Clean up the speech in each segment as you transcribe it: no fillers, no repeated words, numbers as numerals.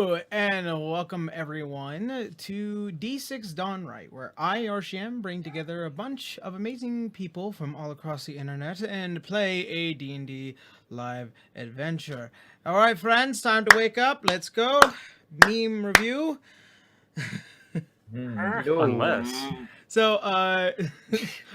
Hello and welcome everyone to D6 Dawn Rite, where I, Orshiam, bring together a bunch of amazing people from all across the internet and play a D&D live adventure. Alright friends, time to wake up, let's go. Meme review. Unless. So,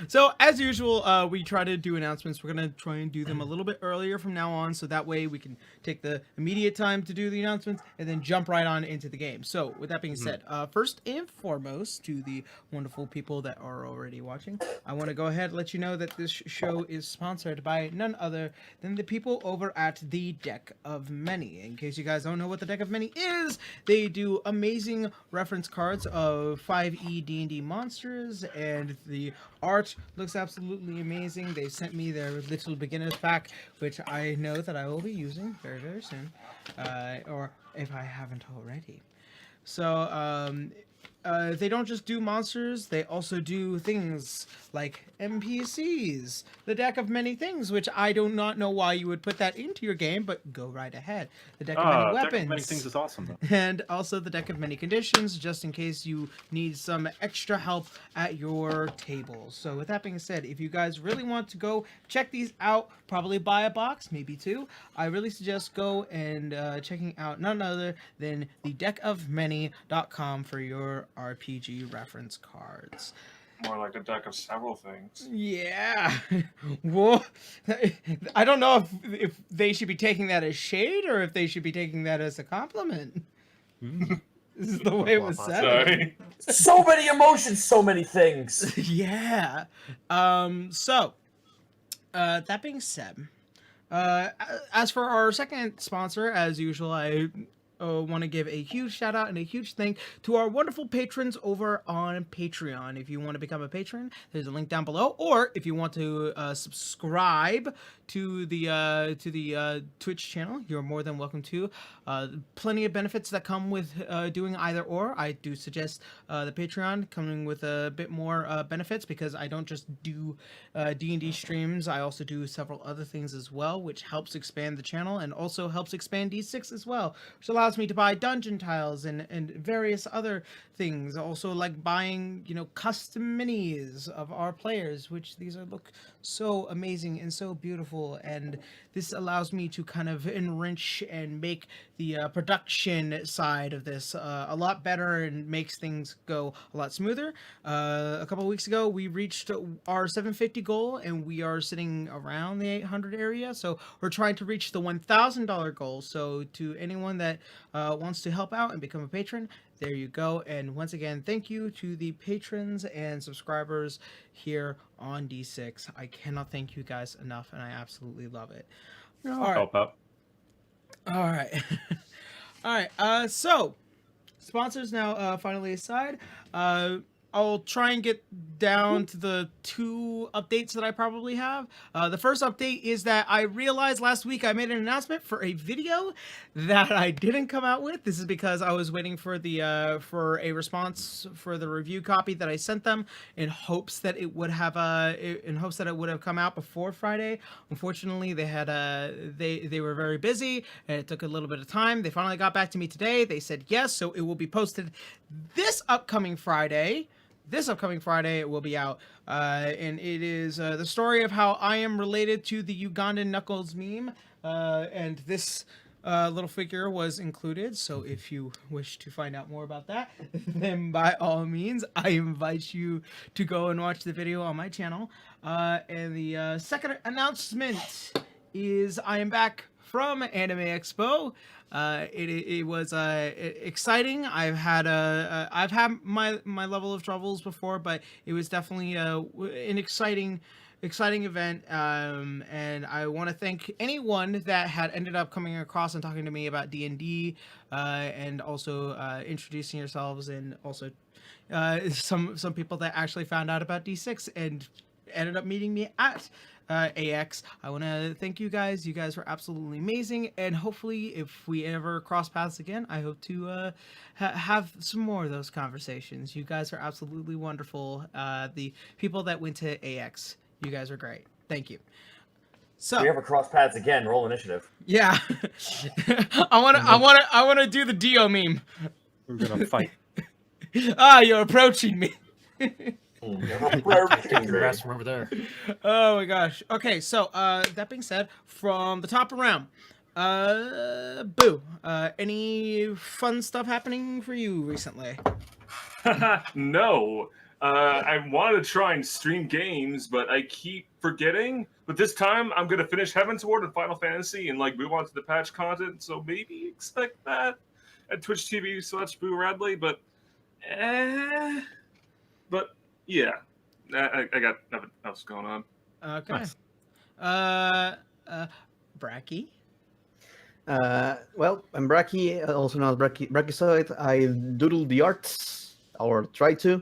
so as usual, we try to do announcements. We're gonna try and do them a little bit earlier from now on, so that way we can take the immediate time to do the announcements and then jump right on into the game. So, with that being said, first and foremost, to the wonderful people that are already watching, I want to go ahead and let you know that this show is sponsored by none other than the people over at the Deck of Many. In case you guys don't know what the Deck of Many is, they do amazing reference cards of 5e D&D monsters, and the art looks absolutely amazing. They sent me their little beginner's pack, which I know that I will be using very, very soon, or if I haven't already. So, they don't just do monsters, they also do things like NPCs, the Deck of Many Things, which I do not know why you would put that into your game, but go right ahead. The Deck of Many Weapons. Deck of Many Things is awesome, though. And also the Deck of Many Conditions, just in case you need some extra help at your table. So with that being said, if you guys really want to go check these out, probably buy a box, maybe two, I really suggest go and checking out none other than the deckofmany.com for your RPG reference cards. More like a deck of several things. Yeah. Well, I don't know if they should be taking that as shade or if they should be taking that as a compliment. This is the way it was said. Sorry. So many emotions, so many things. Yeah. So, that being said, as for our second sponsor, as usual, I want to give a huge shout out and a huge thank to our wonderful patrons over on Patreon. If you want to become a patron, there's a link down below, or if you want to subscribe to the Twitch channel, you're more than welcome to. Plenty of benefits that come with doing either or. I do suggest the Patreon coming with a bit more benefits, because I don't just do D&D streams, I also do several other things as well, which helps expand the channel and also helps expand D6 as well, which allows me to buy dungeon tiles and various other things. Also, like buying, you know, custom minis of our players, which these look so amazing and so beautiful, and this allows me to kind of enrich and make the production side of this a lot better and makes things go a lot smoother. A couple of weeks ago, we reached our 750 goal, and we are sitting around the 800 area, so we're trying to reach the $1,000 goal. So to anyone that wants to help out and become a patron, there you go. And once again, thank you to the patrons and subscribers here on D6. I cannot thank you guys enough, and I absolutely love it. All right. Help out. All right. All right. So, sponsors now finally aside. I'll try and get down to the two updates that I probably have. The first update is that I realized last week I made an announcement for a video that I didn't come out with. This is because I was waiting for the for a response for the review copy that I sent them in hopes that it would have come out before Friday. Unfortunately, they had they were very busy and it took a little bit of time. They finally got back to me today. They said yes, so it will be posted this upcoming Friday. This upcoming Friday it will be out, and it is the story of how I am related to the Ugandan Knuckles meme, and this little figure was included. So if you wish to find out more about that, then by all means, I invite you to go and watch the video on my channel. And the second announcement is I am back from Anime Expo. It was exciting. I've had my level of troubles before, but it was definitely an exciting event. And I want to thank anyone that had ended up coming across and talking to me about D&D, and also introducing yourselves, and also some people that actually found out about D6 and ended up meeting me at AX. I want to thank you guys. You guys were absolutely amazing, and hopefully if we ever cross paths again, I hope to have some more of those conversations. You guys are absolutely wonderful. The people that went to AX, you guys are great. Thank you. So If we ever cross paths again, roll initiative. yeah, I wanna do the Dio meme. We're gonna fight. Ah, you're approaching me. Take your ass from over there. Oh my gosh. Okay, so that being said, from the top around, Boo, any fun stuff happening for you recently? No. I want to try and stream games, but I keep forgetting. But this time, I'm going to finish Heaven's Ward and Final Fantasy and like move on to the patch content. So maybe expect that at Twitch TV/Boo Radley. But yeah, I got nothing else going on. Okay. Nice. Bracky. Well, I'm Bracky, also known as Brachyzoid. I doodle the arts, or try to.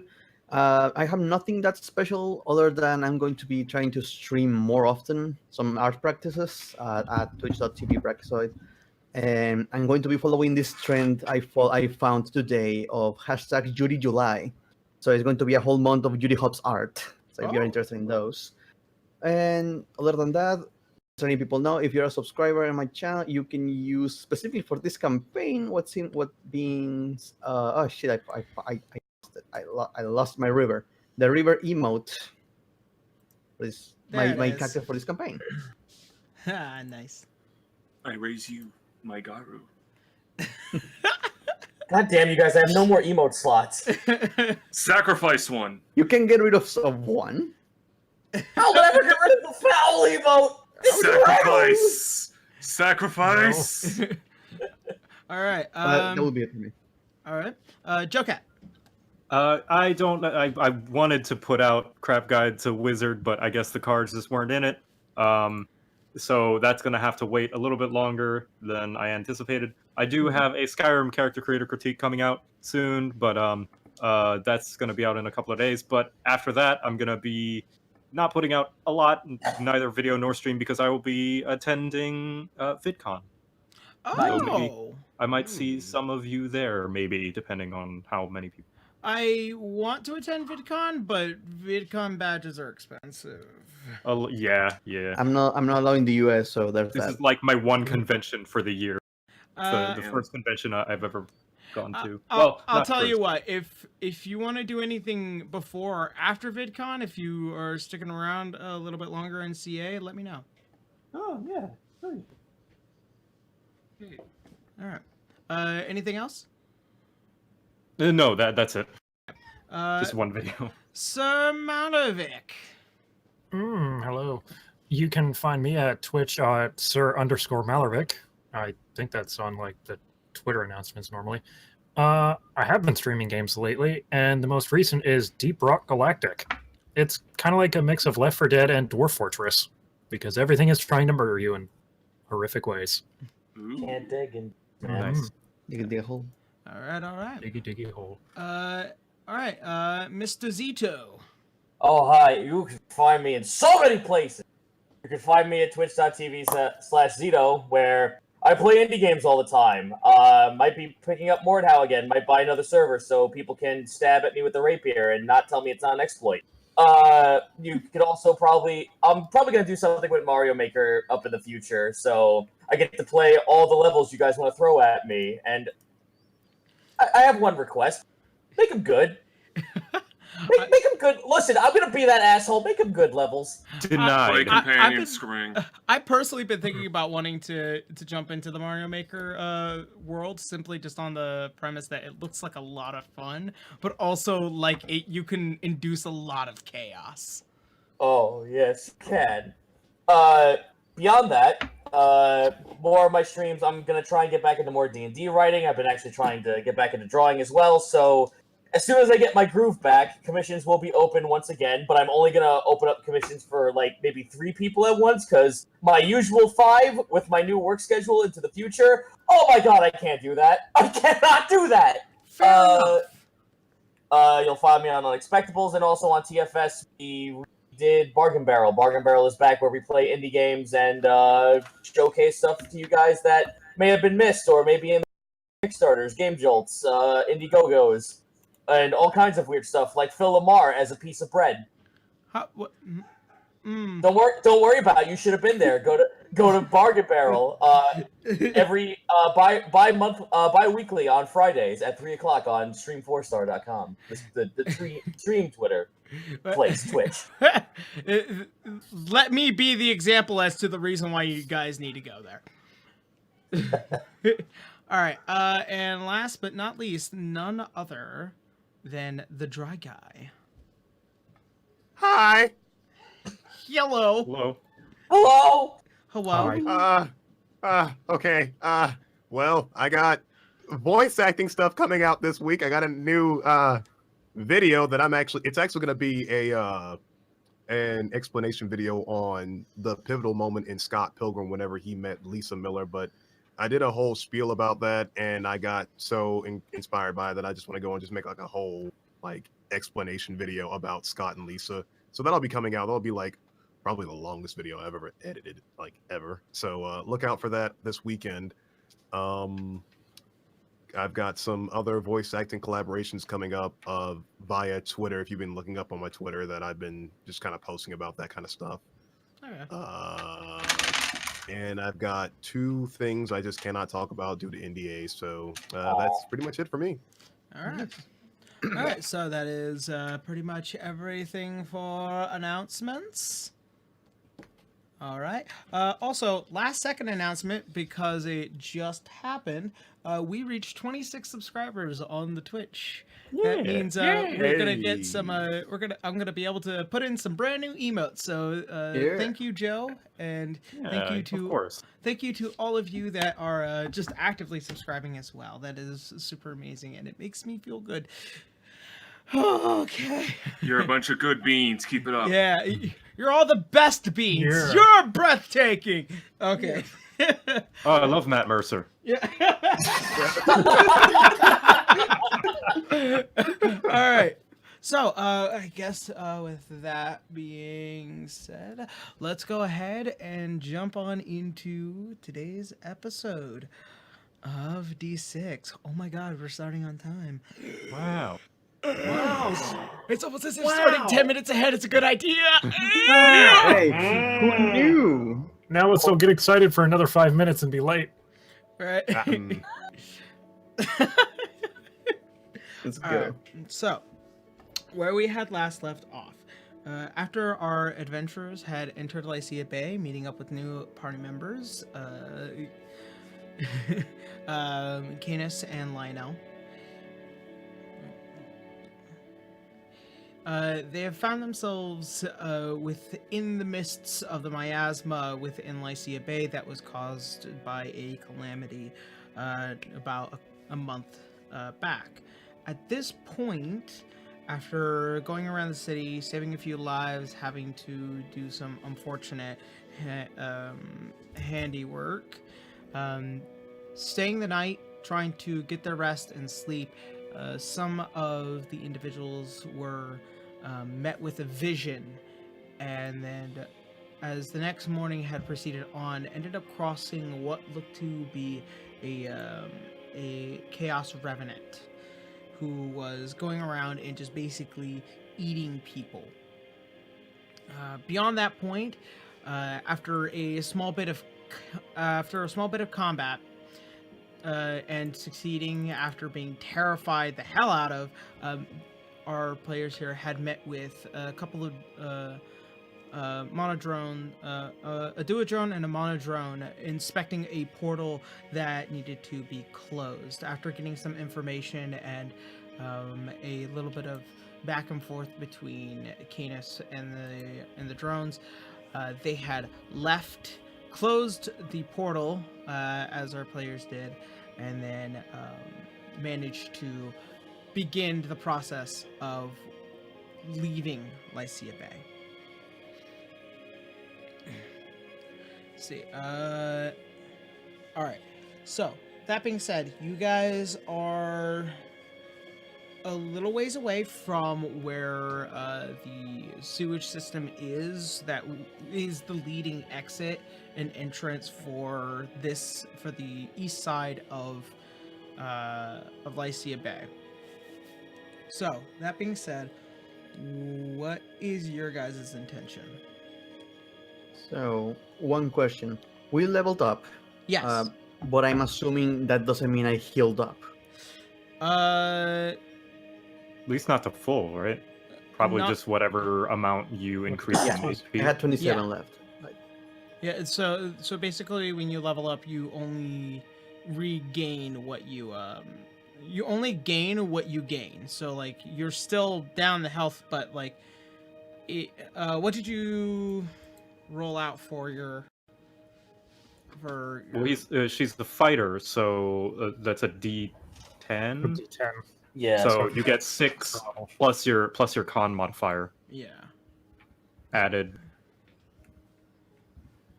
I have nothing that special other than I'm going to be trying to stream more often some art practices at twitch.tv Brachyzoid. And I'm going to be following this trend I found today of hashtag Judy July. So it's going to be a whole month of Judy Hopps art. So if you're interested in those. And other than that, so many people know, if you're a subscriber in my channel, you can use specifically for this campaign. Oh shit! I lost my river. The river emote is my character for this campaign. Ah, nice. I raise you, my Garu. God damn you guys! I have no more emote slots. Sacrifice one. You can get rid of one. How would I ever get rid of the foul emote? Sacrifice. All right. That would be it for me. All right. Jokat. I wanted to put out Crap Guide to Wizard, but I guess the cards just weren't in it. So that's going to have to wait a little bit longer than I anticipated. I do have a Skyrim character creator critique coming out soon, but that's going to be out in a couple of days. But after that, I'm going to be not putting out a lot, neither video nor stream, because I will be attending VidCon. Oh. So maybe I might see some of you there, maybe, depending on how many people. I want to attend VidCon, but VidCon badges are expensive. Yeah. I'm not allowing the US, so there's This that. is like my one convention for the year. Uh, The first convention I've ever gone to. I'll not tell you first. what. If you want to do anything before or after VidCon, if you are sticking around a little bit longer in CA, let me know. Oh yeah. All right. Anything else? No, that's it. Just Just one video. Sir Malovic. Hello. You can find me at Twitch at Sir_Malaric. I think that's on like the Twitter announcements normally. I have been streaming games lately, and the most recent is Deep Rock Galactic. It's kind of like a mix of Left 4 Dead and Dwarf Fortress, because everything is trying to murder you in horrific ways. Can't dig and Nice. You can dig a hole. All right. Diggy hole. All right. Mr. Zito. Oh, hi. You can find me in so many places. You can find me at twitch.tv/Zito, where I play indie games all the time. Might be picking up Mordhau again. Might buy another server so people can stab at me with the rapier and not tell me it's not an exploit. You could also I'm probably going to do something with Mario Maker up in the future, so I get to play all the levels you guys want to throw at me. And I have one request. Make them good. Make them good. Listen, I'm going to be that asshole. Make them good levels. Play Denied. companion screwing. I personally been thinking about wanting to jump into the Mario Maker world, simply just on the premise that it looks like a lot of fun, but also like you can induce a lot of chaos. Oh, yes, you can. Beyond that, more of my streams, I'm going to try and get back into more D&D writing. I've been actually trying to get back into drawing as well, so as soon as I get my groove back, commissions will be open once again, but I'm only going to open up commissions for, like, maybe 3 people at once, because my usual 5 with my new work schedule into the future, oh my god, I can't do that. I cannot do that! Fair enough. You'll find me on Unexpectables and also on TFS. We did Bargain Barrel. Bargain Barrel is back where we play indie games and showcase stuff to you guys that may have been missed or maybe in Kickstarters, Game Jolts, Indiegogos, and all kinds of weird stuff like Phil Lamar as a piece of bread. What? Don't worry about it. You should have been there. Go to Bargain Barrel. Every bi-weekly on Fridays at 3:00 on stream4star.com. The stream Twitter place Twitch. Let me be the example as to the reason why you guys need to go there. All right, and last but not least, none other than the dry guy. Hi. Hello. Hello. Hello. Hello. Okay. Well, I got voice acting stuff coming out this week. I got a new video that it's actually going to be an explanation video on the pivotal moment in Scott Pilgrim whenever he met Lisa Miller, but I did a whole spiel about that, and I got so inspired by it that I just want to go and just make like a whole like explanation video about Scott and Lisa. So that'll be coming out. That'll be like probably the longest video I've ever edited, like ever. So look out for that this weekend. I've got some other voice acting collaborations coming up via Twitter. If you've been looking up on my Twitter, that I've been just kind of posting about that kind of stuff. Okay. And I've got 2 things I just cannot talk about due to NDA. So that's pretty much it for me. All right. All right, so that is pretty much everything for announcements. All right. Also, last second announcement, because it just happened, we reached 26 subscribers on the Twitch. That means we're gonna get some. I'm gonna be able to put in some brand new emotes. So thank you, Joe, and thank you to all of you that are just actively subscribing as well. That is super amazing, and it makes me feel good. Okay. You're a bunch of good beans. Keep it up. Yeah, you're all the best beans. Yeah. You're breathtaking. Okay. Oh, I love Matt Mercer. Yeah. All right. So, I guess with that being said, let's go ahead and jump on into today's episode of D6. Oh my God, we're starting on time. Wow. Wow. It's almost as if starting 10 minutes ahead is a good idea. Hey, who knew? Now let's all get excited for another 5 minutes and be late. Right. Let's All go. right. So, where we had last left off, after our adventurers had entered Lycia Bay, meeting up with new party members, Canis and Lionel, they have found themselves within the mists of the miasma within Lycia Bay that was caused by a calamity about a month back. At this point, after going around the city, saving a few lives, having to do some unfortunate handiwork, staying the night, trying to get their rest and sleep, some of the individuals were met with a vision, and then as the next morning had proceeded on, ended up crossing what looked to be a chaos revenant who was going around and just basically eating people. Beyond that point, after a small bit of combat, and succeeding after being terrified the hell out of, our players here had met with a couple of monodrone, a duodrone and a monodrone inspecting a portal that needed to be closed. After getting some information and a little bit of back and forth between Canis and the drones, they had closed the portal as our players did, and then managed to begin the process of leaving Lycia Bay. Let's see. All right. So that being said, you guys are a little ways away from where the sewage system is. That is the leading exit and entrance for the east side of Lycia Bay. So that being said, what is your guys' intention? So, one question. We leveled up, Yes. but I'm assuming that doesn't mean I healed up. At least not to full, right? Probably Not- just whatever amount you increase Yeah, in I HP. had 27 Yeah. left. Yeah, so basically when you level up, you only regain what you only gain what you gain. So like you're still down the health, but like what did you roll out for your Well, she's the fighter, so that's a D10. D10. Yeah. So you get 6 plus your con modifier yeah. added.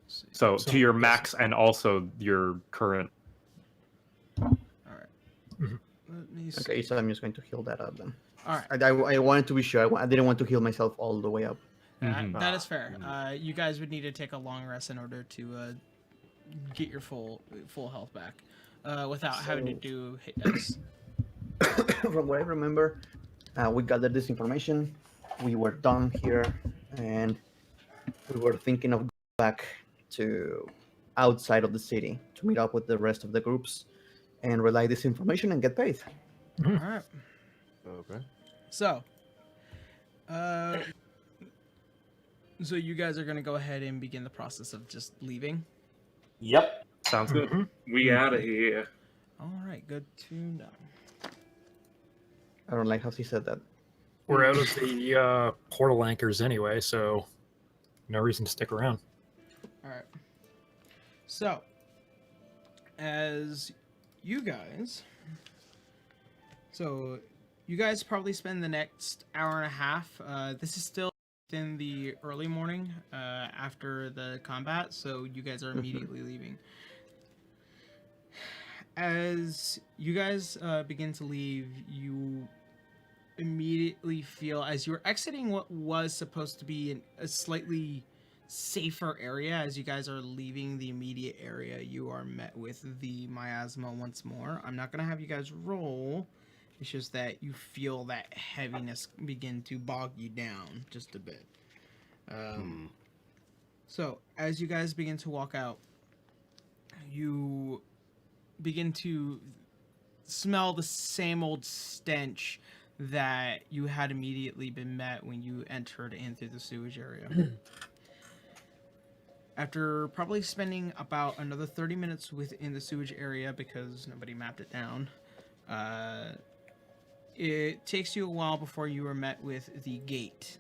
Let's see. So So to your yes. max and also your current. All right. Mhm. Let me see. Okay, so I'm just going to heal that up then. All right. I wanted to be sure. I didn't want to heal myself all the way up. Mhm. That is fair. You guys would need to take a long rest in order to get your full health back without having to So- do hit dice. From what I remember, we gathered this information. We were done here, and we were thinking of going back to outside of the city to meet up with the rest of the groups and relay this information and get paid. All right. Okay. So, so you guys are gonna go ahead and begin the process of just leaving. Yep. Sounds good. Mhm. We out of here. All right, good to know. I don't like how she said that. We're out of the portal anchors anyway, so no reason to stick around. All right. So, as you guys, you guys probably spend the next hour and a half. This is still in the early morning after the combat, so you guys are immediately leaving. As you guys begin to leave, you immediately feel, as you're exiting what was supposed to be a slightly safer area, as you guys are leaving the immediate area, you are met with the miasma once more. I'm not going to have you guys roll. It's just that you feel that heaviness begin to bog you down just a bit. So, as you guys begin to walk out, you begin to smell the same old stench that you had immediately been met when you entered in through the sewage area. After probably spending about another 30 minutes within the sewage area because nobody mapped it down, it takes you a while before you are met with the gate.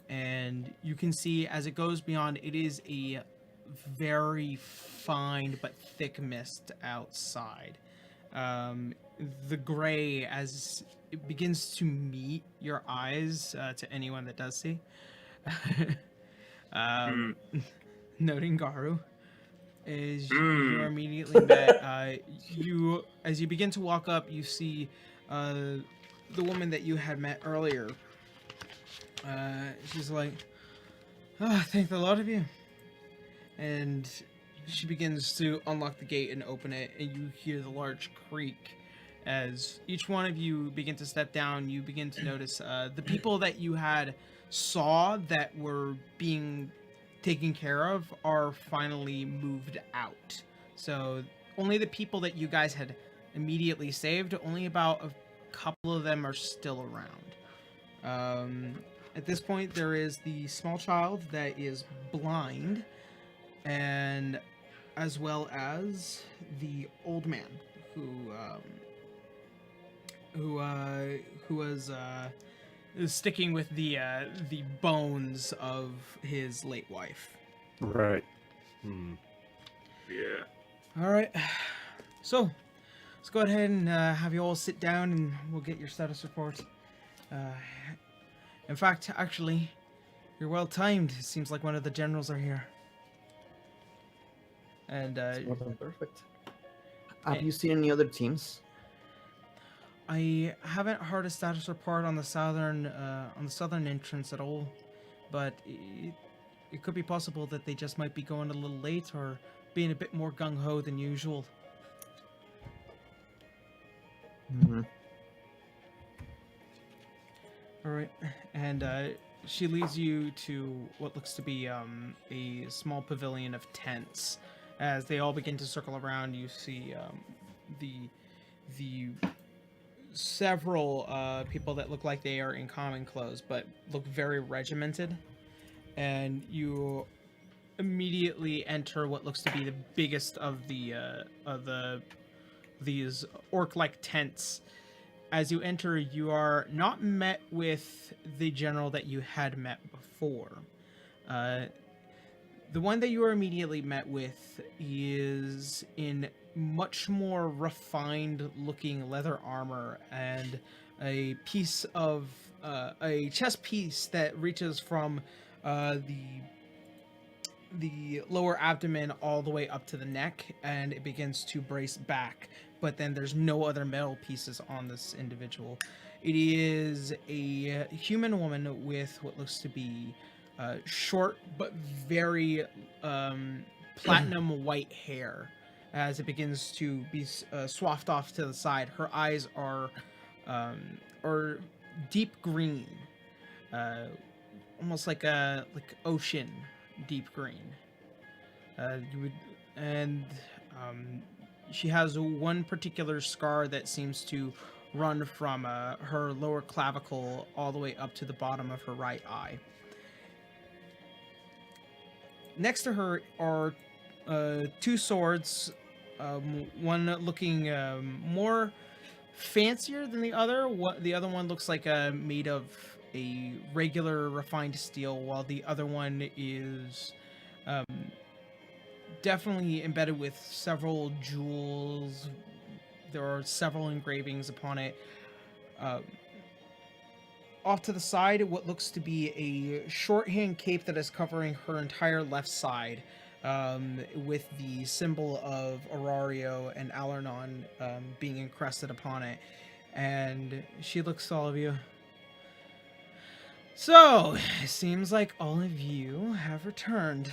And you can see as it goes beyond, it is a very fine but thick mist outside. The gray, as it begins to meet your eyes, to anyone that does see, noting Garu, is you're immediately met. As you begin to walk up, you see the woman that you had met earlier. She's like, "Oh, thank the Lord of you." And she begins to unlock the gate and open it, and you hear the large creak. As each one of you begin to step down, you begin to notice the people that you had saw that were being taken care of are finally moved out. So only the people that you guys had immediately saved, only about a couple of them are still around. At this point, there is the small child that is blind, and as well as the old man who was sticking with the bones of his late wife. Right. Yeah. All right, so let's go ahead and have you all sit down, and we'll get your status report. In fact, actually, you're well timed. It seems like one of the generals are here. And More than perfect. Have you seen any other teams? I haven't heard a status report on the southern entrance at all, but it could be possible that they just might be going a little late or being a bit more gung-ho than usual. Mm-hmm. All right, and she leads you to what looks to be a small pavilion of tents. As they all begin to circle around, you see the several people that look like they are in common clothes, but look very regimented. And you immediately enter what looks to be the biggest of these orc-like tents. As you enter, you are not met with the general that you had met before. The one that you are immediately met with is in much more refined looking leather armor and a piece of a chest piece that reaches from the lower abdomen all the way up to the neck, and it begins to brace back, but then there's no other metal pieces on this individual. It is a human woman with what looks to be short but very platinum white hair. As it begins to be swathed off to the side, her eyes are deep green, almost like ocean deep green. She has one particular scar that seems to run from her lower clavicle all the way up to the bottom of her right eye. Next to her are two swords, one looking more fancier than the other. The other one looks like made of a regular refined steel, while the other one is definitely embedded with several jewels. There are several engravings upon it. Off to the side, what looks to be a shorthand cape that is covering her entire left side, with the symbol of Orario and Alernon being encrusted upon it. And she looks at all of you. So, it seems like all of you have returned.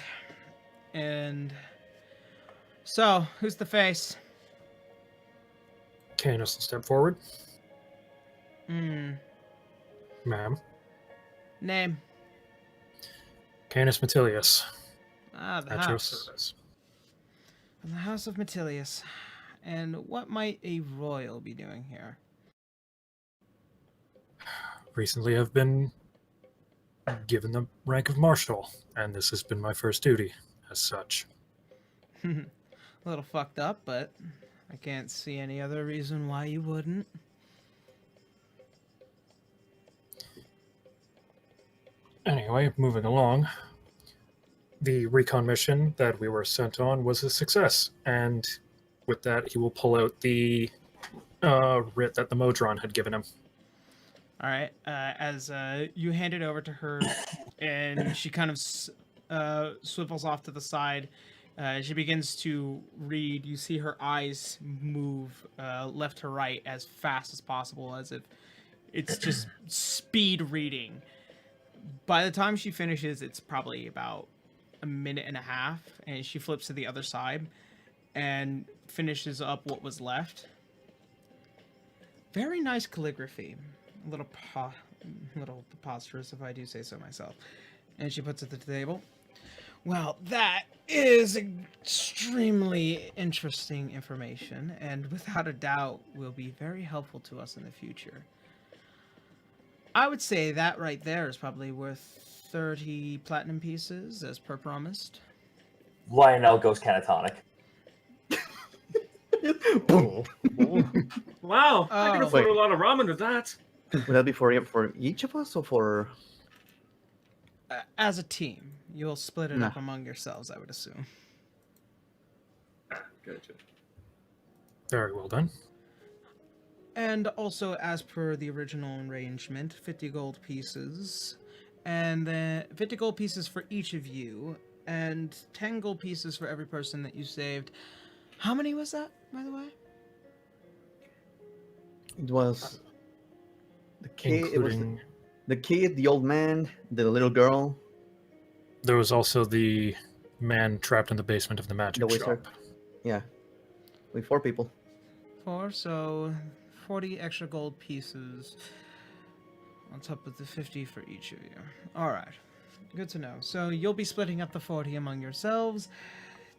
And so, who's the face? Canis will step forward. Ma'am. Name? Canis Metilius. Ah, the At your house. service. From the House of Metilius. And what might a royal be doing here? Recently I've been given the rank of marshal, and this has been my first duty as such. A little fucked up, but I can't see any other reason why you wouldn't. Anyway, moving along. The recon mission that we were sent on was a success, and with that he will pull out the writ that the Modron had given him. All right. As you hand it over to her, and she kind of swivels off to the side. She begins to read. You see her eyes move left to right as fast as possible, as if it's just speed reading. By the time she finishes, it's probably about a minute and a half, and she flips to the other side and finishes up what was left. Very nice calligraphy. A little preposterous, if I do say so myself. And she puts it at the table. Well, that is extremely interesting information, and without a doubt will be very helpful to us in the future. I would say that right there is probably worth 30 platinum pieces, as per promised. Lionel goes catatonic. Wow, I can Oh. afford a lot of ramen with that. Would that be for each of us or for? As a team, you'll split it Nah. up among yourselves, I would assume. Gotcha. Very well done. And also, as per the original arrangement, 50 gold pieces, and then 50 gold pieces for each of you, and 10 gold pieces for every person that you saved. How many was that, by the way? It was the kid. It was Including, the kid, the old man, the little girl, there was also the man trapped in the basement of the the magic wizard. shop. Yeah, we 4 people. 4, so 40 extra gold pieces. On top of the 50 for each of you. All right. Good to know. So you'll be splitting up the 40 among yourselves.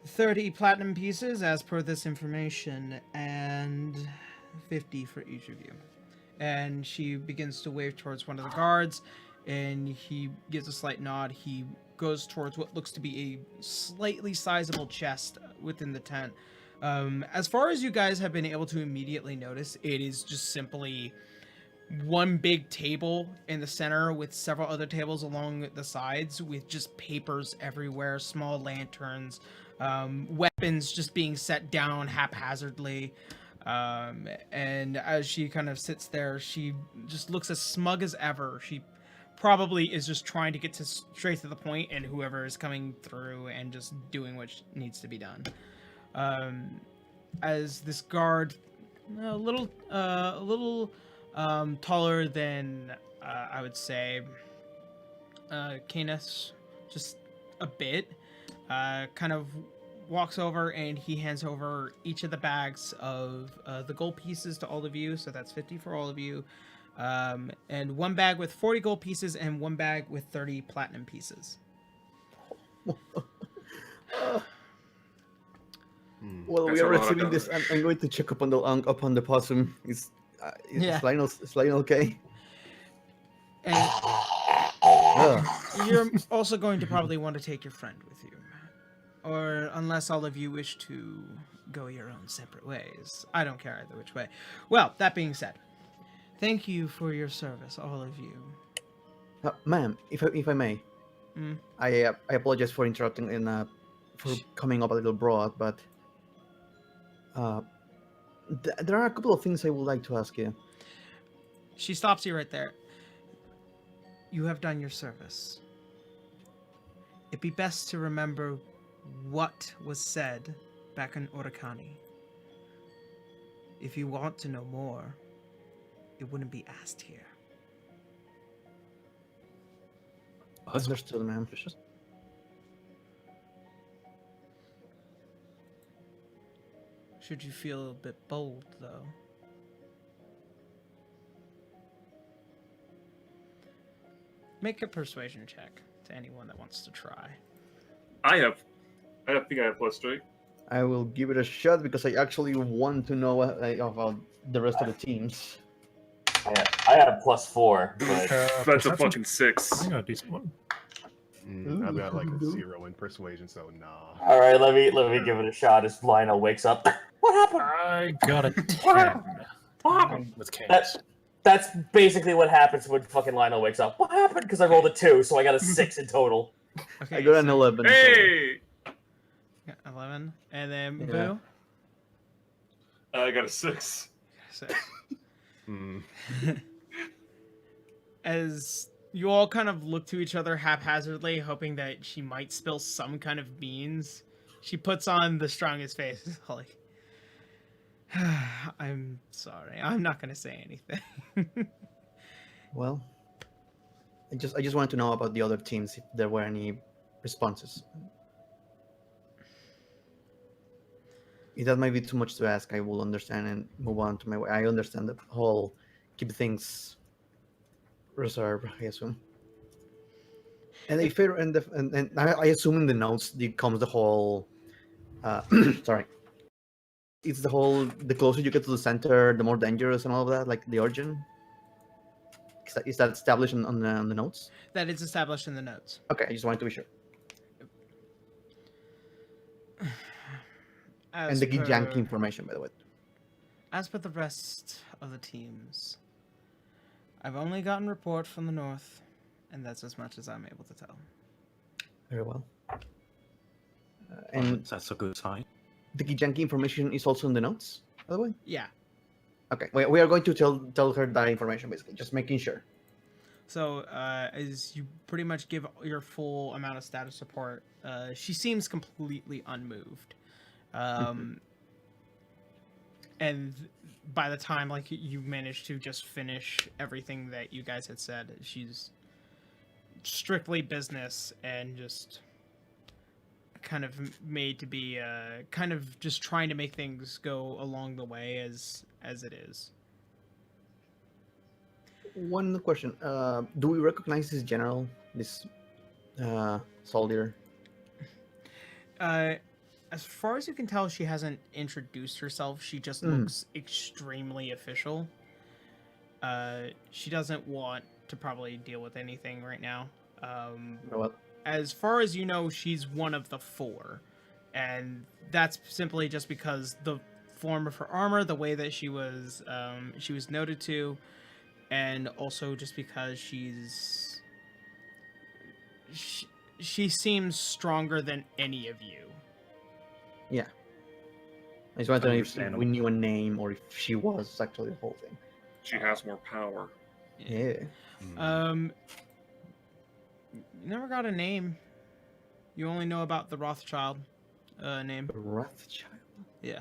30 platinum pieces as per this information, and 50 for each of you. And she begins to wave towards one of the guards, and he gives a slight nod. He goes towards what looks to be a slightly sizable chest within the tent. As far as you guys have been able to immediately notice, it is just simply one big table in the center with several other tables along the sides with just papers everywhere, small lanterns, weapons just being set down haphazardly. And as she kind of sits there, she just looks as smug as ever. She probably is just trying to get straight to the point, and whoever is coming through and just doing what needs to be done. As this guard, a little taller than I would say Canis, just a bit, kind of walks over and he hands over each of the bags of the gold pieces to all of you. So that's 50 for all of you. And one bag with 40 gold pieces and one bag with 30 platinum pieces. Well, we That's are a lot of receiving this. I'm going to check up on the possum. Is Lionel okay? And you're also going to probably want to take your friend with you. Or unless all of you wish to go your own separate ways. I don't care either which way. Well, that being said, thank you for your service, all of you. Ma'am, if I may, I apologize for interrupting and for coming up a little broad, but there are a couple of things I would like to ask you. She stops you right there. You have done your service. It'd be best to remember what was said back in Oricani. If you want to know more, it wouldn't be asked here. Understood, ma'am. Should you feel a bit bold, though? Make a persuasion check to anyone that wants to try. I think I have +3. I will give it a shot because I actually want to know about the rest of the teams. I had a +4, but That's a perception? fucking 6. I got a decent one. I've got like a 0 in persuasion, so nah. all right, let me give it a shot as Lionel wakes up. What happened? I got a 10 What happened? with Canis. That's basically what happens when fucking Lionel wakes up. What happened? Because I rolled a 2, so I got a 6 in total. Okay, I got an so- 11. Hey! Yeah, 11. And then Yeah. Boo? I got a 6. So, Hmm. as you all kind of look to each other haphazardly, hoping that she might spill some kind of beans, she puts on the strongest face. Like, I'm sorry. I'm not going to say anything. Well, I just wanted to know about the other teams if there were any responses. If that might be too much to ask, I will understand and move on to my way. I understand the whole keep things reserved, I assume. And if it, and I assume in the notes it comes the whole sorry. It's the closer you get to the center, the more dangerous and all of that, like the origin. Is that established on the notes? That is established in the notes. Okay, I just wanted to be sure. And the Gijanki information, by the way. As per the rest of the teams, I've only gotten report from the north, and that's as much as I'm able to tell. Very well. And That's a good sign. the Gijanki information is also in the notes, by the way? Yeah. Okay, we are going to tell her that information, basically, just making sure. So, as you pretty much give your full amount of status support, she seems completely unmoved. And by the time, like, you managed to just finish everything that you guys had said, she's strictly business and just kind of made to be, kind of just trying to make things go along the way as it is. One question. Do we recognize this general, this soldier? As far as you can tell, she hasn't introduced herself. She just looks extremely official. She doesn't want to probably deal with anything right now. Well, As far as you know, she's one of the 4, and that's simply just because the form of her armor, the way that she was noted to, and also just because she seems stronger than any of you. yeah. I just wanted to know if Understandable. we knew a name or if she was actually the whole thing. She has more power. Yeah. You never got a name. You only know about the Rothschild name. Rothschild. Yeah.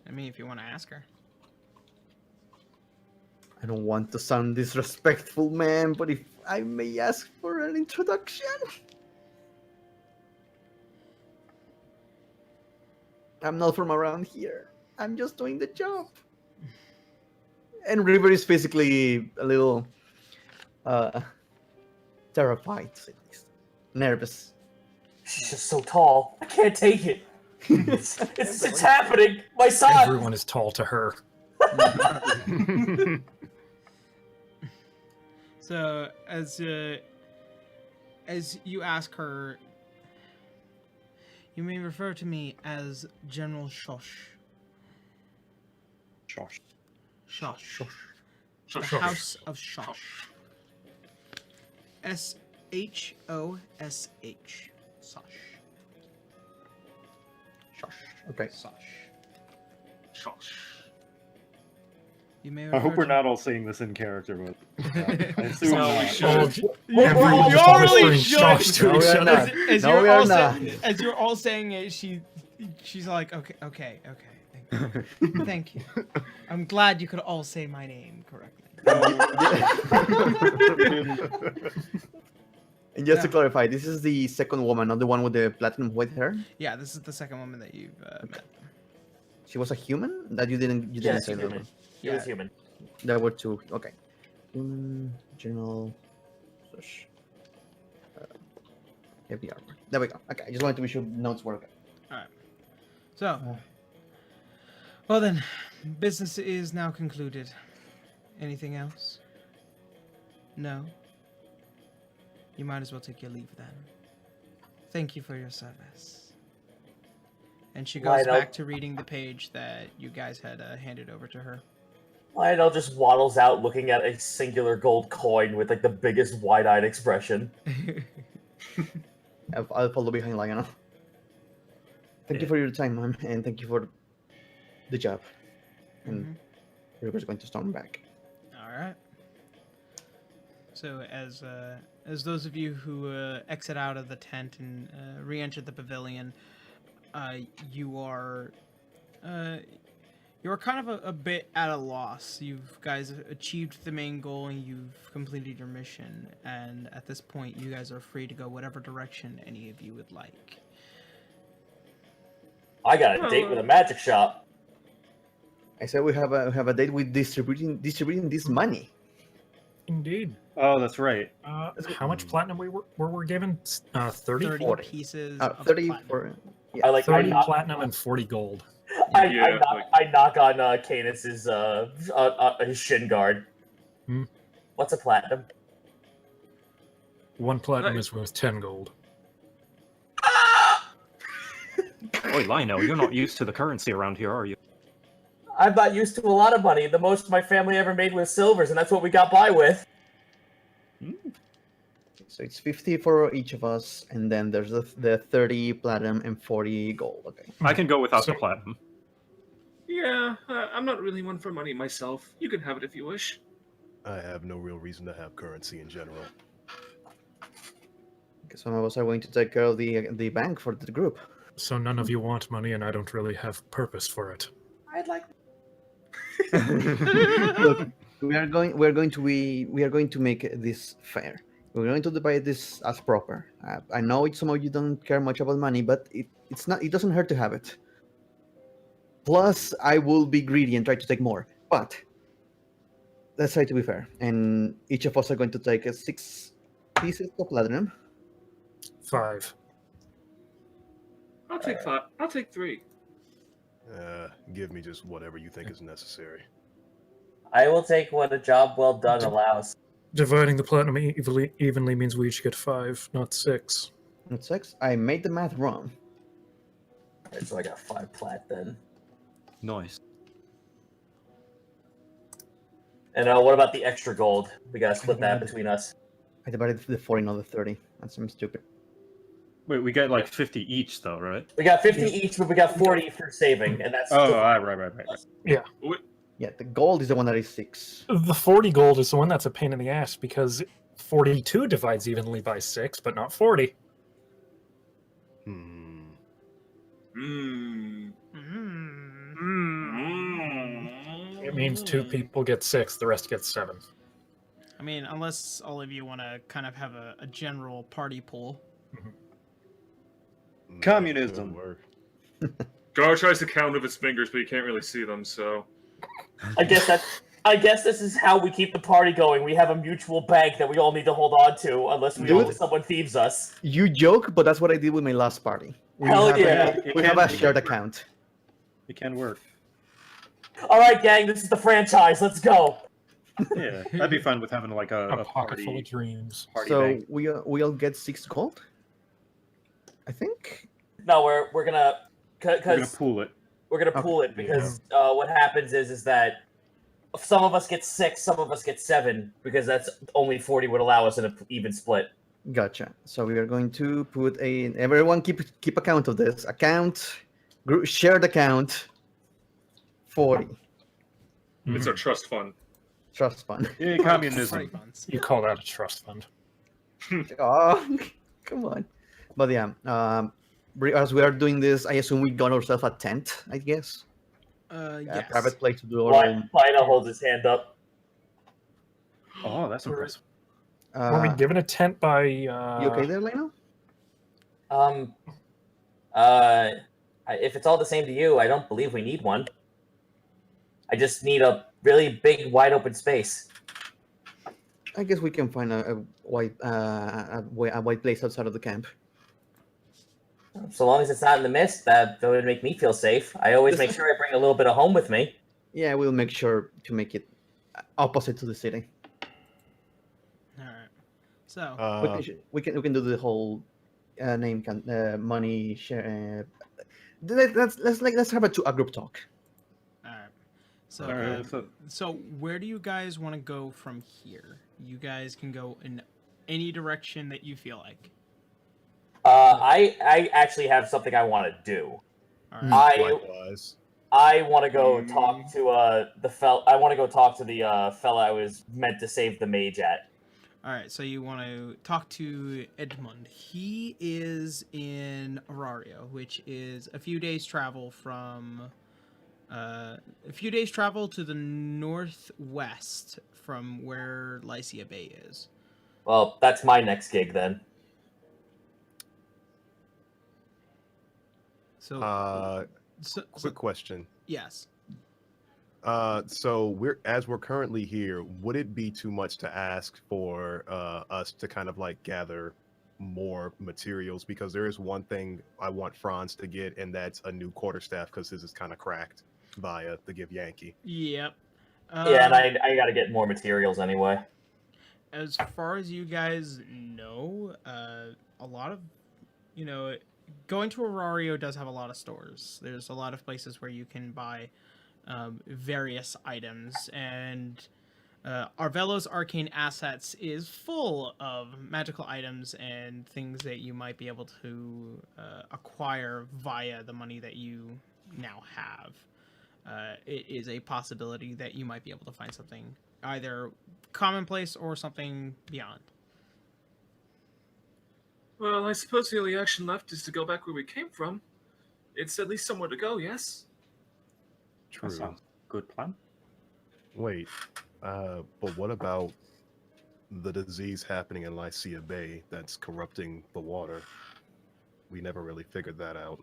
I mean, if you want to ask her. I don't want to sound disrespectful, man, but if I may ask for an introduction. I'm not from around here. I'm just doing the job. And River is physically a little terrified, at least. Nervous. She's just so tall. I can't take it. It's happening. My son. Everyone is tall to her. So as you ask her, you may refer to me as General Shosh. Josh. Shosh. So The House of Shosh. SHOSH. Sosh. Shush. Okay. Sosh. Shush. You may I hope refer we're to- not all saying this in character, but I assume No, we not. should. Everyone you just already whispering should. shosh to No, each we are other. not. As No, you're we are all not. as you're all saying it, she's like, okay. Thank you. Thank you. I'm glad you could all say my name correctly. And just to Yeah. clarify, this is the second woman, not the one with the platinum white hair. Yeah, this is the second woman that you've met. She was a human. That you didn't Yes, say that human. one. He was human. There were two. Okay. Human, general, Shush. Heavy armor. There we go. Okay, I just wanted to be sure notes were okay. So, well then, business is now concluded. Anything else? No? You might as well take your leave then. Thank you for your service. And she goes Right, I'll- back to reading the page that you guys had handed over to her. Lionel just waddles out looking at a singular gold coin with like the biggest wide-eyed expression. I'll follow behind Lionel. Thank you for your time, ma'am, and thank you for the job. And River's going to storm back. All right. So as those of you who exit out of the tent and re-enter the pavilion, you are kind of a bit at a loss. You guys achieved the main goal and you've completed your mission, and at this point, you guys are free to go whatever direction any of you would like. I got a date with a magic shop. I said we have a date with distributing this money. Indeed. Oh, that's right. How much platinum were we given? 30? 30 40. pieces of 30 platinum. for I like. 30 knock, platinum and 40 gold. Yeah, I knock on Canis's his shin guard. Hmm? What's a platinum? 1 platinum is worth 10 gold. Oi, Lionel, you're not used to the currency around here, are you? I'm not used to a lot of money. The most my family ever made was silvers, and that's what we got by with. So it's 50 for each of us, and then there's the 30 platinum and 40 gold. Okay. I can go without the So- platinum. Yeah, I'm not really one for money myself. You can have it if you wish. I have no real reason to have currency in general. Because some of us are going to take care of the bank for the group. So none of you want money, and I don't really have purpose for it. I'd like. Look, we are going to make this fair. We're going to divide this as proper. I know some of you don't care much about money, but it doesn't hurt to have it. Plus, I will be greedy and try to take more. But let's try to be fair. And each of us are going to take 6 pieces of platinum. 5. I'll take 5. I'll take 3. Give me just whatever you think is necessary. I will take what a job well done allows. Dividing the platinum evenly means we each get 5, not 6. And 6. I made the math wrong. Alright, so I got 5 plat then. Nice. And what about the extra gold? We gotta split that between us. I divided the 40, not the 30. That's some stupid. Wait, we get like 50 each, though, right? We got 50 each, but we got 40 for saving, and that's Oh, still- right. Yeah, the gold is the one that is 6. The 40 gold is the one that's a pain in the ass because 42 divides evenly by 6, but not 40. Mm. It means 2 people get 6, the rest get 7. I mean, unless all of you want to kind of have a general party pool. Communism. Good work. Gar tries to count with his fingers, but you can't really see them, so. I guess this is how we keep the party going. We have a mutual bank that we all need to hold on to, unless someone thieves us. You joke, but that's what I did with my last party. Hell have yeah. we have a shared account. It can work. All right, gang, this is the franchise. Let's go. Yeah, I'd be fine with having like A a pocket full party. of dreams. Party So bank. we all get 6 gold. I think. No, we're gonna We're gonna because pool it. we're gonna pool it because what happens is that some of us get 6, some of us get 7 because that's only 40 would allow us in an even split. Gotcha. So we are going to put everyone keep account of this account, shared account. 40 It's our trust fund. trust fund. Yeah, Party communism. funds. You call that a trust fund. Oh, come on. But yeah, as we are doing this, I assume we got ourselves a tent. I guess. A Yes. private place to do our own. Lionel holds his hand up. Oh, that's impressive. Were we given a tent by... You okay there, Leno? If it's all the same to you, I don't believe we need one. I just need a really big, wide open space. I guess we can find a white place outside of the camp. So long as it's not in the mist, that would make me feel safe. I always make sure I bring a little bit of home with me. Yeah, we'll make sure to make it opposite to the city. All right. So We can do the whole money share. Let's have a group talk. all right. So All right, so where do you guys want to go from here? You guys can go in any direction that you feel like. I actually have something I want to do. All right. Likewise. I want to go talk to the fella. I want to go talk to the fella I was meant to save the mage at. All right, so you want to talk to Edmund. He is in Orario, which is a few days travel from to the northwest from where Lycia Bay is. Well, that's my next gig then. So, Quick question. yes. So we're currently here, would it be too much to ask for us to kind of like gather more materials? Because there is one thing I want Franz to get, and that's a new quarterstaff, because his is kind of cracked via the Give Yankee. Yep. Yeah, and I got to get more materials anyway. As far as you guys know, a lot of, going to Orario does have a lot of stores. There's a lot of places where you can buy various items, and Arvelo's Arcane Assets is full of magical items and things that you might be able to acquire via the money that you now have. It is a possibility that you might be able to find something either commonplace or something beyond. Well, I suppose the only action left is to go back where we came from. It's at least somewhere to go, yes? That sounds good plan. Wait, but what about the disease happening in Lycia Bay that's corrupting the water? We never really figured that out.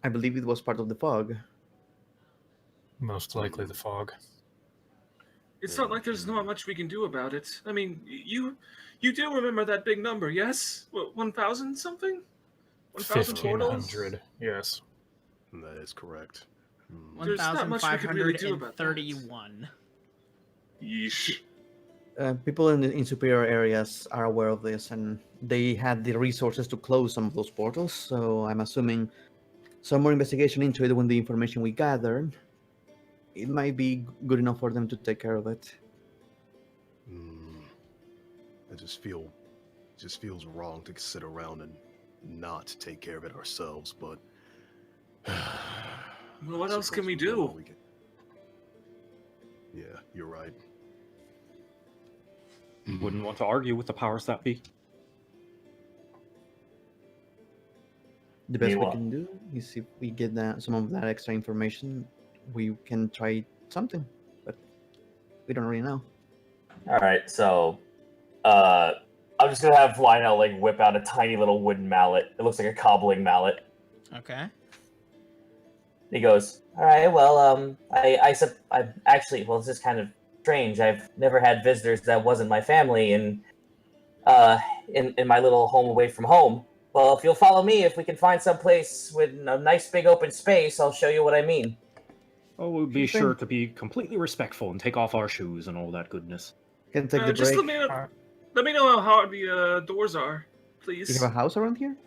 I believe it was part of the fog. Most likely the fog. It's not like there's not much we can do about it. I mean, you do remember that big number, yes? What, 1,000 something? 1,000 portals? 1,500, yes. That is correct. There's not much we can really do about that. 1,531. Yeesh. People in superior areas are aware of this, and they had the resources to close some of those portals. So I'm assuming some more investigation into it when the information we gathered, it might be good enough for them to take care of it. I just feels wrong to sit around and not take care of it ourselves. But well, what else can we do? Yeah, you're right. Wouldn't want to argue with the powers that be. The best we Meanwhile- can do is if we get some of that extra information, we can try something, but we don't really know. All right, so I'm just gonna have Lionel like whip out a tiny little wooden mallet. It looks like a cobbling mallet. Okay. He goes, "All right, well, I actually, well, it's just kind of strange. I've never had visitors that wasn't my family in my little home away from home. Well, if you'll follow me, if we can find some place with a nice big open space, I'll show you what I mean." Oh, we'll be sure to be completely respectful and take off our shoes and all that goodness. Can take the Just break. let me know how hard the doors are, please. You have a house around here?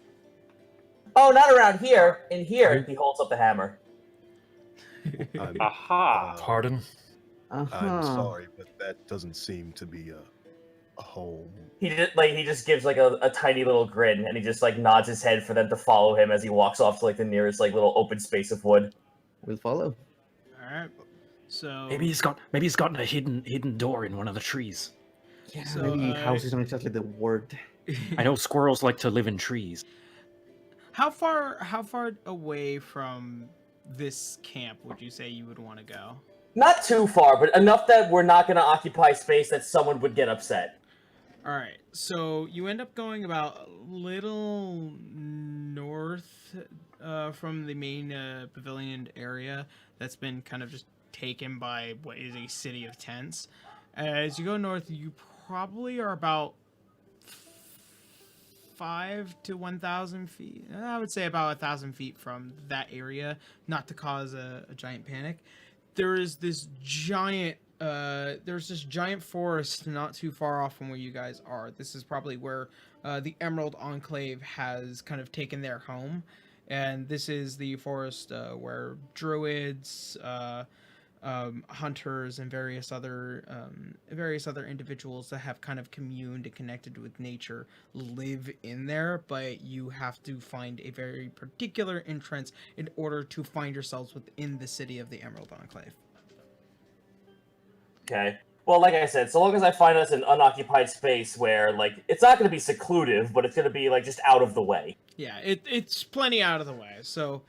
Oh, not around here. In here, he holds up the hammer. Aha! Pardon? I'm Uh-huh. sorry, but that doesn't seem to be a home. He just gives like a tiny little grin, and he just like nods his head for them to follow him as he walks off to like the nearest like little open space of wood. We'll follow. All right. So Maybe he's gotten a hidden door in one of the trees. Yeah, So, maybe house is not exactly the word. I know squirrels like to live in trees. How far away from this camp would you say you would want to go? Not too far, but enough that we're not going to occupy space that someone would get upset. All right. So you end up going about a little north from the main pavilion area that's been kind of just taken by what is a city of tents. As you go north, you probably are about 5 to 1,000 feet. I would say about 1,000 feet from that area, not to cause a giant panic. There's this giant forest not too far off from where you guys are. This is probably where the Emerald Enclave has kind of taken their home, and this is the forest where druids, hunters, and various other individuals that have kind of communed and connected with nature live in there. But you have to find a very particular entrance in order to find yourselves within the city of the Emerald Enclave. Okay. Well, like I said, so long as I find us an unoccupied space where, like, it's not going to be seclusive, but it's going to be, like, just out of the way. Yeah, it's plenty out of the way. So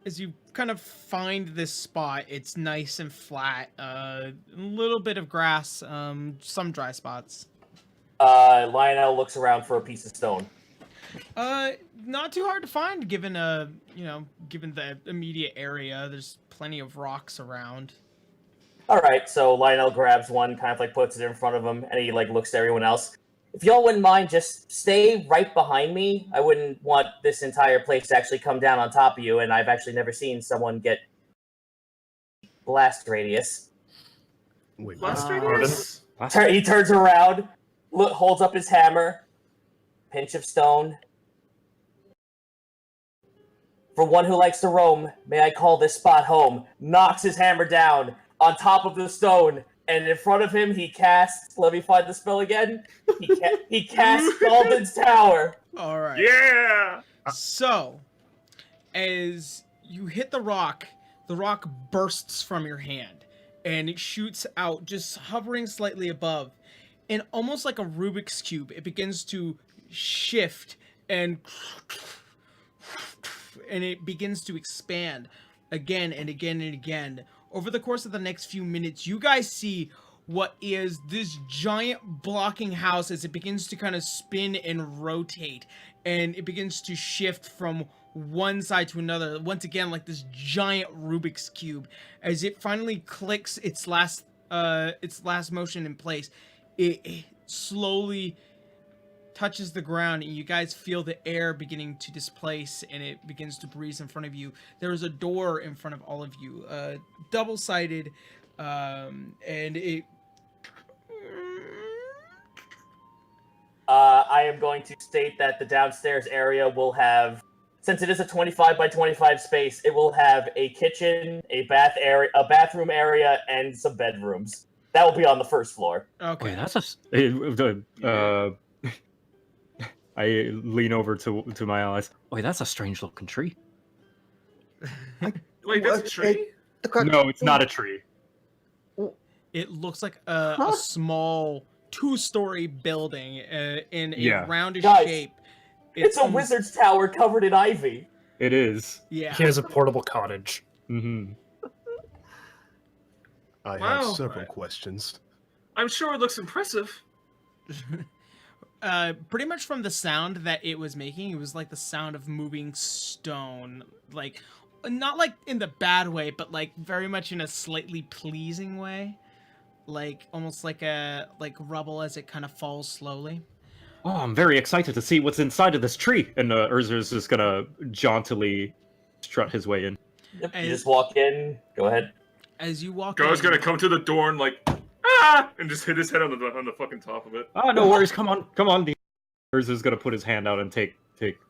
as you kind of find this spot, it's nice and flat, a little bit of grass, some dry spots. Lionel looks around for a piece of stone. Not too hard to find given given the immediate area. There's plenty of rocks around. All right, so Lionel grabs one, kind of like puts it in front of him, and he like looks to everyone else. If y'all wouldn't mind, just stay right behind me. I wouldn't want this entire place to actually come down on top of you, and I've actually never seen someone get blast radius. Wait, Blast what? radius? He turns around, holds up his hammer, pinch of stone. For one who likes to roam, may I call this spot home. Knocks his hammer down on top of the stone, and in front of him he casts, let me find the spell again, he casts Stalton's Tower. All right. Yeah! So, as you hit the rock bursts from your hand, and it shoots out, just hovering slightly above. And almost like a Rubik's Cube, it begins to shift and it begins to expand again and again and again. Over the course of the next few minutes, you guys see what is this giant blocking house as it begins to kind of spin and rotate, and it begins to shift from one side to another, once again like this giant Rubik's cube. As it finally clicks its last motion in place, it slowly touches the ground, and you guys feel the air beginning to displace, and it begins to breeze in front of you. There is a door in front of all of you, double-sided, and it... I am going to state that the downstairs area will have, since it is a 25 by 25 space, it will have a kitchen, a bathroom area, and some bedrooms. That will be on the first floor. Okay. Wait, that's I lean over to my allies. Wait, that's a strange looking tree. Wait, that's a tree? No, it's not a tree. It looks like a small 2-story building in a roundish Guys, shape. It's a wizard's tower covered in ivy. It is. Yeah. He has a portable cottage. Mm-hmm. I Wow. have several questions. I'm sure it looks impressive. Pretty much from the sound that it was making, it was like the sound of moving stone. Like, not like in the bad way, but like very much in a slightly pleasing way. Like, almost like rubble as it kind of falls slowly. Oh, I'm very excited to see what's inside of this tree. And Urzur's just gonna jauntily strut his way in. Yep, you just walk in. Go ahead. As you walk Gar's in, gonna come to the door and and just hit his head on the fucking top of it. Oh, no worries. Come on. Urzur's gonna put his hand out and take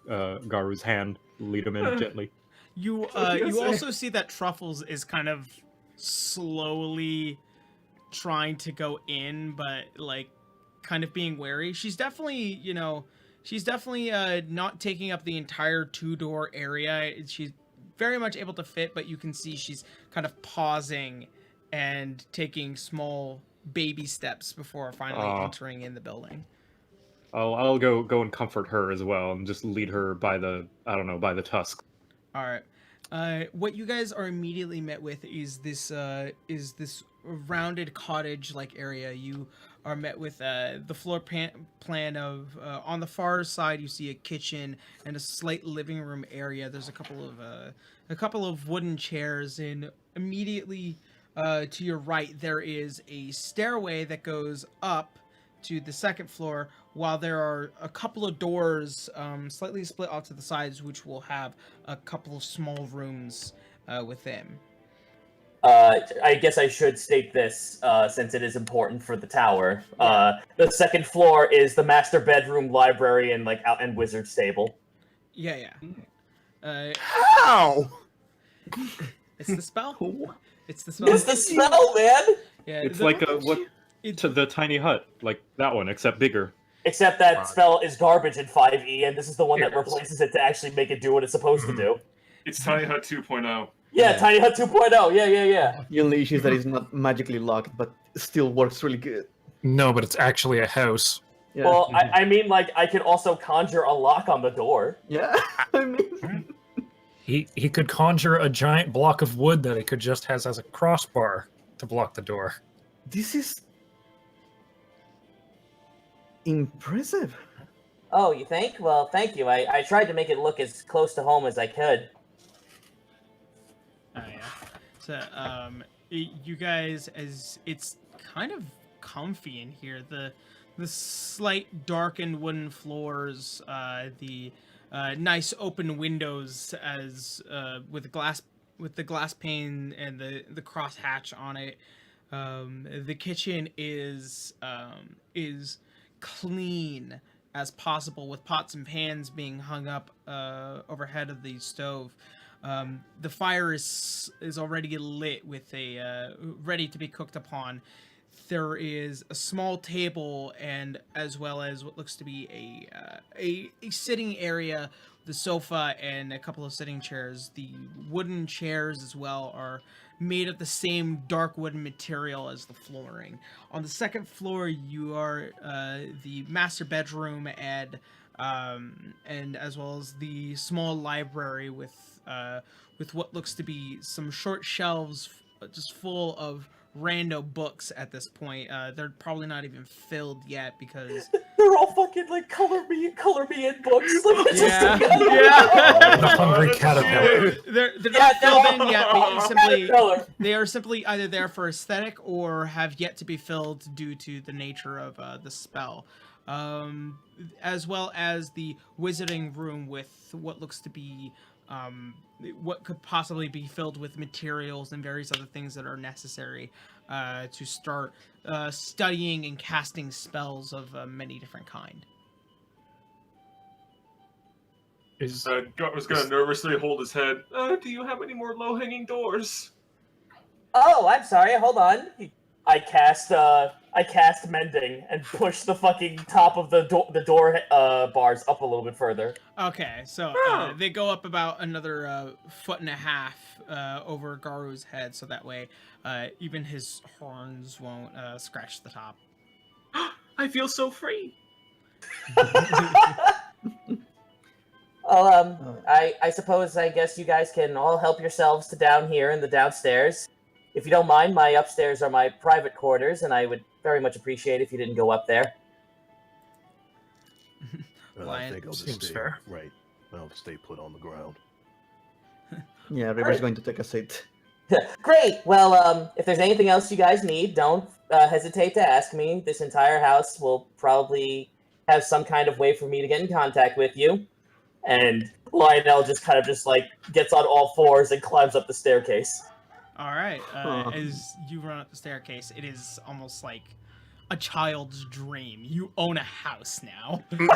Garu's hand, lead him in gently. You also see that Truffles is kind of slowly trying to go in, but like kind of being wary. She's definitely not taking up the entire 2-door area. She's very much able to fit, but you can see she's kind of pausing and taking small baby steps before finally entering in the building. I'll go and comfort her as well, and just lead her by the tusk. All right. What you guys are immediately met with is this rounded cottage-like area. You are met with the floor plan of on the far side you see a kitchen and a slight living room area. There's a couple of wooden chairs, and immediately to your right there is a stairway that goes up to the second floor, while there are a couple of doors slightly split off to the sides, which will have a couple of small rooms within. I guess I should state this, since it is important for the tower. The second floor is the master bedroom, library, and wizard stable. Yeah. How? It's the spell. It's the spell. It's the spell, man! Yeah, It's like the tiny hut, like that one, except bigger. Except that spell is garbage in 5e, and this is the one that replaces it to actually make it do what it's supposed to do. It's Tiny Hut 2.0. Yeah, Tiny Hut 2.0. Yeah. The only issue is that it's not magically locked, but still works really good. No, but it's actually a house. Yeah. Well, I mean, I could also conjure a lock on the door. Yeah, I mean... He could conjure a giant block of wood that he could just has as a crossbar to block the door. This is... impressive. Oh, you think? Well, thank you. I tried to make it look as close to home as I could. Oh yeah. So you guys, as it's kind of comfy in here. The slight darkened wooden floors, the nice open windows as with the glass pane and the cross hatch on it. The kitchen is clean as possible, with pots and pans being hung up overhead of the stove. The fire is already lit with ready to be cooked upon. There is a small table, and as well as what looks to be a sitting area, the sofa and a couple of sitting chairs. The wooden chairs as well are made of the same dark wooden material as the flooring. On the second floor, you are the master bedroom and as well as the small library with what looks to be some short shelves just full of rando books at this point. They're probably not even filled yet because They're all fucking like color me in books. Like, it's Yeah, just yeah. The hungry caterpillar. They're Yeah, not filled in yet. Caterpillar. They are simply either there for aesthetic or have yet to be filled due to the nature of the spell, as well as the wizarding room with what looks to be what could possibly be filled with materials and various other things that are necessary to start studying and casting spells of many different kind. Is Gart was gonna nervously hold his head. Do you have any more low-hanging doors? Oh, I'm sorry. Hold on. I cast mending and push the fucking top of the door bars up a little bit further. Okay, so they go up about another foot and a half over Garu's head, so that way even his horns won't scratch the top. I feel so free. Well, I suppose I guess you guys can all help yourselves to down here in the downstairs. If you don't mind, my upstairs are my private quarters, and I would very much appreciate if you didn't go up there. Lion- I think I'll just Seems stay fair. right. I'll stay put on the ground. Yeah, River's going to take a seat. Great! Well, if there's anything else you guys need, don't hesitate to ask me. This entire house will probably have some kind of way for me to get in contact with you. And Lionel just kind of gets on all fours and climbs up the staircase. All right, as you run up the staircase, it is almost like a child's dream. You own a house now. Mom,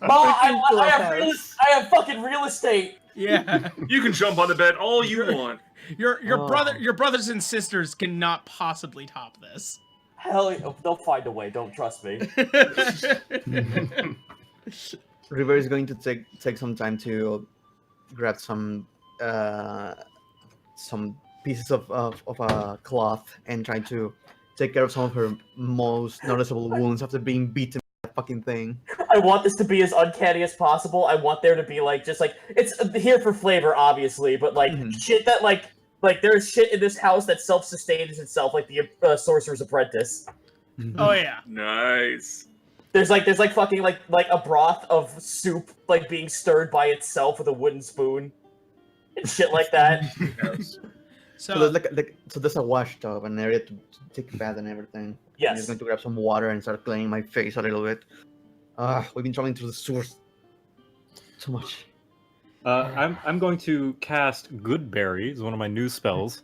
I have fucking real estate. Yeah, You can jump on the bed all you want. your brothers and sisters cannot possibly top this. Hell, they'll find a way. Don't trust me. River is going to take some time to grab some pieces of cloth and try to take care of some of her most noticeable wounds after being beaten by that fucking thing. I want this to be as uncanny as possible. I want there to be it's here for flavor, obviously, but shit that like there's shit in this house that self-sustains itself, like the Sorcerer's Apprentice. Oh yeah. Nice. There's fucking like a broth of soup being stirred by itself with a wooden spoon and shit like that. So So there's a wash tub, an area to take a bath and everything. I'm Yes. just going to grab some water and start cleaning my face a little bit. We've been traveling through the sewers too much. I'm going to cast Good Berries, one of my new spells,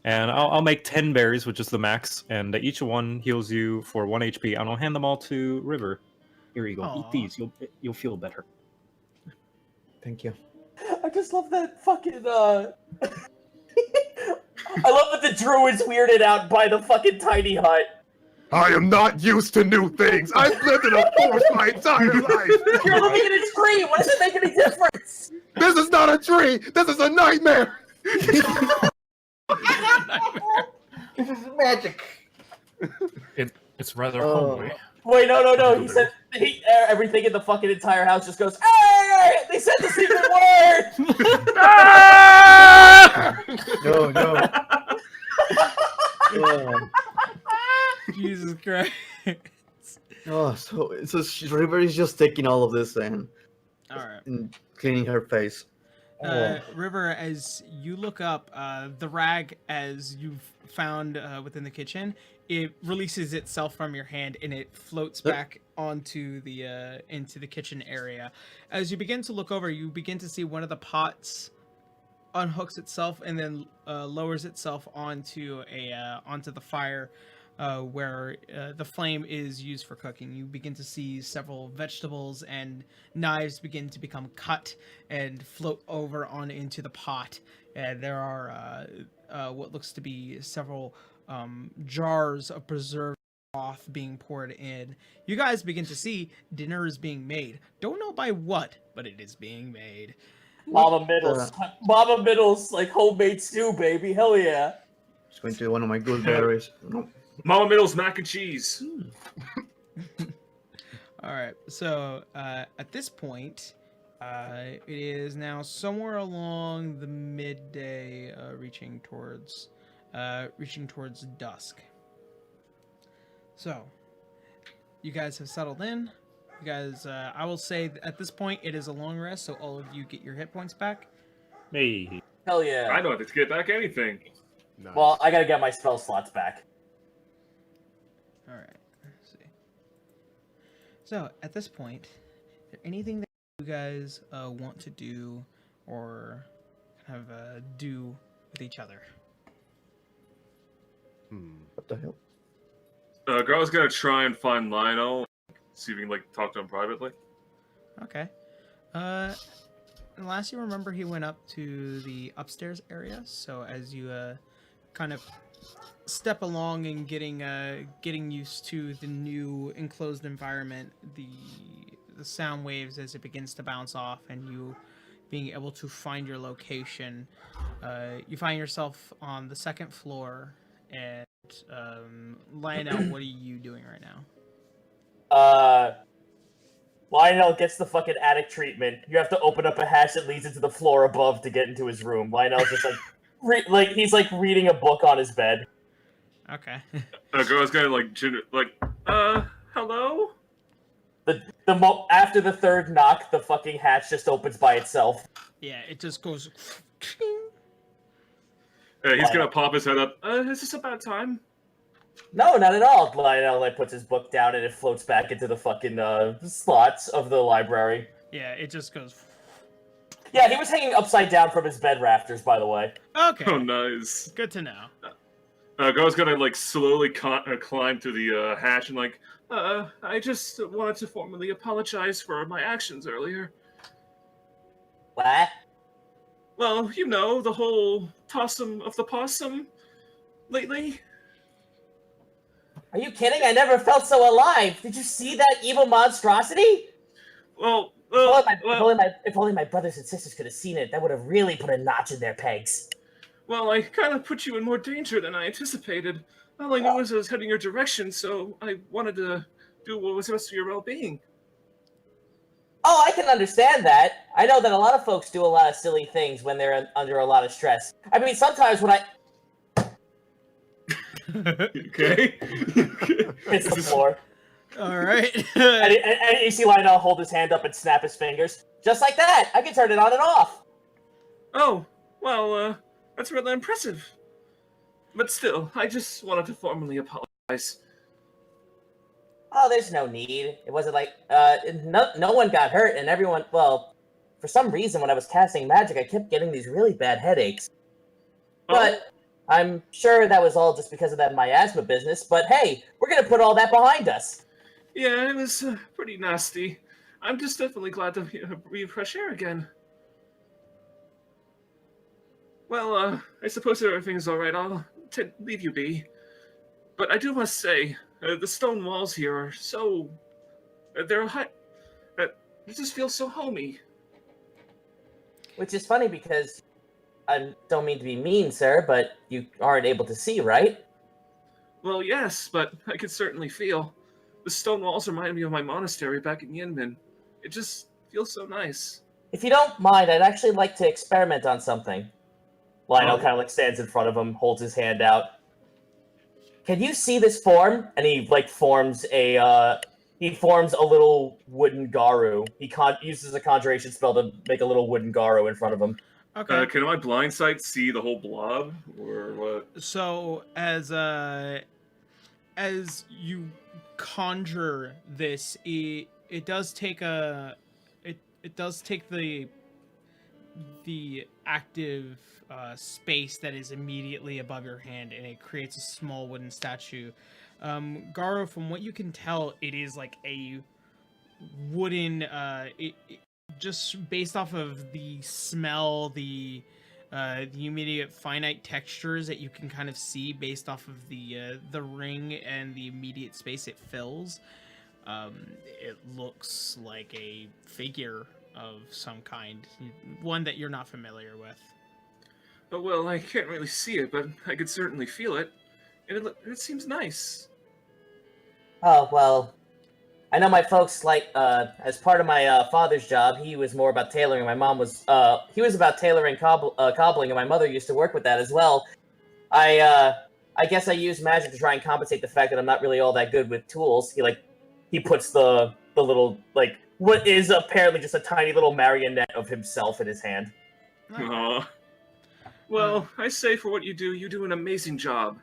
and I'll make 10 berries, which is the max, and each one heals you for 1 HP, and I'll hand them all to River. Here you go. Aw. Eat these. You'll feel better. Thank you. I just love that fucking I love that the druid's weirded out by the fucking tiny hut. I am not used to new things. I've lived in a forest my entire life. You're living in a tree. What does it make any difference? This is not a tree. This is a nightmare. This is magic. It's rather Oh. homely. Wait, no. He said everything in the fucking entire house just goes, hey! They said the secret word! No. Oh. Jesus Christ. So River is just taking all of this and All right. cleaning her face. River, as you look up the rag as you've found within the kitchen, it releases itself from your hand and it floats back onto the into the kitchen area. As you begin to look over, you begin to see one of the pots unhooks itself and then lowers itself onto the fire. Where the flame is used for cooking. You begin to see several vegetables and knives begin to become cut and float over on into the pot. And there are what looks to be several jars of preserved broth being poured in. You guys begin to see dinner is being made. Don't know by what, but it is being made. Mama Middles, like homemade stew, baby. Hell yeah. Just going to one of my good berries. Mama Middle's mac and cheese. All right, so at this point, it is now somewhere along the midday, reaching towards dusk. So, you guys have settled in. You guys, I will say at this point it is a long rest, so all of you get your hit points back. Hey. Hell yeah. I don't have to get back anything. Nice. Well, I gotta get my spell slots back. All right. Let's see. So at this point, is there anything that you guys want to do or kind of do with each other? What the hell? Girl's gonna try and find Lionel, see if we can like talk to him privately. Okay. Last you remember, he went up to the upstairs area. So as you kind of step along and getting used to the new enclosed environment, the sound waves as it begins to bounce off, and you being able to find your location, you find yourself on the second floor. And Lionel, what are you doing right now? Lionel gets the fucking attic treatment. You have to open up a hatch that leads into the floor above to get into his room. Lionel's just like, he's like reading a book on his bed. Okay. Girl's gonna hello? After the third knock, the fucking hatch just opens by itself. Yeah, it just goes. He's gonna pop his head up. Is this about time? No, not at all. Lionel like puts his book down and it floats back into the fucking slots of the library. Yeah, it just goes. Yeah, he was hanging upside down from his bed rafters, by the way. Okay. Oh, nice. Good to know. Girl's gonna like slowly climb through the hatch and like, I just wanted to formally apologize for my actions earlier. What? Well, you know, the whole tossum of the possum lately. Are you kidding? I never felt so alive. Did you see that evil monstrosity? Well, If only my brothers and sisters could have seen it, that would have really put a notch in their pegs. well, I kind of put you in more danger than I anticipated. All I knew was I was heading your direction, so I wanted to do what was best for your well-being. Oh, I can understand that. I know that a lot of folks do a lot of silly things when they're under a lot of stress. I mean, sometimes when I... Okay. hits the floor. All right. And you see Lionel hold his hand up and snap his fingers. Just like that. I can turn it on and off. Oh, well, that's rather impressive. But still, I just wanted to formally apologize. Oh, there's no need. It wasn't like, no one got hurt and everyone, well, for some reason when I was casting magic, I kept getting these really bad headaches. But I'm sure that was all just because of that miasma business, but hey, we're gonna put all that behind us. Yeah, it was pretty nasty. I'm just definitely glad to breathe fresh air again. Well, I suppose everything's alright. I'll leave you be. But I do must say, the stone walls here are so... they're high... it just feels so homey. Which is funny because I don't mean to be mean, sir, but you aren't able to see, right? Well, yes, but I could certainly feel. The stone walls remind me of my monastery back in Yinmin. It just feels so nice. If you don't mind, I'd actually like to experiment on something. Lionel Oh. kind of like stands in front of him, holds his hand out. Can you see this form? And he like forms a little wooden garu. He uses a conjuration spell to make a little wooden garu in front of him. Okay. Can my blind sight see the whole blob, or what? So as you conjure this, it does take the active space that is immediately above your hand, and it creates a small wooden statue. Garo, from what you can tell, it is like a wooden. Just based off of the smell, the immediate finite textures that you can kind of see based off of the ring and the immediate space it fills. It looks like a figure of some kind, one that you're not familiar with. Oh, well, I can't really see it, but I could certainly feel it. And it seems nice. Oh, well, I know my folks, like, as part of my father's job, he was more about tailoring. My mom was, he was about tailoring cobbling, and my mother used to work with that as well. I guess I use magic to try and compensate the fact that I'm not really all that good with tools. He, like, he puts the little like what is apparently just a tiny little marionette of himself in his hand. Aw. Well, I say for what you do an amazing job.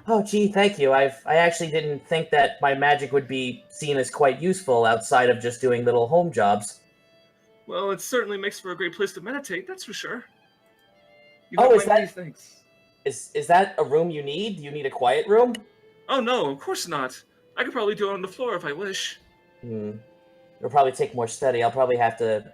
Oh, gee, thank you. I actually didn't think that my magic would be seen as quite useful outside of just doing little home jobs. Well, it certainly makes for a great place to meditate, that's for sure. You Oh, got is my that- many thanks. Is that a room you need? Do you need a quiet room? Oh no, of course not. I could probably do it on the floor if I wish. It'll probably take more study. I'll probably have to.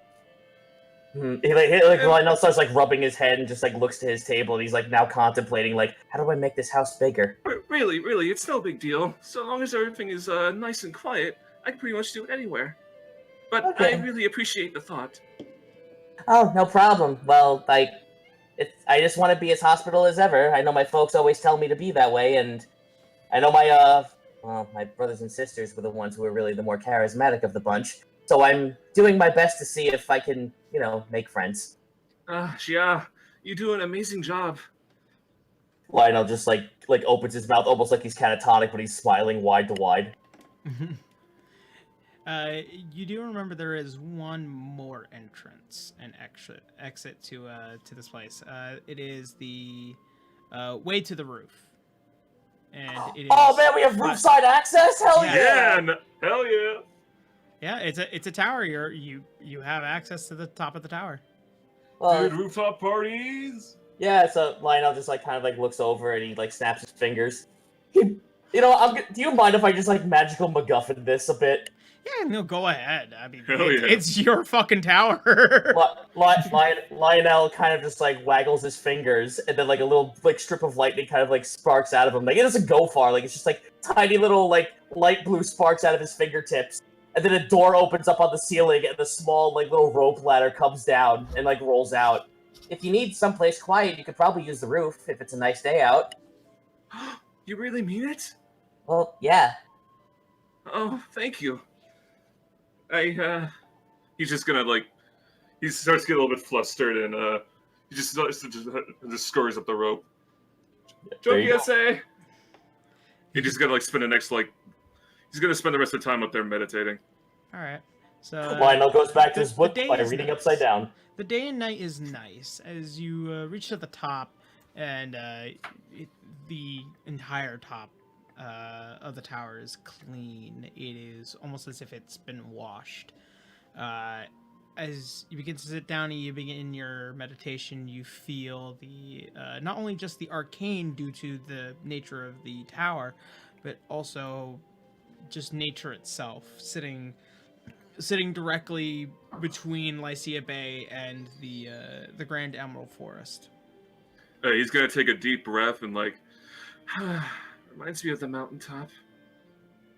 Lionel starts like rubbing his head and just like looks to his table and he's like now contemplating like, how do I make this house bigger? Really, it's no big deal. So long as everything is nice and quiet, I can pretty much do it anywhere. But Okay. I really appreciate the thought. Oh, no problem. Well, I just want to be as hospitable as ever. I know my folks always tell me to be that way, and I know my brothers and sisters were the ones who were really the more charismatic of the bunch. So I'm doing my best to see if I can, make friends. Yeah, you do an amazing job. Lionel just like opens his mouth almost like he's catatonic, but he's smiling wide to wide. You do remember there is one more entrance and exit to this place. It is the way to the roof, and it is. Oh man, we have roofside access! Hell yeah! Hell yeah! Yeah, it's a tower. You have access to the top of the tower. Good rooftop parties. Yeah, so Lionel just like kind of like looks over and he like snaps his fingers. Do you mind if I just like magical MacGuffin this a bit? Yeah, no, go ahead. I mean, Hell yeah. it's your fucking tower. Lionel kind of just like waggles his fingers, and then like a little like strip of lightning kind of like sparks out of him. Like it doesn't go far. Like it's just like tiny little like light blue sparks out of his fingertips, and then a door opens up on the ceiling, and the small like little rope ladder comes down and like rolls out. If you need someplace quiet, you could probably use the roof if it's a nice day out. You really mean it? Well, yeah. Oh, thank you. He's just gonna he starts to get a little bit flustered and he just scurries up the rope. There you go. PSA. He's just gonna spend he's gonna spend the rest of the time up there meditating. All right. So Lionel goes back to his the book day by is reading nice. upside down. The day and night is nice as you reach to the top, and the entire top of the tower is clean. It is almost as if it's been washed. As you begin to sit down and you begin your meditation, you feel the not only just the arcane due to the nature of the tower, but also just nature itself, sitting directly between Lycia Bay and the Grand Emerald Forest. He's gonna take a deep breath and reminds me of the mountaintop.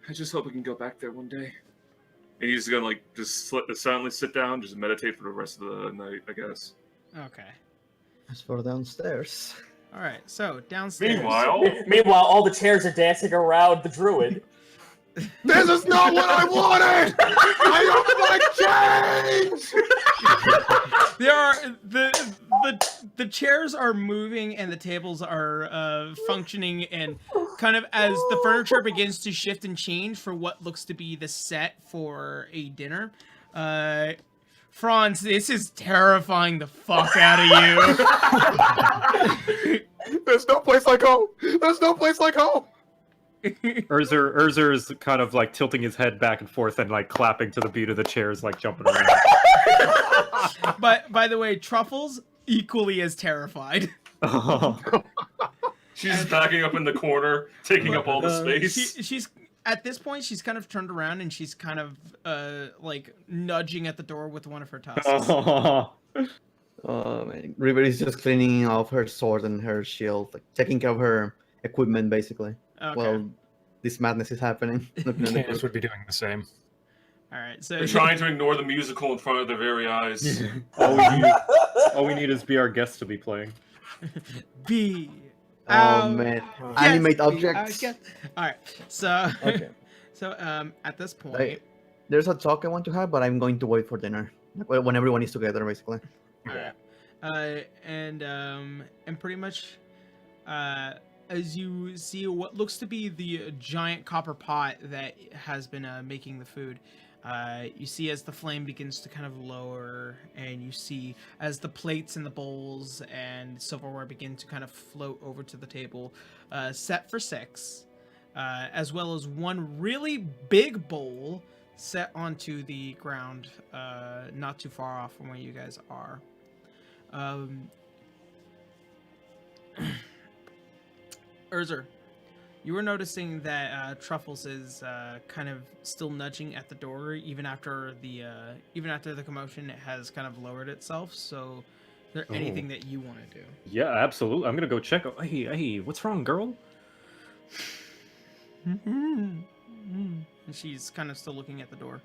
I just hope I can go back there one day. And he's gonna silently sit down, just meditate for the rest of the night, I guess. Okay. As for downstairs. All right. So downstairs. Meanwhile, all the chairs are dancing around the druid. This is not what I wanted! I don't like change! There are the chairs are moving and the tables are functioning, and kind of as the furniture begins to shift and change for what looks to be the set for a dinner. Franz, this is terrifying the fuck out of you. There's no place like home! There's no place like home! Urzer is kind of like tilting his head back and forth and like clapping to the beat of the chairs, like jumping around. But by the way, Truffle's equally as terrified. She's backing up in the corner, taking up all the space. She's at this point she's kind of turned around and she's kind of like nudging at the door with one of her tusks. Oh man, River is just cleaning off her sword and her shield, like taking care of her equipment basically. Okay. Well, this madness is happening. Candace would be doing the same. All right. So They're trying to ignore the musical in front of their very eyes. all we need is Be Our Guest to be playing. B. Oh man, animate objects. All right. So Okay. So at this point, Like, there's a talk I want to have, but I'm going to wait for dinner. Like, when everyone is together, basically. all right. And pretty much, as you see what looks to be the giant copper pot that has been making the food. You see as the flame begins to kind of lower, and you see as the plates and the bowls and silverware begin to kind of float over to the table, set for 6, as well as one really big bowl set onto the ground, not too far off from where you guys are. Urzer, you were noticing that Truffles is kind of still nudging at the door, even after the commotion has kind of lowered itself. So, is there anything that you want to do? Yeah, absolutely. I'm gonna go check. Hey, what's wrong, girl? And she's kind of still looking at the door.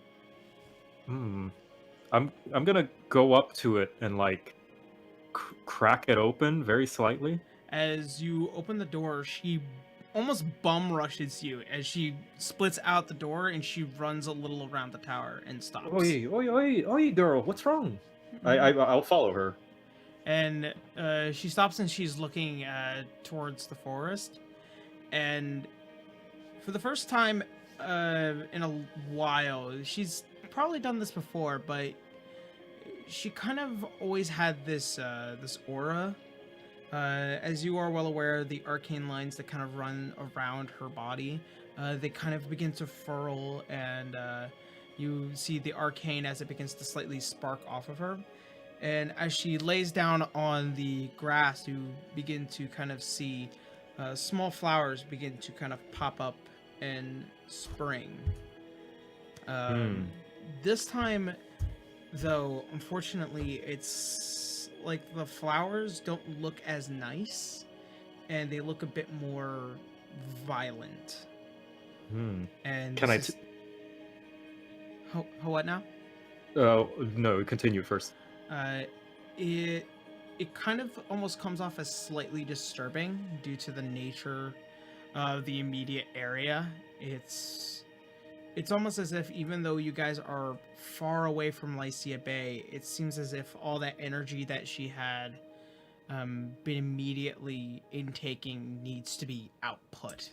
I'm gonna go up to it and like crack it open very slightly. As you open the door, she almost bum rushes you as she splits out the door, and she runs a little around the tower and stops. Oi, girl, what's wrong? I'll follow her. And she stops and she's looking towards the forest. And for the first time in a while, she's probably done this before, but she kind of always had this aura. As you are well aware, the arcane lines that kind of run around her body, they kind of begin to furl, and you see the arcane as it begins to slightly spark off of her. And as she lays down on the grass, you begin to kind of see small flowers begin to kind of pop up and spring. This time, though, unfortunately, it's like the flowers don't look as nice, and they look a bit more violent. And Can I? What now? Oh no, continue first. It kind of almost comes off as slightly disturbing due to the nature of the immediate area. It's almost as if, even though you guys are far away from Lycia Bay, it seems as if all that energy that she had been immediately intaking needs to be output.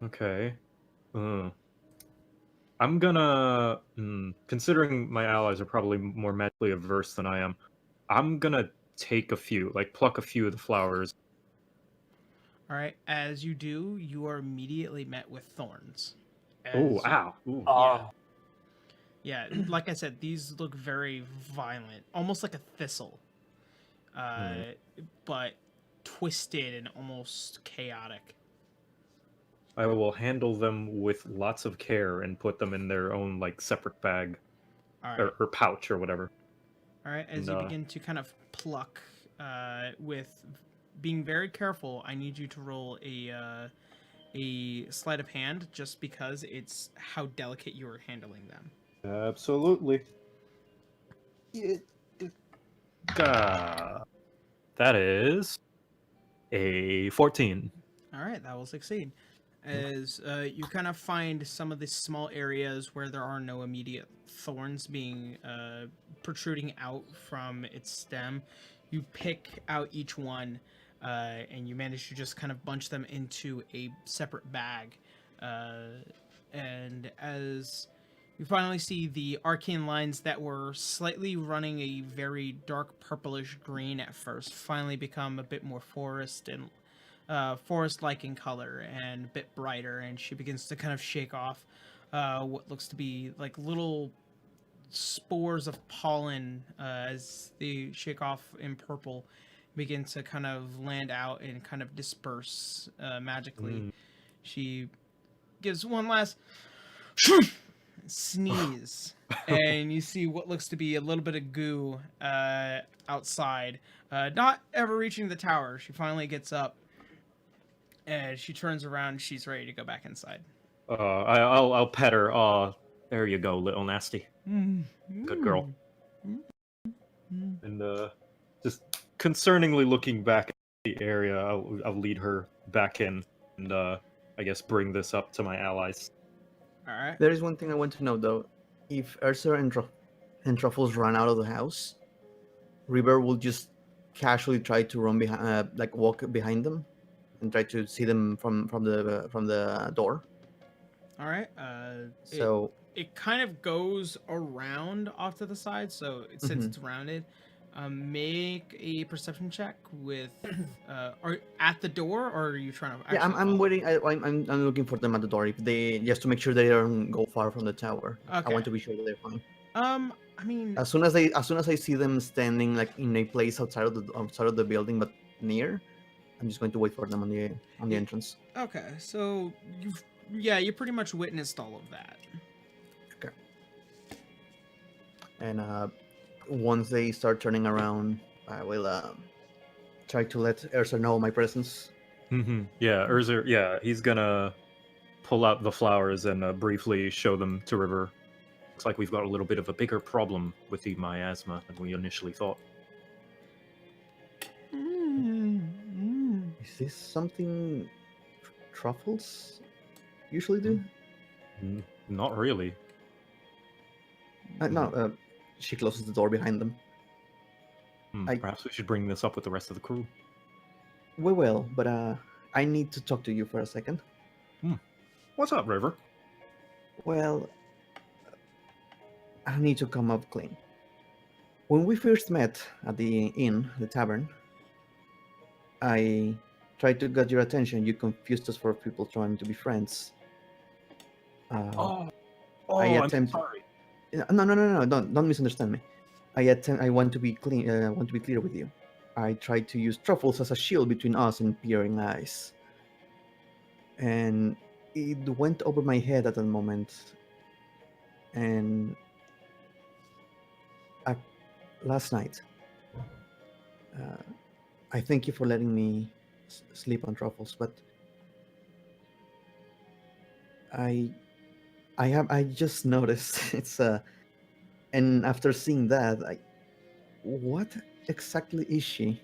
Okay. I'm gonna, considering my allies are probably more magically averse than I am, I'm gonna take a few, like pluck a few of the flowers. All right. As you do, you are immediately met with thorns. Oh, ow. Ooh. Yeah, like I said, these look very violent, almost like a thistle, but twisted and almost chaotic. I will handle them with lots of care and put them in their own like separate bag, All right. or pouch or whatever. All right. As you begin to kind of pluck, with being very careful, I need you to roll a sleight of hand, just because it's how delicate you are handling them. Absolutely. That is a 14. All right, that will succeed. As you kind of find some of the small areas where there are no immediate thorns being protruding out from its stem, you pick out each one, and you manage to just kind of bunch them into a separate bag. And as you finally see the arcane lines that were slightly running a very dark purplish green at first finally become a bit more forest-like in color and a bit brighter, and she begins to kind of shake off what looks to be like little spores of pollen as they shake off in purple, begin to kind of land out and kind of disperse magically. She gives one last sneeze, and you see what looks to be a little bit of goo outside, not ever reaching the tower. She finally gets up, and she turns around. She's ready to go back inside. I'll pet her. There you go, little nasty. Good girl. And just concerningly looking back at the area, I'll lead her back in, and I guess bring this up to my allies. All right. There is one thing I want to know though. If Ursa and Truffles run out of the house, River will just casually try to run behind, like walk behind them, and try to see them from the door. All right. So It kind of goes around off to the side, so since Mhm. it's rounded, make a perception check with, are at the door, or are you trying to? yeah, I'm follow? waiting. I'm looking for them at the door. If they just to make sure they don't go far from the tower. I Okay. want to be sure that they're fine. I mean, As soon as I see them standing like in a place outside of the building, but near, I'm just going to wait for them on the entrance. okay, so you pretty much witnessed all of that. And once they start turning around, I will try to let Ursa know my presence. Yeah, Urzer. Yeah, he's gonna pull out the flowers and briefly show them to River. Looks like we've got a little bit of a bigger problem with the miasma than we initially thought. Is this something truffles usually do? Not really. No. She closes the door behind them. Perhaps we should bring this up with the rest of the crew. We will, but I need to talk to you for a second. What's up, River? Well, I need to come up clean. When we first met at the inn, the tavern, I tried to get your attention. You confused us for people trying to be friends. I'm attempt- sorry. No! Don't misunderstand me. I want to be clean. Want to be clear with you. I tried to use truffles as a shield between us and peering eyes, and it went over my head at that moment. And last night, I thank you for letting me sleep on truffles, but I just noticed it's and after seeing that, what exactly is she?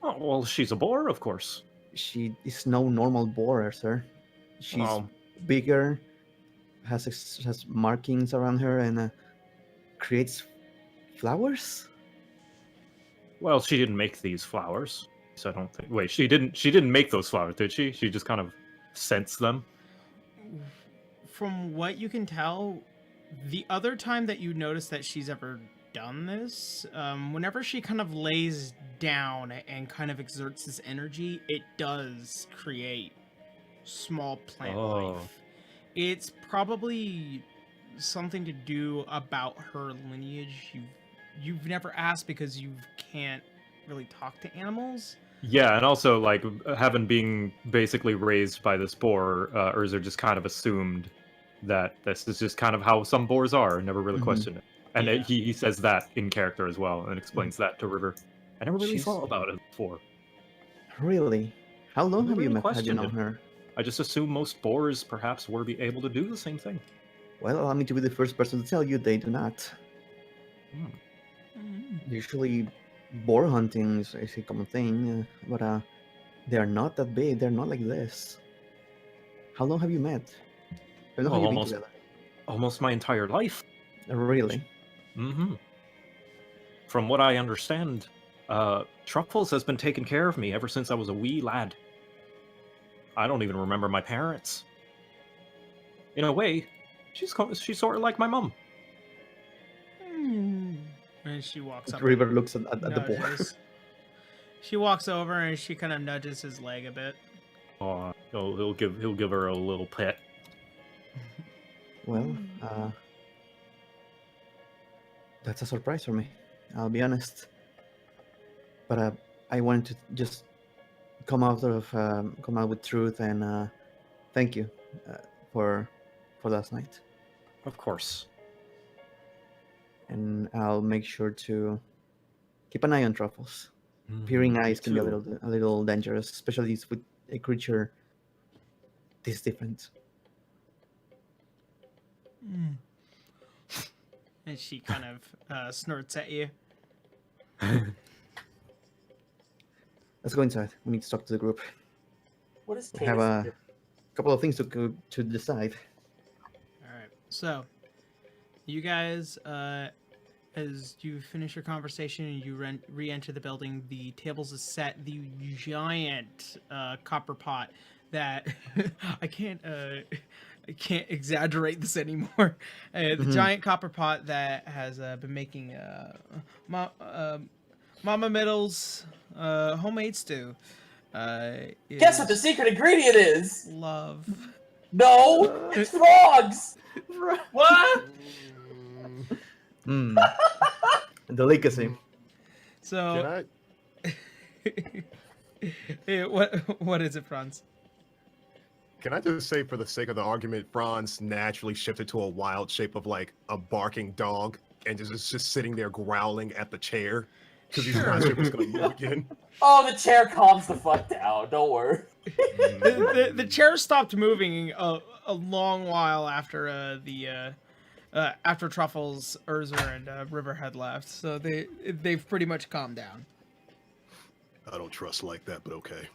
Oh, well, she's a boar, of course. She is no normal boar, sir. She's Well, bigger, has markings around her, and creates flowers. well, she didn't make these flowers, so I don't think. Wait, she didn't make those flowers, did she? She just kind of sensed them. From what you can tell, the other time that you notice that she's ever done this, whenever she kind of lays down and kind of exerts this energy, it does create small plant life. It's probably something to do about her lineage. You've never asked because you can't really talk to animals. Yeah, and also like having been basically raised by this boar, Urzer just kind of assumed that this is just kind of how some boars are, and never really questioned it. And Yeah. he says that in character as well, and explains that to River. I never really She's- thought about it before. Really? How long have you really had you questioned known it. her? I just assume most boars perhaps were be able to do the same thing. Well, allow me to be the first person to tell you they do not. Hmm. Usually, boar hunting is a common thing, but they are not that big. They're not like this. How long have you met? How long have you been almost- together? Almost my entire life. Really? Mm-hmm. From what I understand, Truffles has been taking care of me ever since I was a wee lad. I don't even remember my parents. In a way, she's sort of like my mum. And she walks up. River and looks at the boar. nudges. She walks over and she kind of nudges his leg a bit. Oh, he'll give her a little pet. Well, that's a surprise for me. I'll be honest. But I wanted to just come out with truth and thank you for last night. Of course. And I'll make sure to keep an eye on Truffles. Mhm, Peering me eyes can be a too. little dangerous, especially with a creature this different. And she kind of snorts at you. Let's go inside. We need to talk to the group. What is We have Tatus a couple of things to decide. All right. So, you guys as you finish your conversation and you re-enter the building, the tables is set. The giant copper pot that I can't exaggerate this anymore. The giant copper pot that has been making Mama Middle's homemade stew. Guess what the secret ingredient is? Love. No, it's frogs. What? Delicacy. So, Can yeah, what is it, Franz? I just say, for the sake of the argument, Franz naturally shifted to a wild shape of like a barking dog and is just sitting there growling at the chair because he's not sure if it's gonna move again. Oh, the chair calms the fuck down. Don't worry. The chair stopped moving a long while after after Truffles, Urza, and River had left, so they've pretty much calmed down. I don't trust like that, but okay.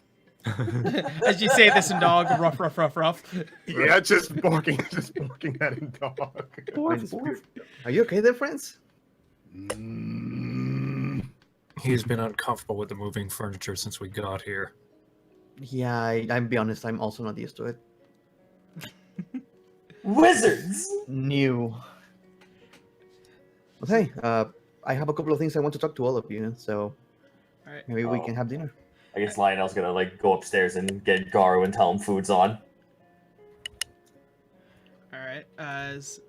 As you say this in dog, ruff, ruff, ruff, ruff. Yeah, just barking at a dog. Are you okay there, friends? He's been uncomfortable with the moving furniture since we got here. Yeah, I'm be honest, I'm also not used to it. Wizards. New. But hey, I have a couple of things I want to talk to all of you, so All right. maybe we can have dinner. I guess Lionel's gonna like go upstairs and get Garu and tell him food's on. All right. As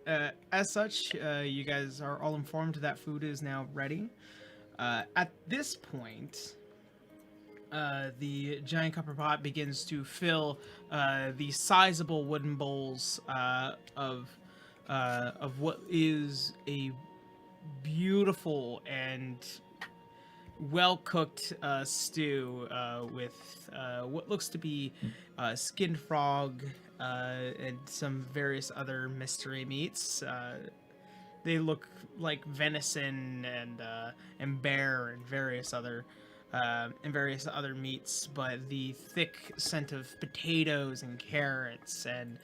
such, you guys are all informed that food is now ready. At this point, the giant copper pot begins to fill the sizable wooden bowls of what is a beautiful and well-cooked stew with what looks to be skinned frog and some various other mystery meats. They look like venison and bear and various other meats, but the thick scent of potatoes and carrots and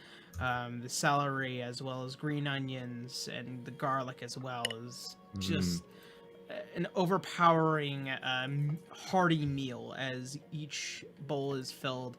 the celery, as well as green onions and the garlic as well, is just an overpowering hearty meal as each bowl is filled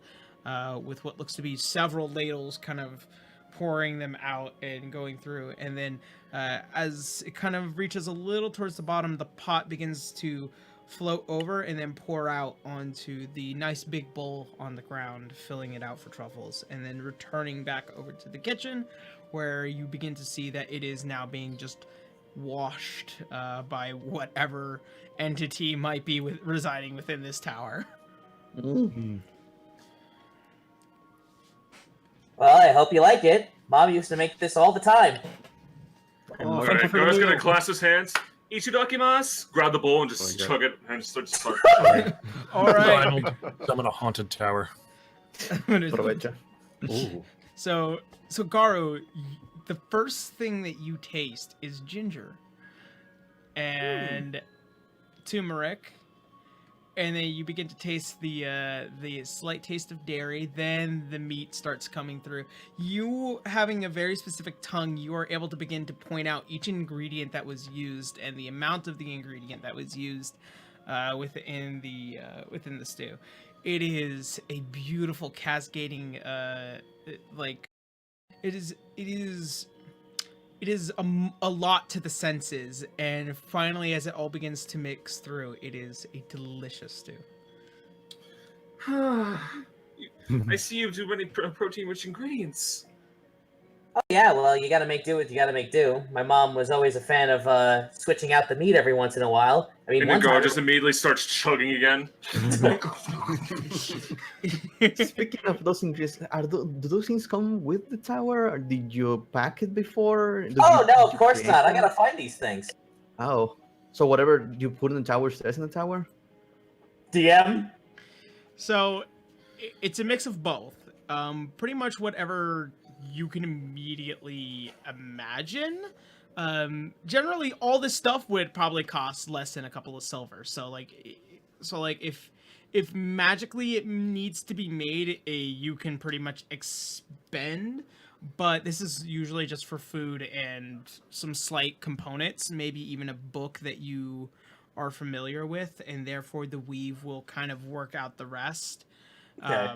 with what looks to be several ladles kind of pouring them out and going through, and then as it kind of reaches a little towards the bottom, the pot begins to float over and then pour out onto the nice big bowl on the ground, filling it out for Truffles, and then returning back over to the kitchen, where you begin to see that it is now being just washed by whatever entity might be residing within this tower. Well, I hope you like it. Mom used to make this all the time. All right, Garu's gonna clasp his hands. Ichidakimasu. Grab the bowl and just chug it and start. All right. Donald, summon a haunted tower. So Garu, the first thing that you taste is ginger and turmeric, and then you begin to taste the slight taste of dairy. Then the meat starts coming through. You, having a very specific tongue, you are able to begin to point out each ingredient that was used and the amount of the ingredient that was used within the stew. It is a beautiful cascading it is a lot to the senses, and finally, as it all begins to mix through, it is a delicious stew. I see you do many protein-rich ingredients. Oh yeah, well, you gotta make do what you gotta make do. My mom was always a fan of switching out the meat every once in a while. I mean, And then Gar just immediately starts chugging again. Speaking of those ingredients, do those things come with the tower, or did you pack it before? Oh no, of course not. I gotta find these things. Oh, so whatever you put in the tower stays in the tower? DM? So, it's a mix of both. Pretty much whatever you can immediately imagine. Generally, all this stuff would probably cost less than a couple of silver. So if magically it needs to be made, you can pretty much expend. but this is usually just for food and some slight components, maybe even a book that you are familiar with, and therefore the weave will kind of work out the rest. Okay.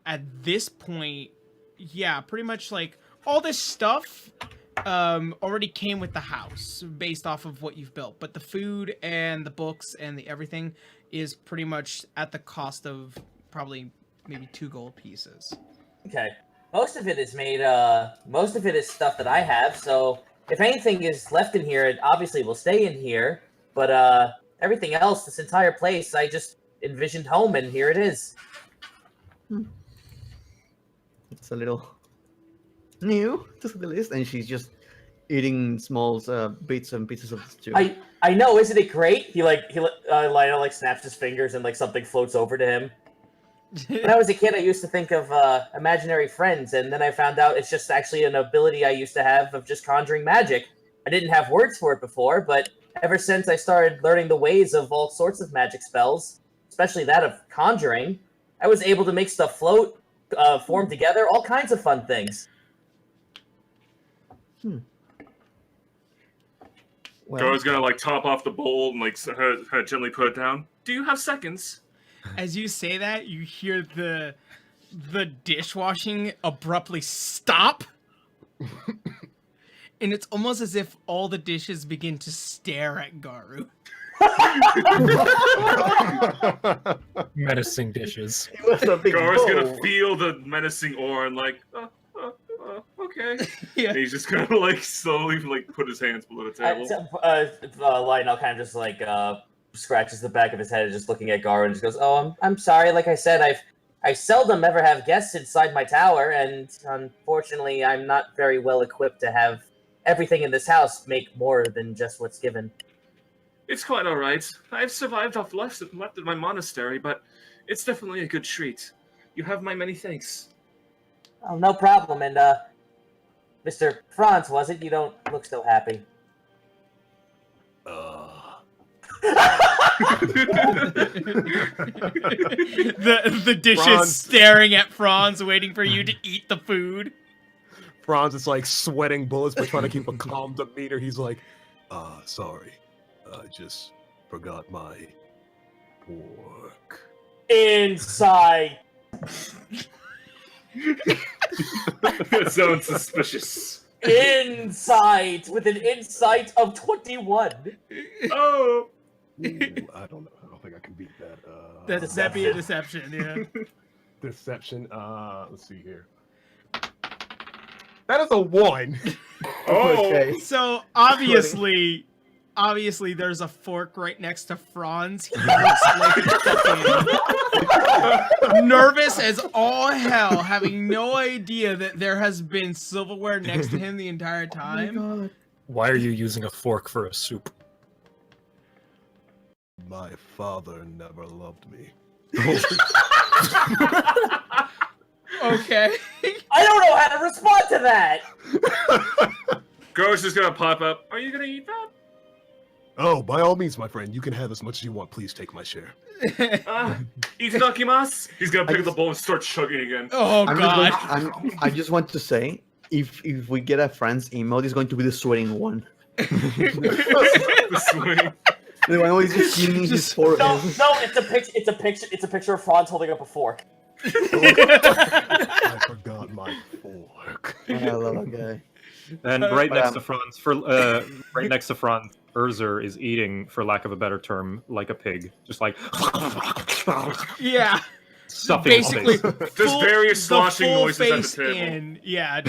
At this point, yeah, pretty much like all this stuff already came with the house based off of what you've built, but the food and the books and the everything is pretty much at the cost of probably maybe 2 gold pieces. Okay. Most of it is made, most of it is stuff that I have, so if anything is left in here, it obviously will stay in here, but, everything else, this entire place, I just envisioned home, and here it is. It's a little new to the list, and she's just eating small bits and pieces of the stew. I know, isn't it great? Lionel, like, snaps his fingers and, like, something floats over to him. When I was a kid, I used to think of imaginary friends, and then I found out it's just actually an ability I used to have of just conjuring magic. I didn't have words for it before, but ever since I started learning the ways of all sorts of magic spells, especially that of conjuring, I was able to make stuff float, form together, all kinds of fun things. Well, Gar's gonna like top off the bowl and like gently put it down. Do you have seconds? As you say that, you hear the dishwashing abruptly stop. And it's almost as if all the dishes begin to stare at Garu. Menacing dishes. it was a big Gar's bowl. gonna feel the menacing aura and like, okay. Yeah. And he's just gonna like slowly like put his hands below the table. Lionel kind of just like scratches the back of his head, just looking at Garu, and just goes, "Oh, I'm sorry. Like I said, I seldom ever have guests inside my tower, and unfortunately, I'm not very well equipped to have everything in this house make more than just what's given." It's quite all right. I've survived off left in my monastery, but it's definitely a good treat. You have my many thanks. Oh, no problem. And Mr. Franz, was it? You don't look so happy. the dishes Franz. staring at Franz, waiting for you to eat the food. Franz is like sweating bullets, but trying to keep a calm demeanor. He's like, sorry. I just forgot my work. Inside. That sounds suspicious. Insight with an insight of 21. Oh! Ooh, I don't know. I don't think I can beat that. That'd be a deception, yeah. Deception. Let's see here. That is a 1. Oh! Okay. So obviously there's a fork right next to Franz. He looks like fucking nervous as all hell, having no idea that there has been silverware next to him the entire time. Why are you using a fork for a soup? My father never loved me. Okay. I don't know how to respond to that. Gar's just gonna pop up. Are you gonna eat that? Oh, by all means, my friend. You can have as much as you want. Please take my share. Itadakimasu? He's gonna pick up the bowl and start chugging again. Oh god. I just want to say, if we get a friend's emote, it's going to be the sweating one. The swing. The one who is just cleaning his forehead. No, it's a picture of Franz holding up a fork. I forgot my fork. I love that guy. And right next to Franz, Urzer is eating, for lack of a better term, like a pig, just like Yeah. stuffing Basically, his face. There's various the sloshing full noises at face the table. in. Yeah,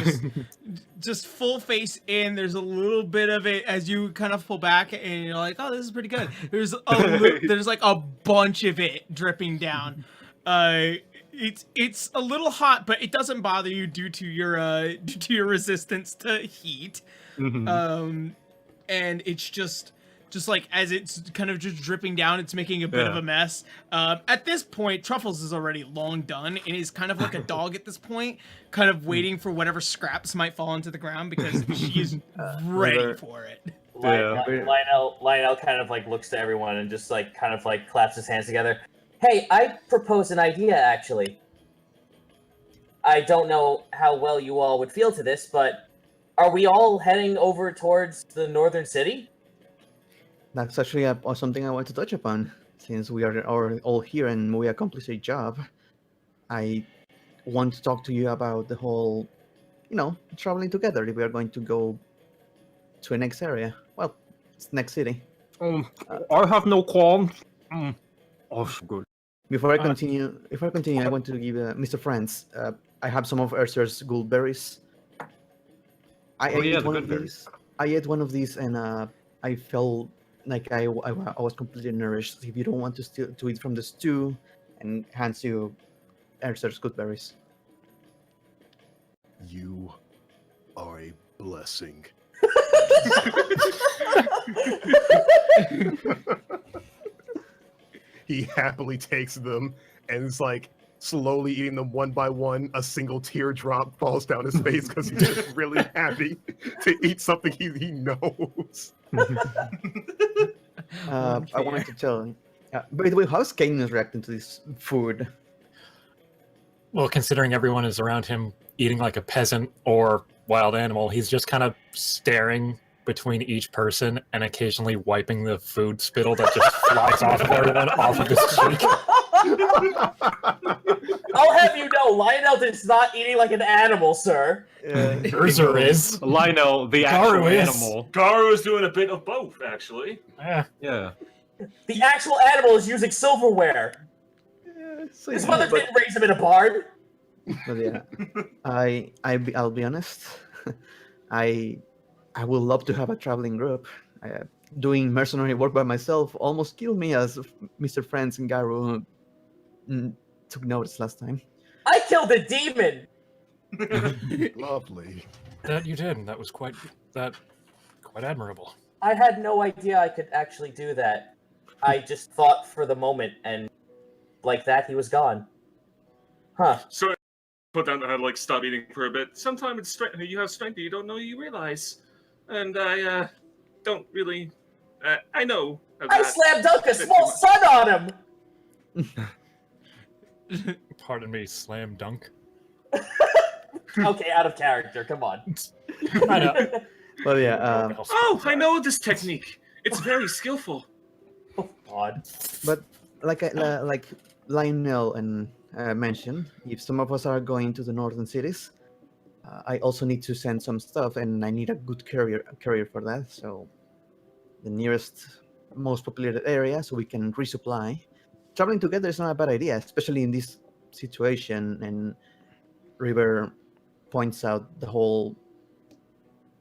just full face in. There's a little bit of it as you kind of pull back, and you're like, "Oh, this is pretty good." There's there's like a bunch of it dripping down. It's a little hot, but it doesn't bother you due to your resistance to heat. Mhm. And it's just like as it's kind of just dripping down, it's making a bit of a mess. At this point, Truffles is already long done and is kind of like a dog at this point, kind of waiting for whatever scraps might fall into the ground because she's ready for it. Lionel kind of like looks to everyone and just like kind of like claps his hands together. Hey, I propose an idea actually. I don't know how well you all would feel to this, but are we all heading over towards the northern city? That's actually something I want to touch upon. Since we are all here and we accomplished a job, I want to talk to you about the whole, traveling together. If we are going to go to a next area, well, it's next city. I have no qualms. Oh, so good. Before I Uh, continue, I want to give Mr. Franz. I have some of Ursa's goldberries. I Oh, yeah, ate the one good of berries. these. I ate one of these, and I felt like I was completely nourished. If you don't want to eat from the stew, and hands you Ursa's goodberries. You are a blessing. He happily takes them and is like slowly eating them one by one. A single teardrop falls down his face because he's just really happy to eat something he knows. I wanted to tell. By the way, how's Kanan reacting to this food? Well, considering everyone is around him eating like a peasant or wild animal, he's just kind of staring between each person and occasionally wiping the food spittle that just flies off of everyone off of his cheek. I'll have you know, Lionel is not eating like an animal, sir. Urza is. Lionel, the actual Garu is. animal. Garu is doing a bit of both, actually. Eh, Yeah. The actual animal is using silverware. So His yeah, mother didn't raise him in a barn. but yeah, I'll be honest. I would love to have a traveling group. Doing mercenary work by myself almost killed me, as Mr. Franz and Garu took notice last time. I killed a demon. Lovely. that you did. That was quite admirable. I had no idea I could actually do that. I just thought for the moment, and like that, he was gone. Huh. So I put down that I like stop eating for a bit. Sometimes it's strength. You have strength that you don't know you realize, and I don't really. I know. I slam dunk a small son on him. Pardon me, slam dunk. Okay, out of character. Come on. I know. Well, yeah, Oh, I know this technique. It's very skillful. Oh, God. but like Lionel and mentioned, if some of us are going to the northern cities, I also need to send some stuff, and I need a good carrier for that. So the nearest, most populated area, so we can resupply. Traveling together is not a bad idea, especially in this situation. And River points out the whole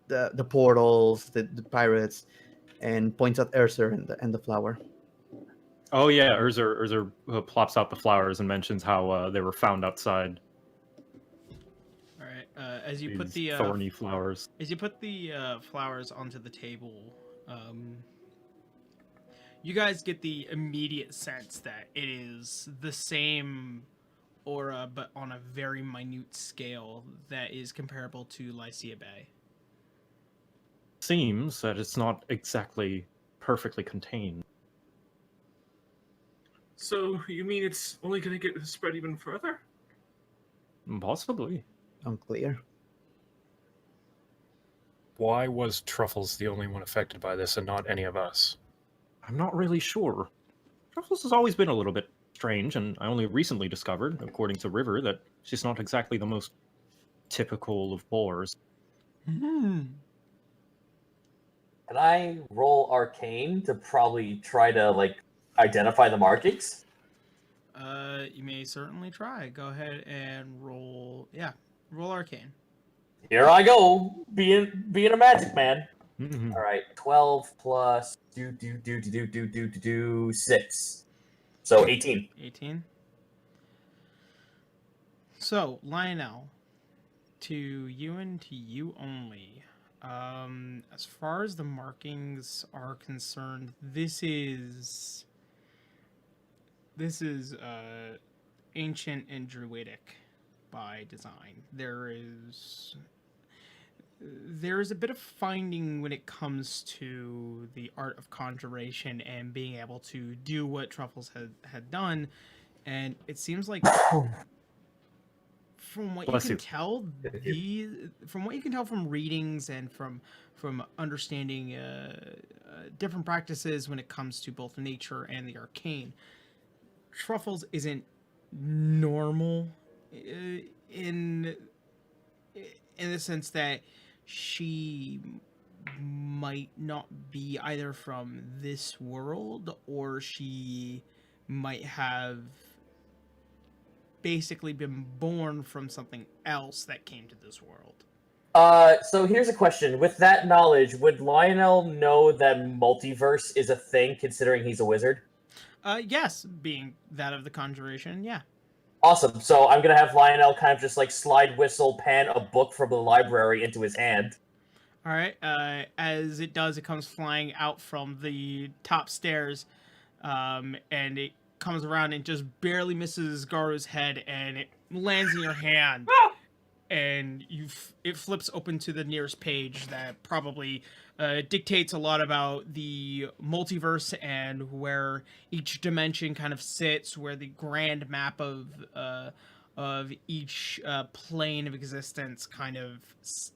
the portals, the pirates, and points out Ursa and the flower. Oh yeah, Urza plops out the flowers and mentions how they were found outside. All right. As you put These the thorny flowers. as you put the flowers onto the table, you guys get the immediate sense that it is the same aura, but on a very minute scale that is comparable to Lycia Bay. Seems that it's not exactly perfectly contained. So you mean it's only going to get spread even further? Possibly. Unclear. Why was Truffles the only one affected by this and not any of us? I'm not really sure. Truffles has always been a little bit strange, and I only recently discovered, according to River, that she's not exactly the most typical of boars. Can I roll arcane to probably try to like identify the markings? You may certainly try. Go ahead and roll. Yeah, roll arcane. Here I go, being a magic man. Mhm. All right, 12 plus 6, so 18. 18. So, Lionel, to you and to you only. As far as the markings are concerned, this is ancient and druidic by design. There is a bit of finding when it comes to the art of conjuration and being able to do what Truffles had done, and it seems like from what Bless you you. can tell, from what you can tell from readings and from understanding different practices when it comes to both nature and the arcane, Truffles isn't normal in the sense that she might not be either from this world, or she might have basically been born from something else that came to this world. So here's a question. With that knowledge, would Lionel know that multiverse is a thing, considering he's a wizard? Yes, being that of the conjuration, yeah. Awesome. So I'm gonna have Lionel kind of just like slide whistle pan a book from the library into his hand. All right. As it does, it comes flying out from the top stairs, and it comes around and just barely misses Garu's head, and it lands in your hand. And it flips open to the nearest page that probably dictates a lot about the multiverse and where each dimension kind of sits, where the grand map of each plane of existence kind of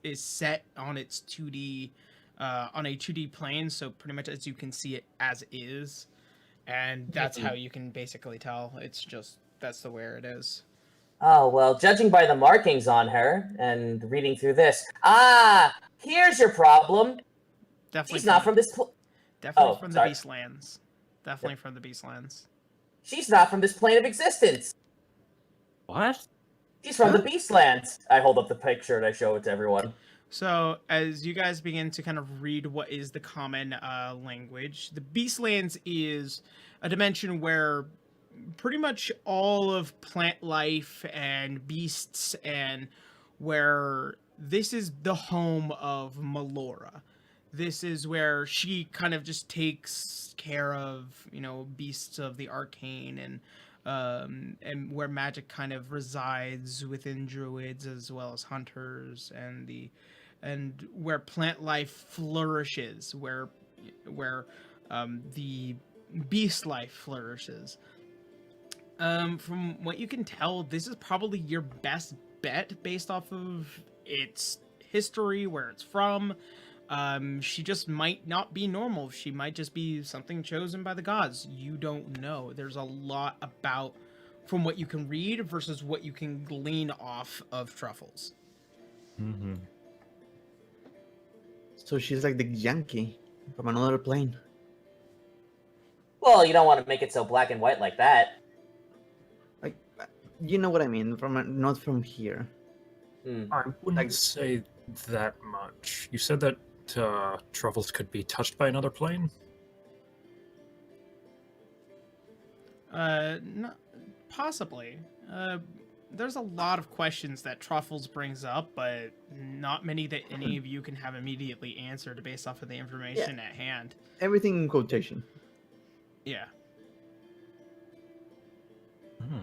is set on its 2D on a 2D plane. So pretty much as you can see it as is, and that's how you can basically tell. It's just that's the where it is. Oh, well, judging by the markings on her and reading through this, here's your problem. Definitely She's not from this Definitely from the sorry. Beastlands. Definitely from the Beastlands. She's not from this plane of existence. What? She's from the Beastlands. I hold up the picture and I show it to everyone. So, as you guys begin to kind of read what is the common language, the Beastlands is a dimension where pretty much all of plant life and beasts, and where this is the home of Melora. This is where she kind of just takes care of, beasts of the arcane, and where magic kind of resides within druids as well as hunters, and where plant life flourishes, where the beast life flourishes. From what you can tell, this is probably your best bet based off of its history, where it's from. She just might not be normal. She might just be something chosen by the gods. You don't know. There's a lot about from what you can read versus what you can glean off of Truffles. Mm-hmm. So she's like the Yankee from another plane. Well, you don't want to make it so black and white like that. You know what I mean? Not from here. I wouldn't say that much. You said that Truffles could be touched by another plane? Not, possibly. There's a lot of questions that Truffles brings up, but not many that any of you can have immediately answered based off of the information at hand. Everything in quotation. Yeah.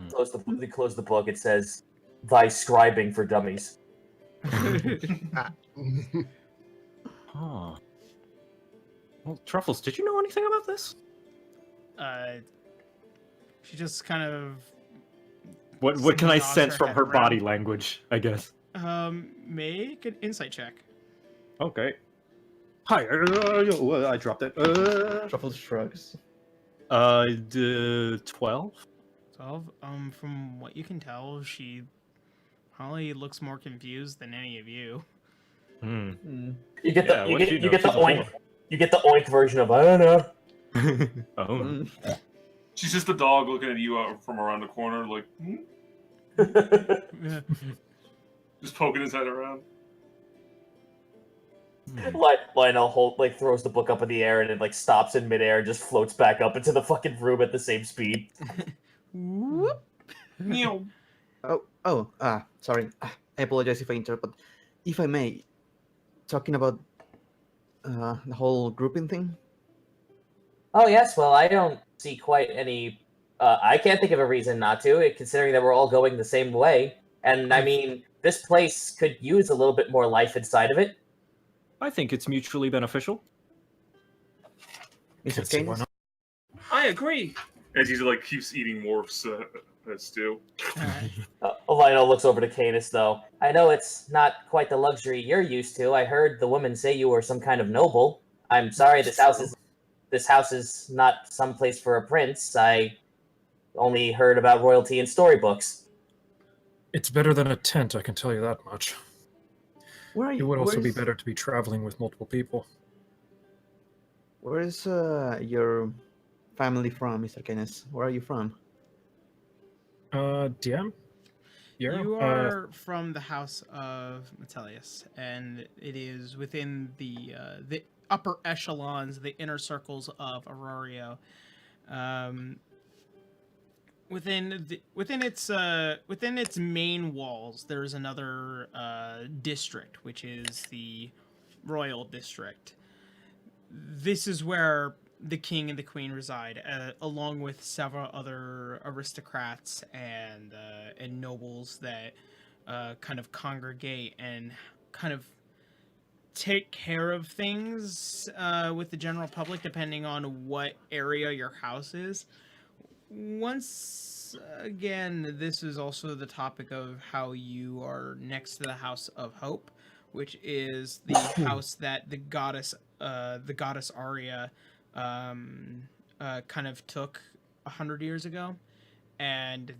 Close the book. It says, "Thy scribing for dummies." Huh. Well, Truffles, did you know anything about this? She just kind of... What can I nods sense from head her around. body language, I guess? Make an insight check. Okay. Hi, I dropped it. Truffles shrugs. 12? 12. From what you can tell, she probably looks more confused than any of you. Hmm. You get the Yeah, what you you get know, the she's a oink. You get the oink version of I don't know. Oh. She's just a dog looking at you out from around the corner, like, Yeah. just poking his head around. Lionel throws the book up in the air and it stops in midair and just floats back up into the fucking room at the same speed. Whoop. Meow. Sorry. I apologize if I interrupt, but if I may, talking about the whole grouping thing. Oh yes, well I don't see quite any. I can't think of a reason not to, considering that we're all going the same way. And I mean, this place could use a little bit more life inside of it. I think it's mutually beneficial. Mr. Can't see why Keynes? not. I agree. As he keeps eating morphs Stu. Alright. Lionel looks over to Canis, though. I know it's not quite the luxury you're used to. I heard the woman say you were some kind of noble. I'm sorry, this house is not some place for a prince. I only heard about royalty in storybooks. It's better than a tent, I can tell you that much. Where are you? It would also where be is- better to be traveling with multiple people. Where is your family from, Mr. Kenneth? Where are you from? DM? Yeah. You are from the house of Metellus, and it is within the upper echelons, the inner circles of Orario. Within its main walls, there is another district, which is the royal district. This is where the king and the queen reside, along with several other aristocrats and nobles that kind of congregate and kind of take care of things with the general public, depending on what area your house is. Once again, this is also the topic of how you are next to the House of Hope, which is the house that the goddess Aria kind of took 100 years ago, and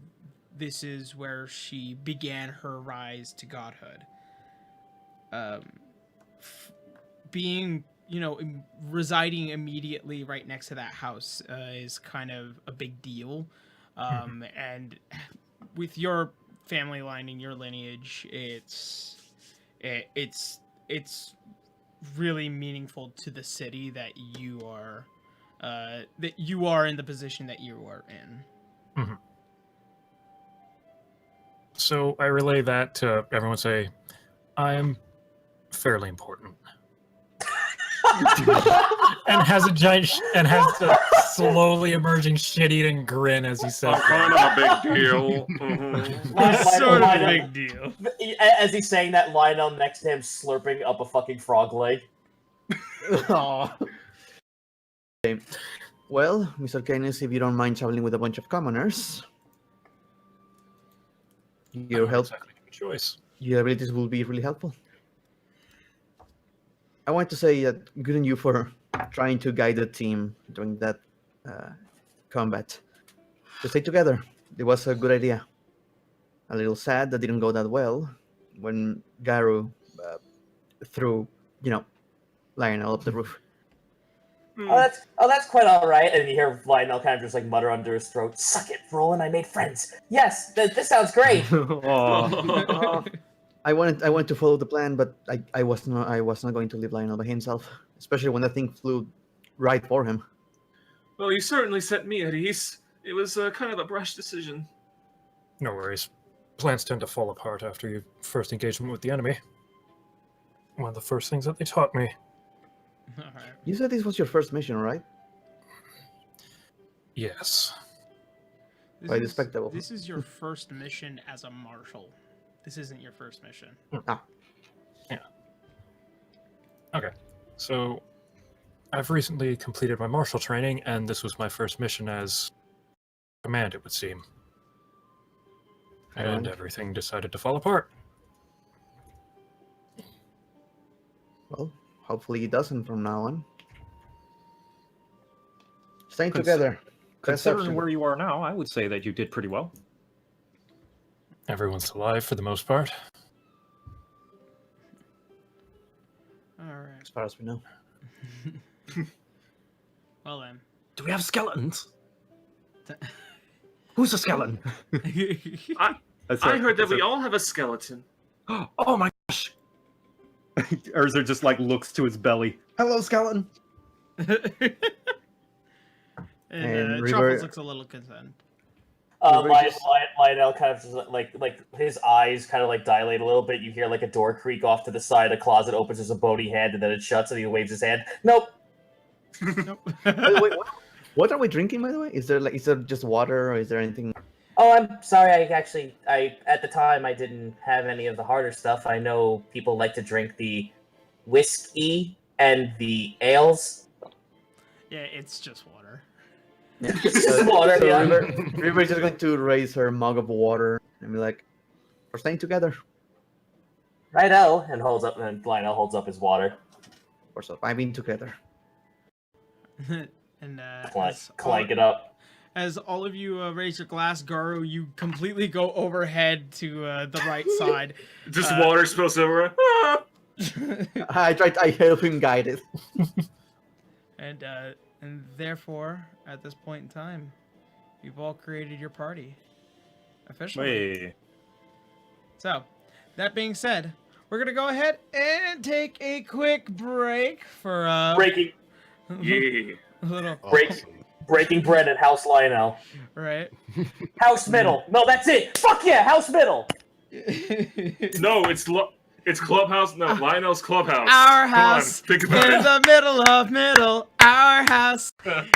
this is where she began her rise to godhood. Being, residing immediately right next to that house is kind of a big deal. And with your family line and your lineage, it's really meaningful to the city that you are in the position that you are in. Mm-hmm. So I relay that to everyone. Say, I'm fairly important. And has a slowly emerging shit-eating grin as he says, Kind of a big deal. Mhm. It's sort of a Lionel- big deal. As he's saying that, Lionel next to him slurping up a fucking frog leg. Aw. Okay. Well, Mr. Keynes, if you don't mind traveling with a bunch of commoners, your help, exactly a choice. your abilities will be really helpful. I want to say that good on you for trying to guide the team during that combat. To stay together, it was a good idea. A little sad that didn't go that well when Garu threw, Lionel up the roof. Oh, that's quite all right. And you hear Lionel kind of just like mutter under his throat, "Suck it, Roland. I made friends. Yes, this sounds great." Aw. I wanted to follow the plan, but I was not going to leave Lionel by himself, especially when that thing flew right for him. Well, you certainly set me at ease. It was kind of a brash decision. No worries. Plans tend to fall apart after your first engagement with the enemy. One of the first things that they taught me. All right. You said this was your first mission, right? Yes. Quite respectable. This is your first mission as a marshal. This isn't your first mission. Okay. So, I've recently completed my martial training, and this was my first mission as command, it would seem. And And? everything decided to fall apart. Well, hopefully it doesn't from now on. Staying Cons- together. Best Considering option. where you are now, I would say that you did pretty well. Everyone's alive for the most part. All right. As far as we know. Well then. Do we have skeletons? Who's a skeleton? That's I it. heard that That's we it. all have a skeleton. Oh my gosh! Urza just looks to his belly. Hello, skeleton. and And Truffles River- looks a little concerned. Lionel kind of just like his eyes kind of like dilate a little bit. You hear like a door creak off to the side. A closet opens. There's a bony hand, and then it shuts, and he waves his hand. Nope. Nope. Wait, what are we drinking, by the way? Is there just water, or is there anything? Oh, I'm sorry. I at the time I didn't have any of the harder stuff. I know people like to drink the whiskey and the ales. Yeah, it's just water. Just water, So yeah. River is just going to raise her mug of water and be like, "We're staying together. Righto, and Lionel holds up his water. We're surviving together." And Clank it up. as all of you raise your glass, Garu, you completely go overhead to the right side. Just water spills over. Ah! I help him guide it. And therefore, at this point in time, you've all created your party officially. Wait. So, that being said, we're gonna go ahead and take a quick break for Breaking Yeah. a little breaking bread at House Lionel. right. House Middle. No, that's it. Fuck yeah, House Middle. No, it's Clubhouse. No, Lionel's Clubhouse. Our Come house on, think about in it. the middle of middle. Our house God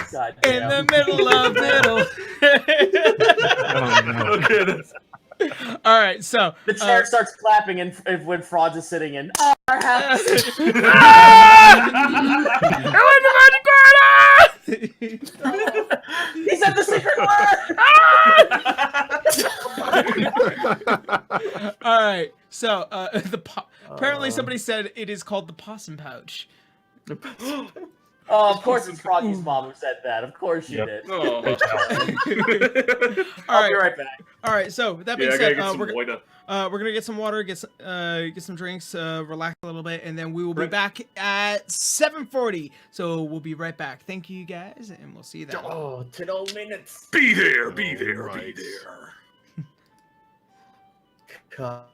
in damn. the middle of middle. Okay, that's All right, so The chair starts clapping and when Franz is sitting in our house. He said the secret word. All right, so apparently somebody said it is called the possum pouch. Oh, of course it's Froggy's mom who said that. Of course she did. oh. I'll be right back. All right, so that being Yeah, I gotta said, get some we're water. gonna get some water, get some drinks, relax a little bit, and then we will be back at 7:40. So we'll be right back. Thank you guys, and we'll see you then. Oh, 10 minutes. Be there, be there, Alright. be there. Cut.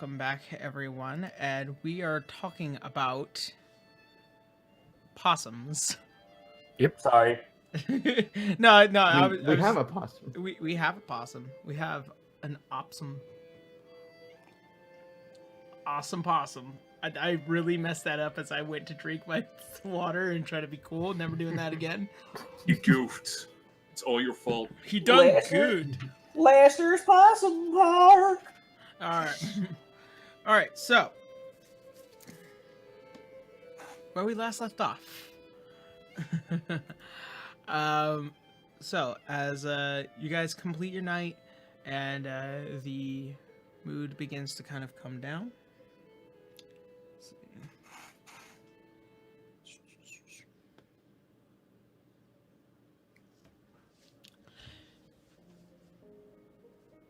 welcome back, everyone. And we are talking about possums. Sorry. No. We have a possum. We have a possum. We have an awesome possum. I really messed that up as I went to drink my water and try to be cool. Never doing that again. You goofed. It's all your fault. He done good. Last year's Possum Park. All right. So where we last left off. So as you guys complete your night and the mood begins to kind of come down. Let's see.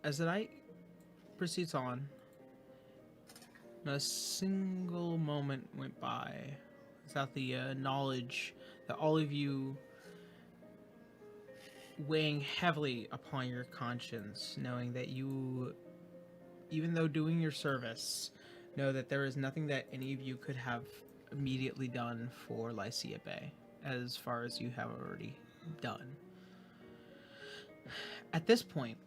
As the night proceeds on, not a single moment went by without the knowledge that all of you weighing heavily upon your conscience, knowing that you, even though doing your service, know that there is nothing that any of you could have immediately done for Lycia Bay, as far as you have already done. At this point,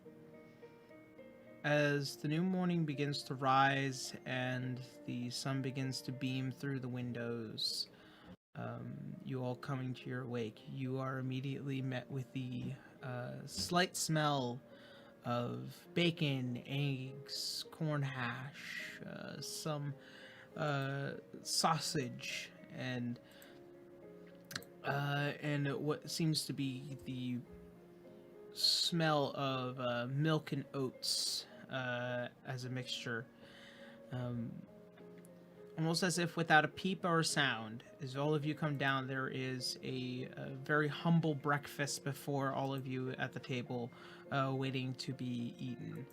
as the new morning begins to rise and the sun begins to beam through the windows, you all coming to your wake, you are immediately met with the slight smell of bacon, eggs, corn hash, some sausage, and what seems to be the smell of milk and oats as a mixture. Almost as if without a peep or a sound, as all of you come down, there is a very humble breakfast before all of you at the table, waiting to be eaten.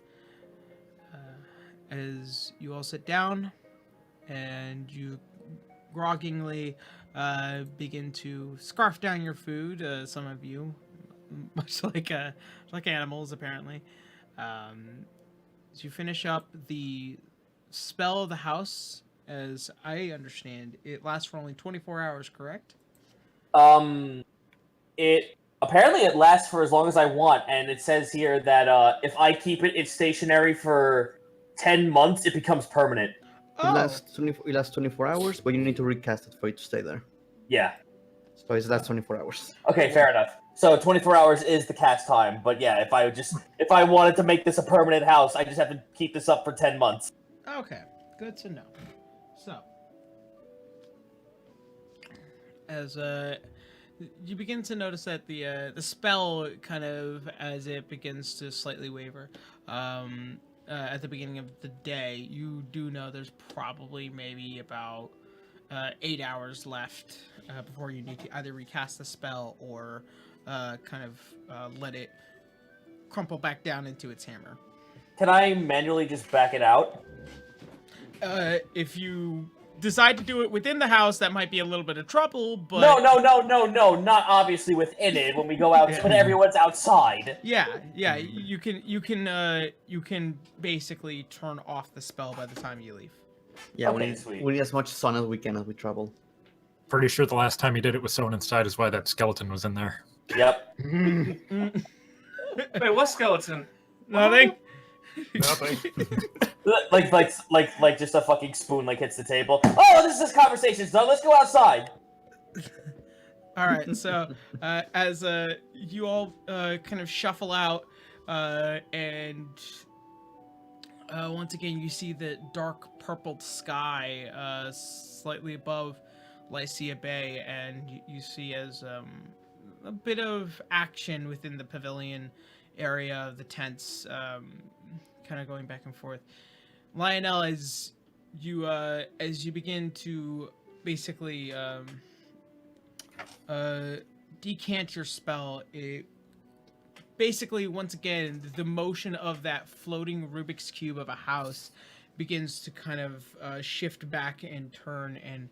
As you all sit down, and you groggingly begin to scarf down your food, some of you, much like animals, apparently. As you finish up, the spell of the house, as I understand, it lasts for only 24 hours, correct? It lasts for as long as I want, and it says here that if I keep it's stationary for 10 months, it becomes permanent. Oh. It lasts 24 hours, but you need to recast it for it to stay there. Yeah. So it lasts 24 hours. Okay, fair enough. So 24 hours is the cast time, but yeah, if I wanted to make this a permanent house, I just have to keep this up for 10 months. Okay, good to know. So, as you begin to notice that the spell kind of, as it begins to slightly waver, at the beginning of the day, you do know there's probably maybe about 8 hours left before you need to either recast the spell or kind of let it crumple back down into its hammer. Can I manually just back it out? If you decide to do it within the house, that might be a little bit of trouble, but... No, not obviously within it when we go out, when everyone's outside. Yeah, you can basically turn off the spell by the time you leave. Yeah, Okay, sweet. we need as much sun as we can as we travel. Pretty sure the last time he did it with someone inside is why that skeleton was in there. Yep. Wait, what skeleton? Nothing? Nothing. like just a fucking spoon hits the table. Oh, this conversation's done. Let's go outside. All right, so as you all kind of shuffle out, and once again you see the dark purpled sky slightly above Lycia Bay, and you see as a bit of action within the pavilion area of the tents, kind of going back and forth. Lionel, as you begin to basically decant your spell, it basically, once again, the motion of that floating Rubik's Cube of a house begins to kind of shift back and turn, and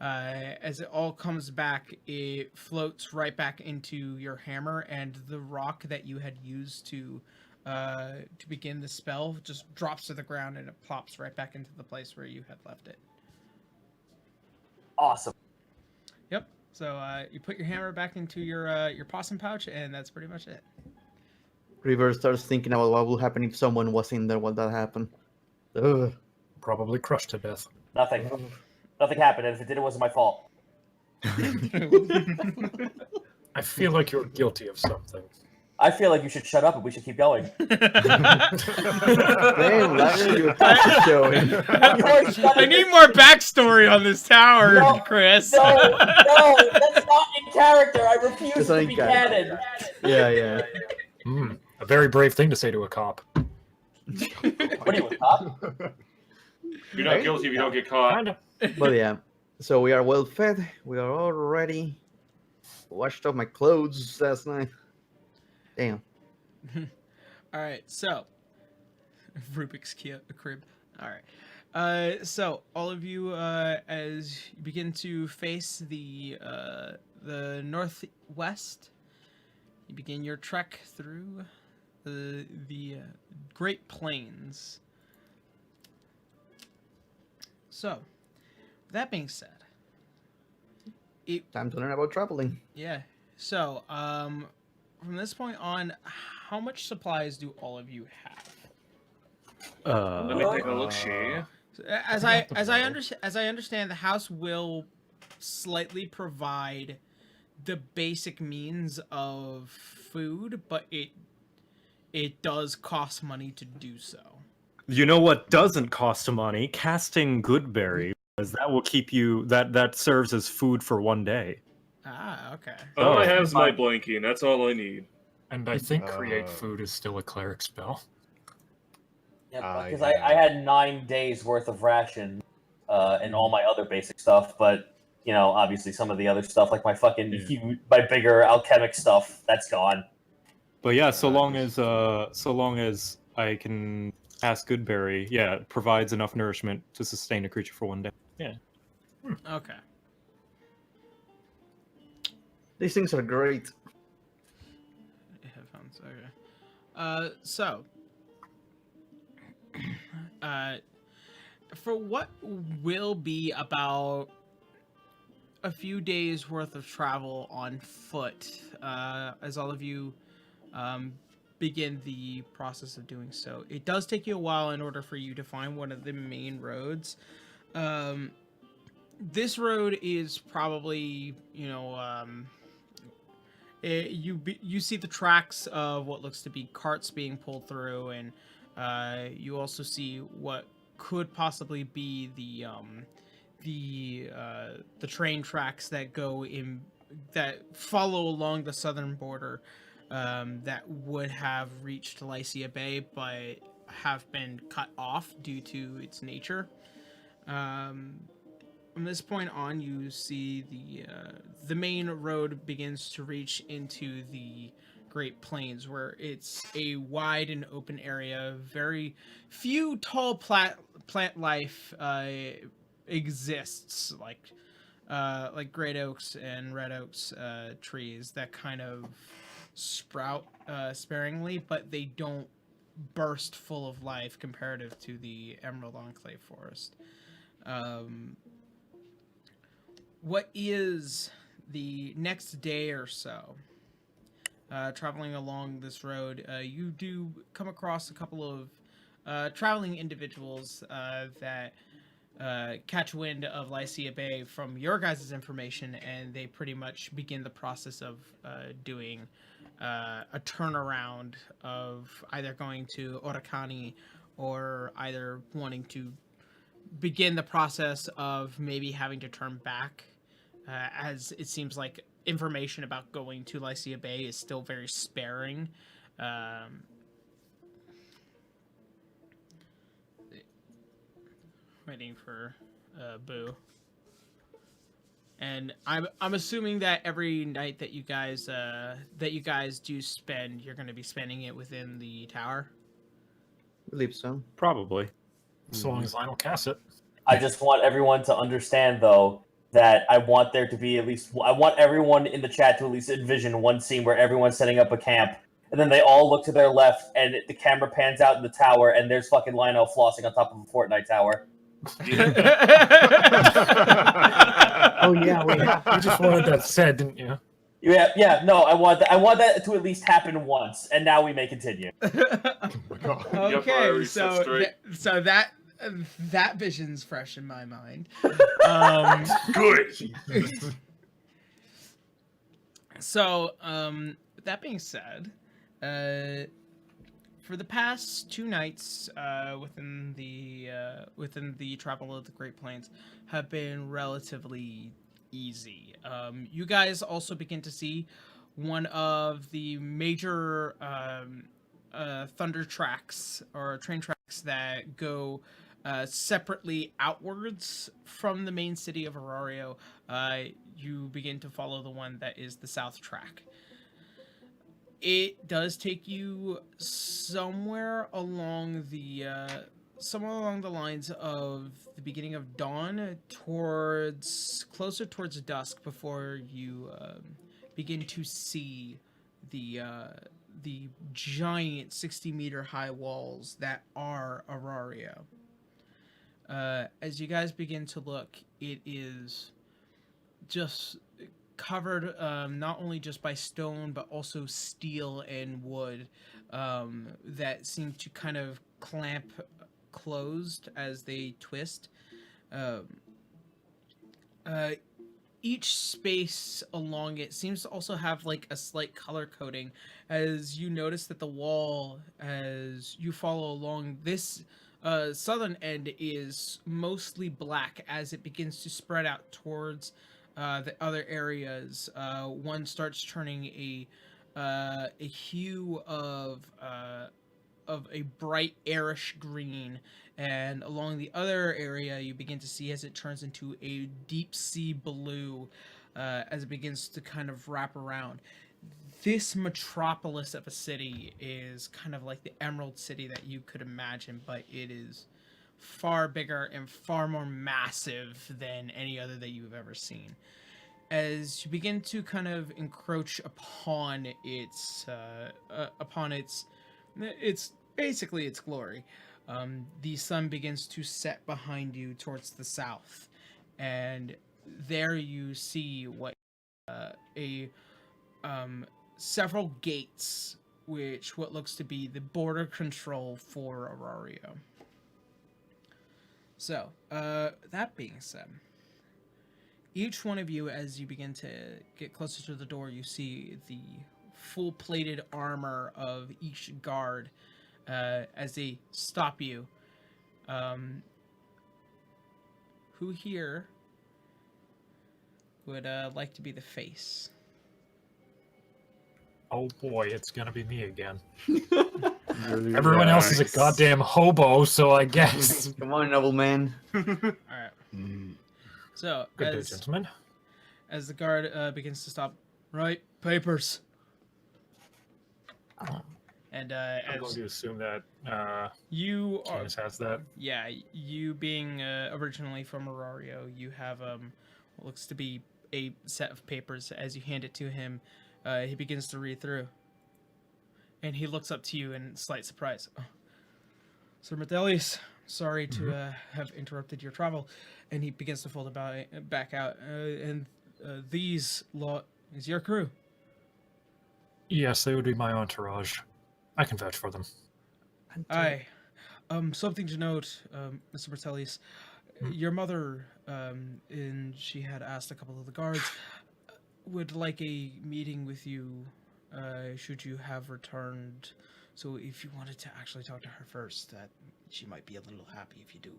as it all comes back, it floats right back into your hammer, and the rock that you had used to to begin the spell just drops to the ground and it plops right back into the place where you had left it. Awesome. Yep. So you put your hammer back into your possum pouch, and that's pretty much it. River starts thinking about what would happen if someone was in there when that happened. Ugh. Probably crushed to death. Nothing. Nothing happened, and if it did, it wasn't my fault. I feel like you're guilty of something. I feel like you should shut up and we should keep going. Damn, Larry, your touch is showing. I need more backstory on this tower, No, Chris. No, that's not in character. I refuse It's to not in be character. canon. Yeah. A very brave thing to say to a cop. What are you, a cop? You're not guilty if you don't get caught. Kinda. But yeah, so we are well fed. We are all ready. Washed off my clothes last night. Damn. All right, so Rubik's crib. All right, so all of you, as you begin to face the northwest, you begin your trek through the Great Plains. So, that being said, Time to learn about traveling. yeah. So, from this point on, how much supplies do all of you have? Let me take a look. See. As I understand, the house will slightly provide the basic means of food, but it does cost money to do so. You know what doesn't cost money? Casting Goodberry, because that will keep you. That serves as food for one day. Ah, okay. All I have is my blankie, and that's all I need. And I think create food is still a cleric spell. Yeah, because I had 9 days worth of ration and all my other basic stuff, but you know, obviously some of the other stuff, like my my bigger alchemic stuff, that's gone. But yeah, so long as I can cast Goodberry, yeah, it provides enough nourishment to sustain a creature for one day. Yeah. Okay. These things are great. Headphones. Okay. So, for what will be about a few days worth of travel on foot, as all of you begin the process of doing so, it does take you a while in order for you to find one of the main roads. This road is probably, you see the tracks of what looks to be carts being pulled through, and you also see what could possibly be the train tracks that go in, that follow along the southern border, that would have reached Lycia Bay but have been cut off due to its nature. From this point on, you see the main road begins to reach into the Great Plains, where it's a wide and open area. Very few tall plant life exists, like great oaks and red oaks trees that kind of sprout sparingly, but they don't burst full of life comparative to the Emerald Enclave Forest. What is the next day or so, traveling along this road, you do come across a couple of traveling individuals that catch wind of Lycia Bay from your guys' information, and they pretty much begin the process of doing a turnaround of either going to Oricani or either wanting to begin the process of maybe having to turn back, as it seems like information about going to Lycia Bay is still very sparing. Waiting for Boo. And I'm assuming that every night that you guys do spend, you're going to be spending it within the tower. I believe so. Probably. So long as Lionel casts it. I just want everyone to understand, though, that I want there to be I want everyone in the chat to at least envision one scene where everyone's setting up a camp and then they all look to their left, and the camera pans out in the tower, and there's fucking Lionel flossing on top of a Fortnite tower. Oh yeah, You just wanted that said, didn't you? Yeah, no, I want that to at least happen once, and now we may continue. Okay, set straight. so that vision's fresh in my mind. Good. So, with that being said, for the past 2 nights, within the travel of the Great Plains, have been relatively easy. You guys also begin to see one of the major thunder tracks or train tracks that go separately outwards from the main city of Orario. You begin to follow the one that is the south track. It does take you somewhere along the lines of the beginning of dawn, closer towards dusk, before you begin to see the giant 60-meter high walls that are Orario. As you guys begin to look, it is just covered not only just by stone, but also steel and wood that seem to kind of clamp closed as they twist. Each space along it seems to also have like a slight color coding, as you notice that the wall, as you follow along this southern end, is mostly black. As it begins to spread out towards the other areas, one starts turning a hue of a bright airish green, and along the other area you begin to see as it turns into a deep sea blue, as it begins to kind of wrap around. This metropolis of a city is kind of like the Emerald City that you could imagine, but it is far bigger and far more massive than any other that you've ever seen. As you begin to kind of encroach upon its basically its glory, the sun begins to set behind you towards the south, and there you see what several gates, what looks to be the border control for Orario. So, that being said, each one of you, as you begin to get closer to the door, you see the full-plated armor of each guard as they stop you. Who here would like to be the face? Oh boy, it's gonna be me again. Everyone else is a goddamn hobo, so I guess. Come on, nobleman. All right. So, Good day, gentlemen. as the guard begins to stop, right, papers. And I'm going to assume that you are, Candace has that. yeah, you being originally from Orario, you have what looks to be a set of papers. As you hand it to him, he begins to read through, and he looks up to you in slight surprise. Oh, Sir Metelius, sorry to have interrupted your travel. And he begins to fold it back out. And these lot is your crew. Yes, they would be my entourage. I can vouch for them. Aye. Something to note, Mr. Metelius. Your mother, and she had asked a couple of the guards, would like a meeting with you, should you have returned. So if you wanted to actually talk to her first, that she might be a little happy if you do.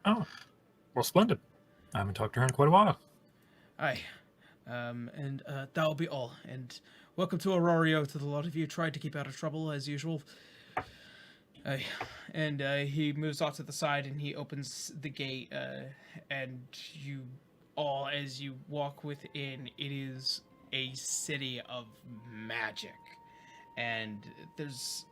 Oh, well, splendid. I haven't talked to her in quite a while. Aye. And that'll be all. And welcome to Orario, to the lot of you. Tried to keep out of trouble, as usual. Aye. And he moves off to the side, and he opens the gate, and you all, as you walk within, it is a city of magic. And there's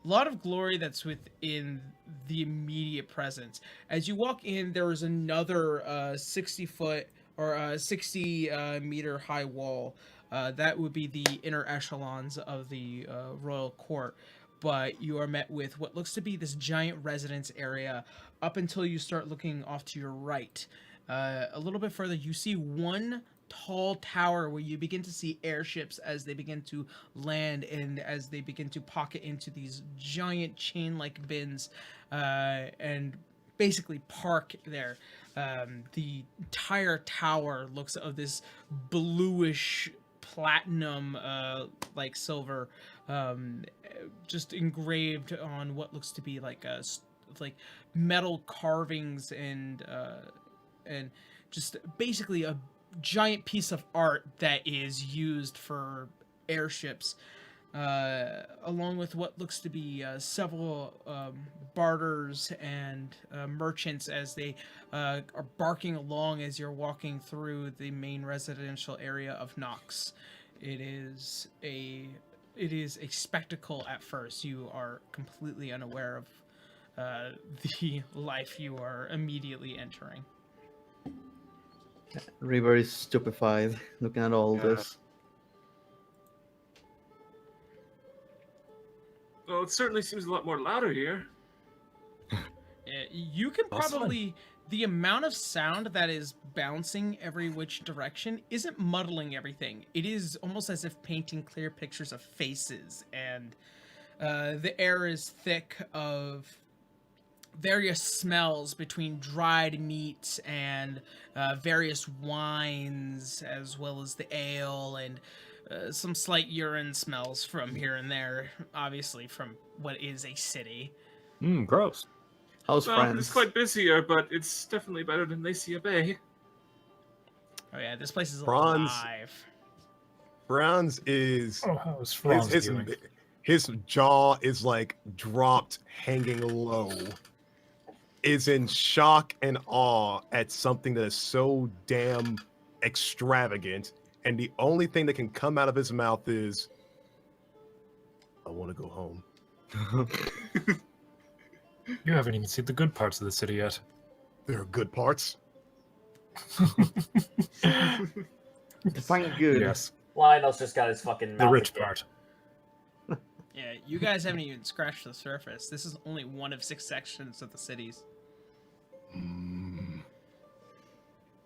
a lot of glory that's within the immediate presence. As you walk in, there is another 60-foot or 60-meter high wall That would be the inner echelons of the royal court. But you are met with what looks to be this giant residence area up until you start looking off to your right. A little bit further, you see one tall tower where you begin to see airships as they begin to land and as they begin to pocket into these giant chain-like bins and basically park there. The entire tower looks of this bluish platinum like silver, just engraved on what looks to be like metal carvings and just basically a giant piece of art that is used for airships, along with what looks to be several barders and merchants as they are barking along as you're walking through the main residential area of Nox. It is a spectacle at first. You are completely unaware of the life you are immediately entering. River is stupefied looking at all this. Well, it certainly seems a lot more louder here. You can probably... The amount of sound that is bouncing every which direction isn't muddling everything. It is almost as if painting clear pictures of faces, and the air is thick of various smells between dried meats and various wines, as well as the ale and some slight urine smells from here and there, obviously from what is a city. Gross. How's Well, France? it's quite busy here, but it's definitely better than Lacia Bay. Oh yeah, this place is Franz. alive. Franz is Oh, how's Franz doing? his jaw is like dropped, hanging low. Is in shock and awe at something that is so damn extravagant, and the only thing that can come out of his mouth is, "I want to go home." You haven't even seen the good parts of the city yet. There are good parts. Define good. Yes, Lionel's just got his fucking the mouth rich again. part. Yeah, you guys haven't even scratched the surface. This is only one of 6 sections of the cities.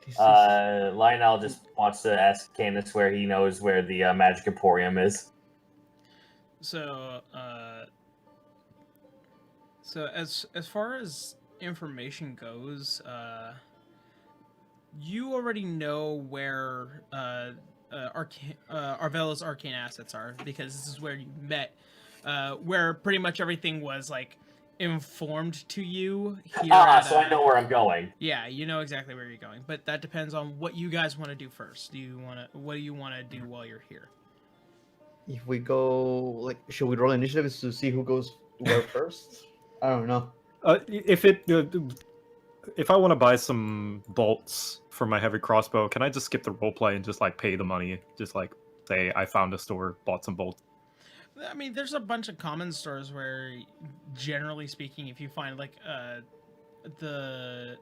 This is- Lionel just wants to ask Canis where he knows where the Magic Emporium is. So as far as information goes, you already know where Arvella's arcane assets are, because this is where you met, where pretty much everything was like informed to you here. So I know where I'm going. Yeah, you know exactly where you're going, but that depends on what you guys want to do first. What do you want to do while you're here? If we go, like, should we roll initiatives to see who goes where first? I don't know. If I want to buy some bolts for my heavy crossbow, can I just skip the roleplay and just like pay the money? Just like say I found a store, bought some bolts. I mean, there's a bunch of common stores where, generally speaking, if you find like there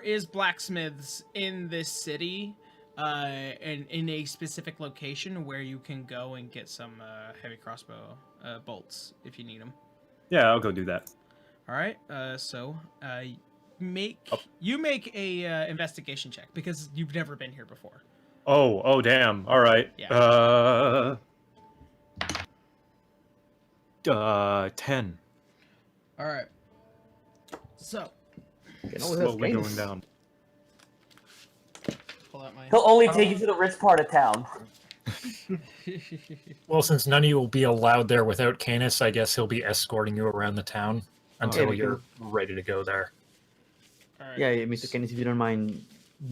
is blacksmiths in this city, and in a specific location where you can go and get some heavy crossbow bolts if you need them. Yeah, I'll go do that. All right. Make a investigation check, because you've never been here before. Oh, damn. All right. Yeah. 10. All right. So, Can always have Slowly gains. going down. pull out my. He'll only take you to the rich part of town. Well, since none of you will be allowed there without Canis, I guess he'll be escorting you around the town until we you're ready to go there. All right. Yeah, Mr. Kenneth, if you don't mind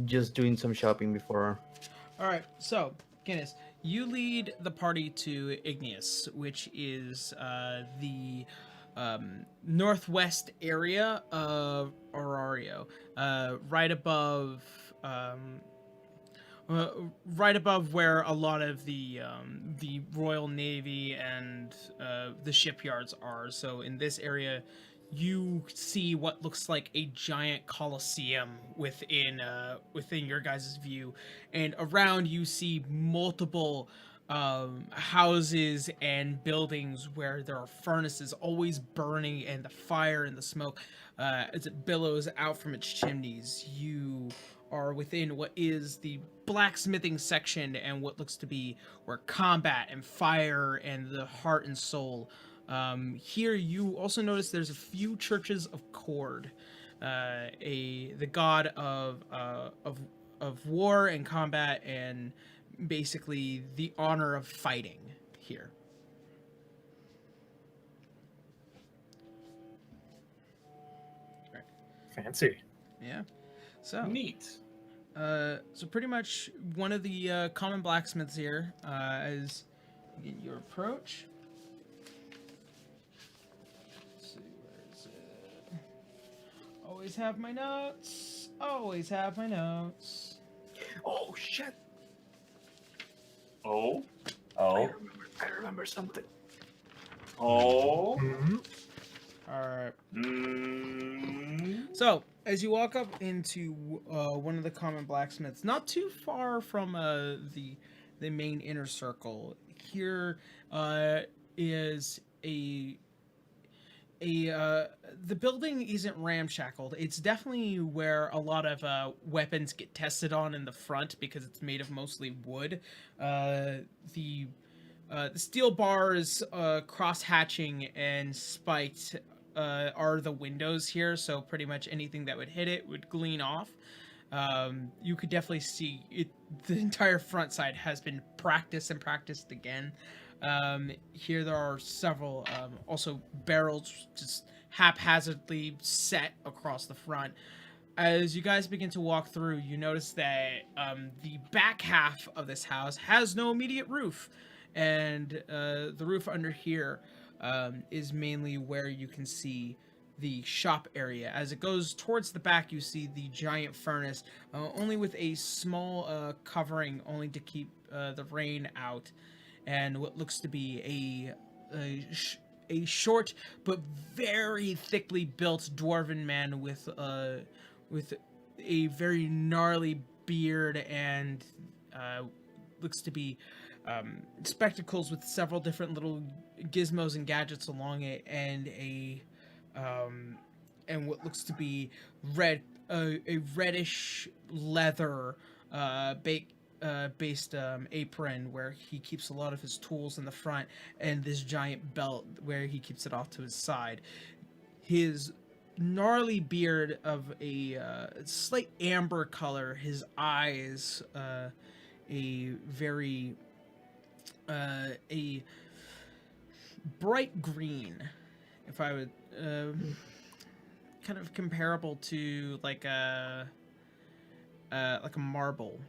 just doing some shopping before. All right, so Guinness, you lead the party to Igneous, which is the northwest area of Orario, right above where a lot of the Royal Navy and the shipyards are. So in this area, you see what looks like a giant coliseum within your guys' view, and around you see multiple houses and buildings where there are furnaces always burning, and the fire and the smoke as it billows out from its chimneys. You are within what is the blacksmithing section and what looks to be where combat and fire and the heart and soul. Here you also notice there's a few churches of Cord, the god of war and combat, and basically the honor of fighting here. Fancy. Yeah. So Neat. so pretty much one of the common blacksmiths here, as in your approach. Let's see, where is it? Always have my notes. Always have my notes. Oh shit! Oh. Oh. I remember something. Oh. Mhm. All right. Mm. So, as you walk up into one of the common blacksmiths, not too far from the main inner circle, here is the building isn't ramshackled. It's definitely where a lot of weapons get tested on in the front because it's made of mostly wood. The steel bars, cross hatching and spiked are the windows here, so pretty much anything that would hit it would glean off. You could definitely see it. The entire front side has been practiced and practiced again. Here there are several also barrels just haphazardly set across the front. As you guys begin to walk through, you notice that the back half of this house has no immediate roof, and the roof under here is mainly where you can see the shop area. As it goes towards the back, you see the giant furnace, only with a small covering, only to keep the rain out, and what looks to be a short but very thickly built dwarven man with a very gnarly beard and looks to be spectacles with several different little gizmos and gadgets along it, and and what looks to be a reddish leather based apron where he keeps a lot of his tools in the front, and this giant belt where he keeps it off to his side. His gnarly beard of a slight amber color, his eyes a very a bright green, if I would kind of comparable to like a marble,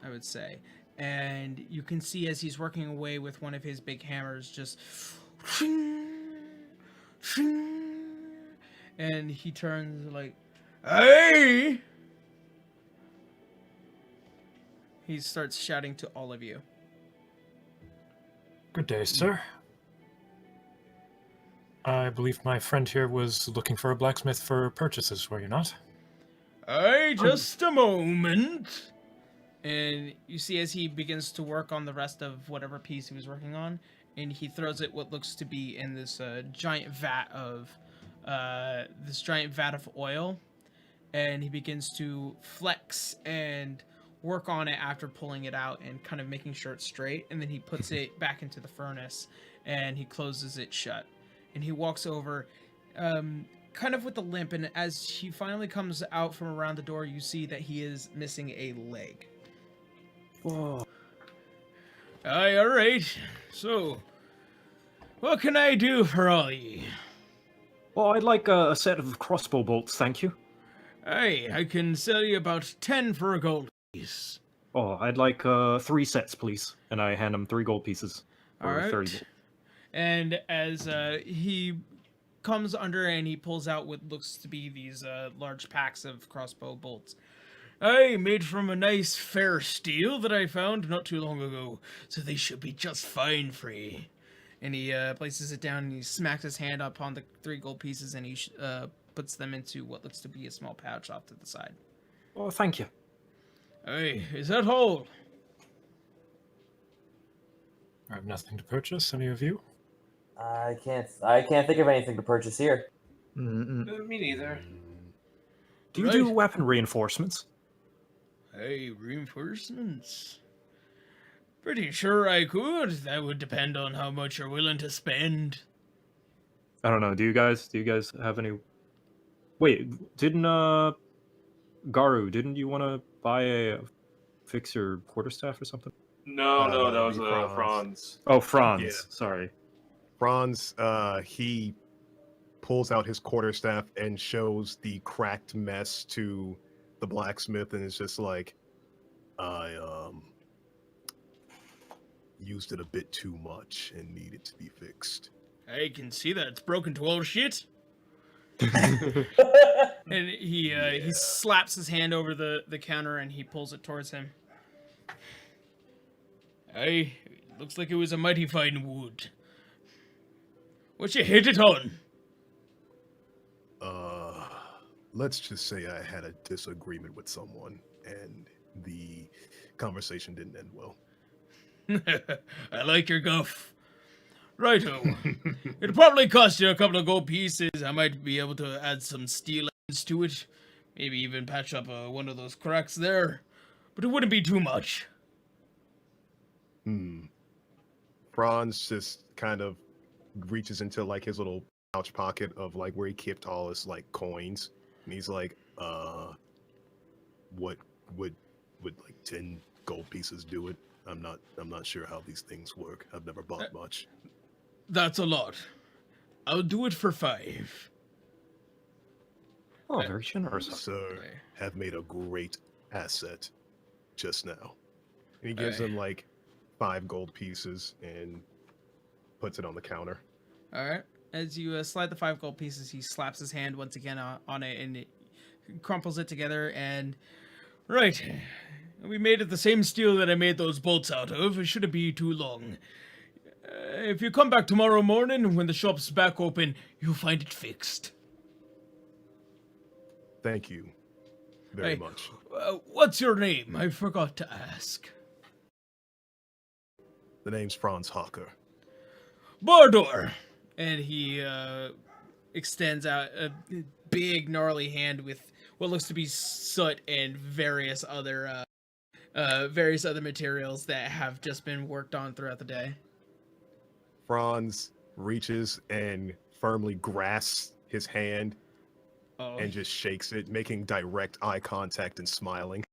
I would say. And you can see as he's working away with one of his big hammers, just and he turns like, "Hey!" He starts shouting to all of you. Good day, sir. I believe my friend here was looking for a blacksmith for purchases, were you not? Aye, just a moment. And you see as he begins to work on the rest of whatever piece he was working on, and he throws it what looks to be in this giant vat of oil, and he begins to flex and work on it after pulling it out and kind of making sure it's straight, and then he puts it back into the furnace and he closes it shut, and he walks over kind of with a limp, and as he finally comes out from around the door, you see that he is missing a leg. Whoa. Aye, all right. So, what can I do for all ye? Well, I'd like a set of crossbow bolts, thank you. Aye, I can sell you about 10 for a gold piece. Oh, I'd like 3 sets, please. And I hand him 3 gold pieces. All right. 30 gold. And as he comes under and he pulls out what looks to be these large packs of crossbow bolts. Aye, made from a nice fair steel that I found not too long ago, so they should be just fine for ye. And he places it down and he smacks his hand up on the 3 gold pieces and he puts them into what looks to be a small pouch off to the side. Oh, thank you. Hey, is that all? I have nothing to purchase. Any of you? I can't think of anything to purchase here. Me neither. Do you do weapon reinforcements? Hey, reinforcements. Pretty sure I could. That would depend on how much you're willing to spend. I don't know. Do you guys have any? Wait, didn't Garu? Didn't you want to buy a fix your quarterstaff or something? No, that was Franz. Franz. Oh, Franz. Yeah. Sorry. Franz, he pulls out his quarterstaff and shows the cracked mess to the blacksmith, and it's just like, I used it a bit too much and needed to be fixed. I can see that. It's broken to all shit. And he slaps his hand over the counter and he pulls it towards him. Hey, looks like it was a mighty fine wood. What you hit it on? Let's just say I had a disagreement with someone, and the conversation didn't end well. I like your guff. Righto. It'll probably cost you a couple of gold pieces. I might be able to add some steel ends to it. Maybe even patch up one of those cracks there. But it wouldn't be too much. Franz just kind of reaches into like his little pouch pocket of like where he kept all his like coins, and he's like, what would like 10 gold pieces do it? I'm not sure how these things work. I've never bought much. That's a lot. I'll do it for 5. Oh, very generous. Sir, have made a great asset just now. And he gives him like 5 gold pieces and puts it on the counter. All right. As you slide the 5 gold pieces, he slaps his hand once again on it and it crumples it together. And right, we made it the same steel that I made those bolts out of. It shouldn't be too long. If you come back tomorrow morning when the shop's back open, you'll find it fixed. Thank you very much. What's your name? I forgot to ask. The name's Franz Hawker. Bardor! And he extends out a big, gnarly hand with what looks to be soot and various other materials that have just been worked on throughout the day. Franz reaches and firmly grasps his hand and just shakes it, making direct eye contact and smiling.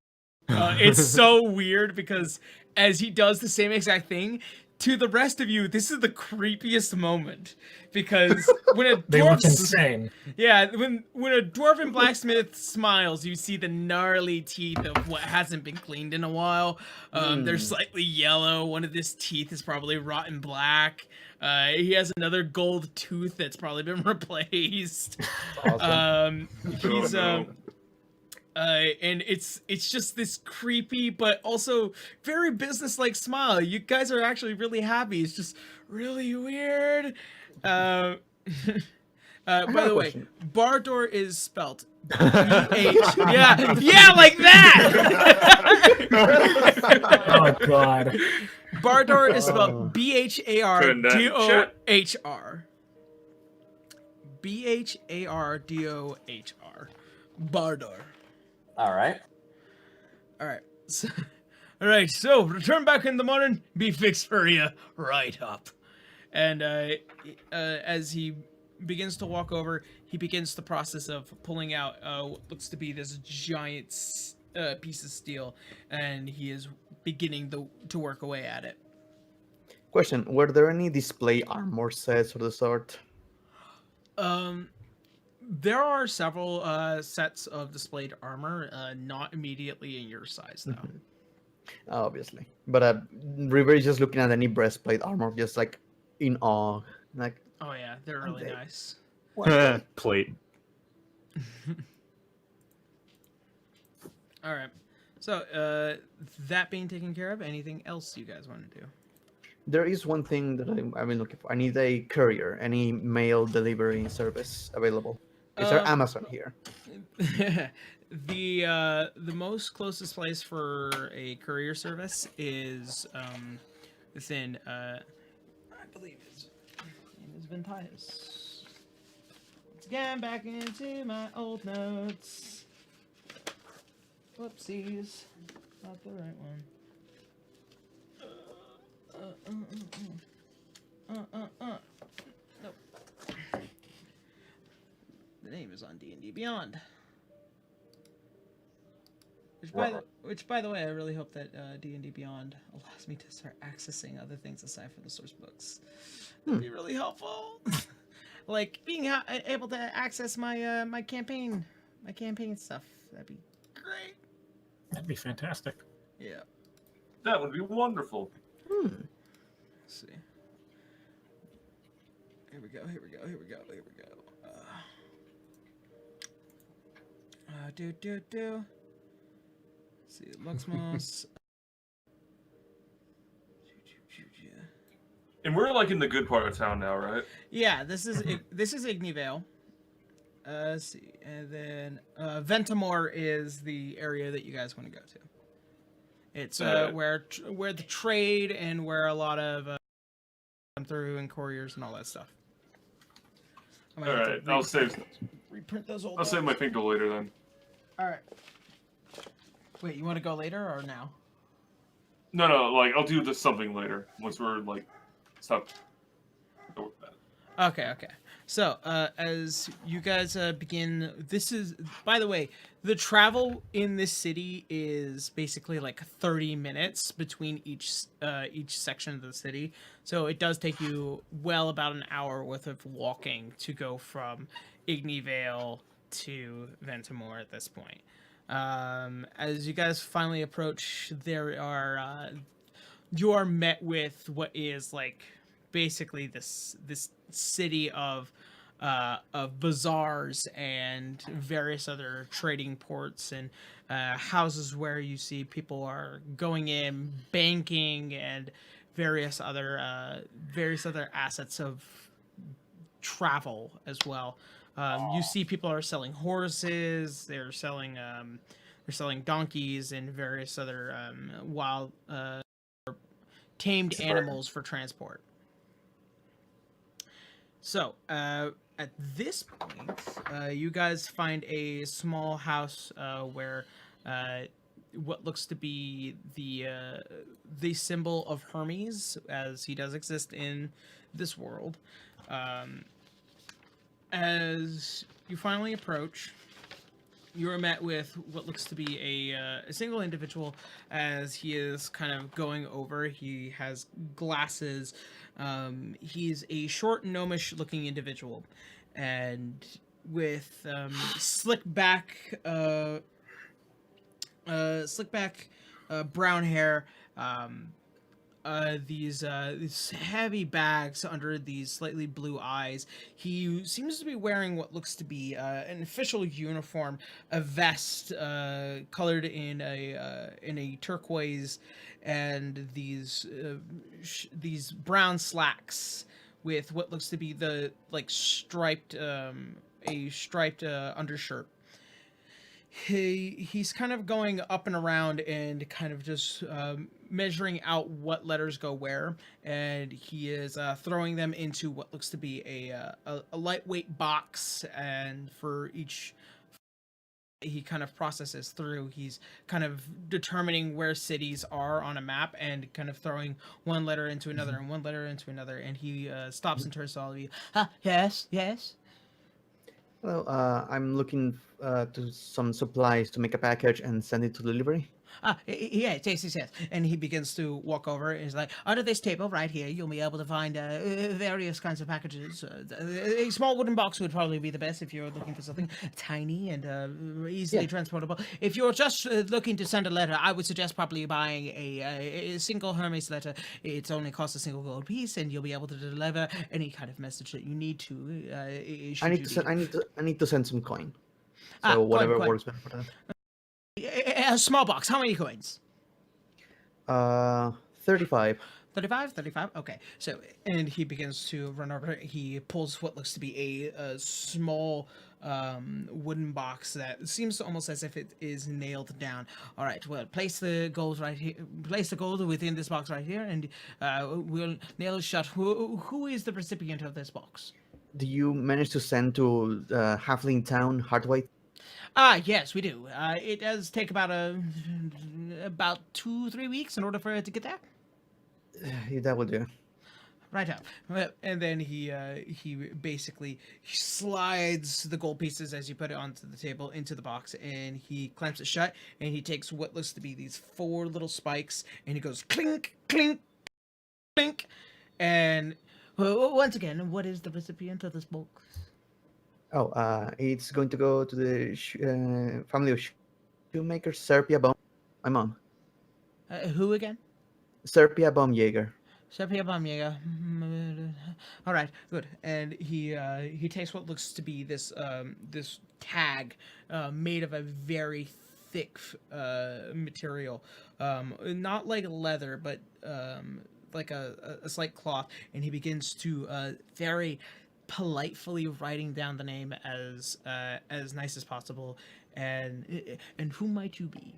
It's so weird because as he does the same exact thing, to the rest of you, this is the creepiest moment because when a They look dwarf, insane. yeah, when a dwarven blacksmith smiles, you see the gnarly teeth of what hasn't been cleaned in a while. They're slightly yellow. One of his teeth is probably rotten black. He has another gold tooth that's probably been replaced. Awesome. He's and it's just this creepy but also very business-like smile. You guys are actually really happy. It's just really weird. By the way, Bardor is spelt B-H. Yeah, like that. Oh god. Bardor is spelled B-H-A-R-D-O-H-R. B-H-A-R-D-O-H-R. Bardor. All right. Alright. Alright, so return back in the morning, be fixed for you right up. And as he begins to walk over, he begins the process of pulling out what looks to be this giant piece of steel, and he is beginning to work away at it. Question: were there any display armor sets of the sort? There are several sets of displayed armor, not immediately in your size, though. Obviously, but River is just looking at any breastplate armor, just like in awe, like. Oh yeah, they're really nice. Plate. All right. So that being taken care of, anything else you guys want to do? There is one thing that I've been looking for. I need a courier, any mail delivery service available. Is there Amazon here? The most closest place for a courier service is within I believe his name is Ventias. Once again, back into my old notes. Whoopsies, not the right one. Nope. The name is on D&D Beyond. Which, by the way, I really hope that D&D Beyond allows me to start accessing other things aside from the source books. That'd be really helpful. Like being able to access my my campaign stuff. That'd be great. That'd be fantastic. Yeah. That would be wonderful. Let's see. Here we go. Do. Let's see, Luxmos. And we're like in the good part of town now, right? Yeah, this is Ignievale. Let's see, and then Ventimore is the area that you guys want to go to. It's where the trade and where a lot of come through and couriers and all that stuff. All right, I'll save reprint those old. I'll save my thing till later then. All right. Wait, you want to go later or now? No, like I'll do this something later once we're like stop. Okay. So, as you guys begin, this is, by the way, the travel in this city is basically like 30 minutes between each section of the city. So it does take you well about an hour worth of walking to go from Ignievale to Ventimore at this point. As you guys finally approach, you are met with what is like basically this city of bazaars and various other trading ports and houses where you see people are going in, banking, and various other assets of travel as well. You see people are selling horses, they're selling donkeys and various other wild tamed animals for transport. So, at this point, you guys find a small house where what looks to be the symbol of Hermes, as he does exist in this world. As you finally approach, you are met with what looks to be a single individual as he is kind of going over. He has glasses. He's a short, gnomish looking individual, and with slick back brown hair, these heavy bags under these slightly blue eyes. He seems to be wearing what looks to be an official uniform, a vest colored in a turquoise, and these brown slacks with what looks to be the striped undershirt. He's kind of going up and around and kind of just measuring out what letters go where, and he is throwing them into what looks to be a lightweight box, and for each he kind of processes through, he's kind of determining where cities are on a map and kind of throwing one letter into another and one letter into another, and he stops and turns to all of you. Yes. Well, I'm looking to some supplies to make a package and send it to delivery. Yes. And he begins to walk over, and he's like, under this table right here, you'll be able to find various kinds of packages. A small wooden box would probably be the best if you're looking for something tiny and easily transportable. If you're just looking to send a letter, I would suggest probably buying a single Hermes letter. It only costs a single gold piece, and you'll be able to deliver any kind of message that you need to. I need to send some coin. So whatever coin. works better for that. A small box. How many coins? 35. 35, 35. Okay. So, and he begins to run over. He pulls what looks to be a small wooden box that seems almost as if it is nailed down. All right. Well, place the gold right here. Place the gold within this box right here, and we'll nail it shut. Who is the recipient of this box? Do you manage to send to Halfling Town, Hardway? Yes, we do. It does take about 2-3 weeks in order for it to get there. That will do. Right up. Well, and then he basically slides the gold pieces as you put it onto the table into the box, and he clamps it shut, and he takes what looks to be these 4 little spikes, and he goes clink, clink, clink, and once again, what is the recipient of this box? Oh, it's going to go to the family of shoemakers, Serpia Baum. My mom. Who again? Serpia Baumjäger. Serpia Baumjäger. All right, good. And he takes what looks to be this this tag made of a very thick material, not like leather, but like a slight cloth, and he begins to very politely writing down the name as nice as possible. And who might you be?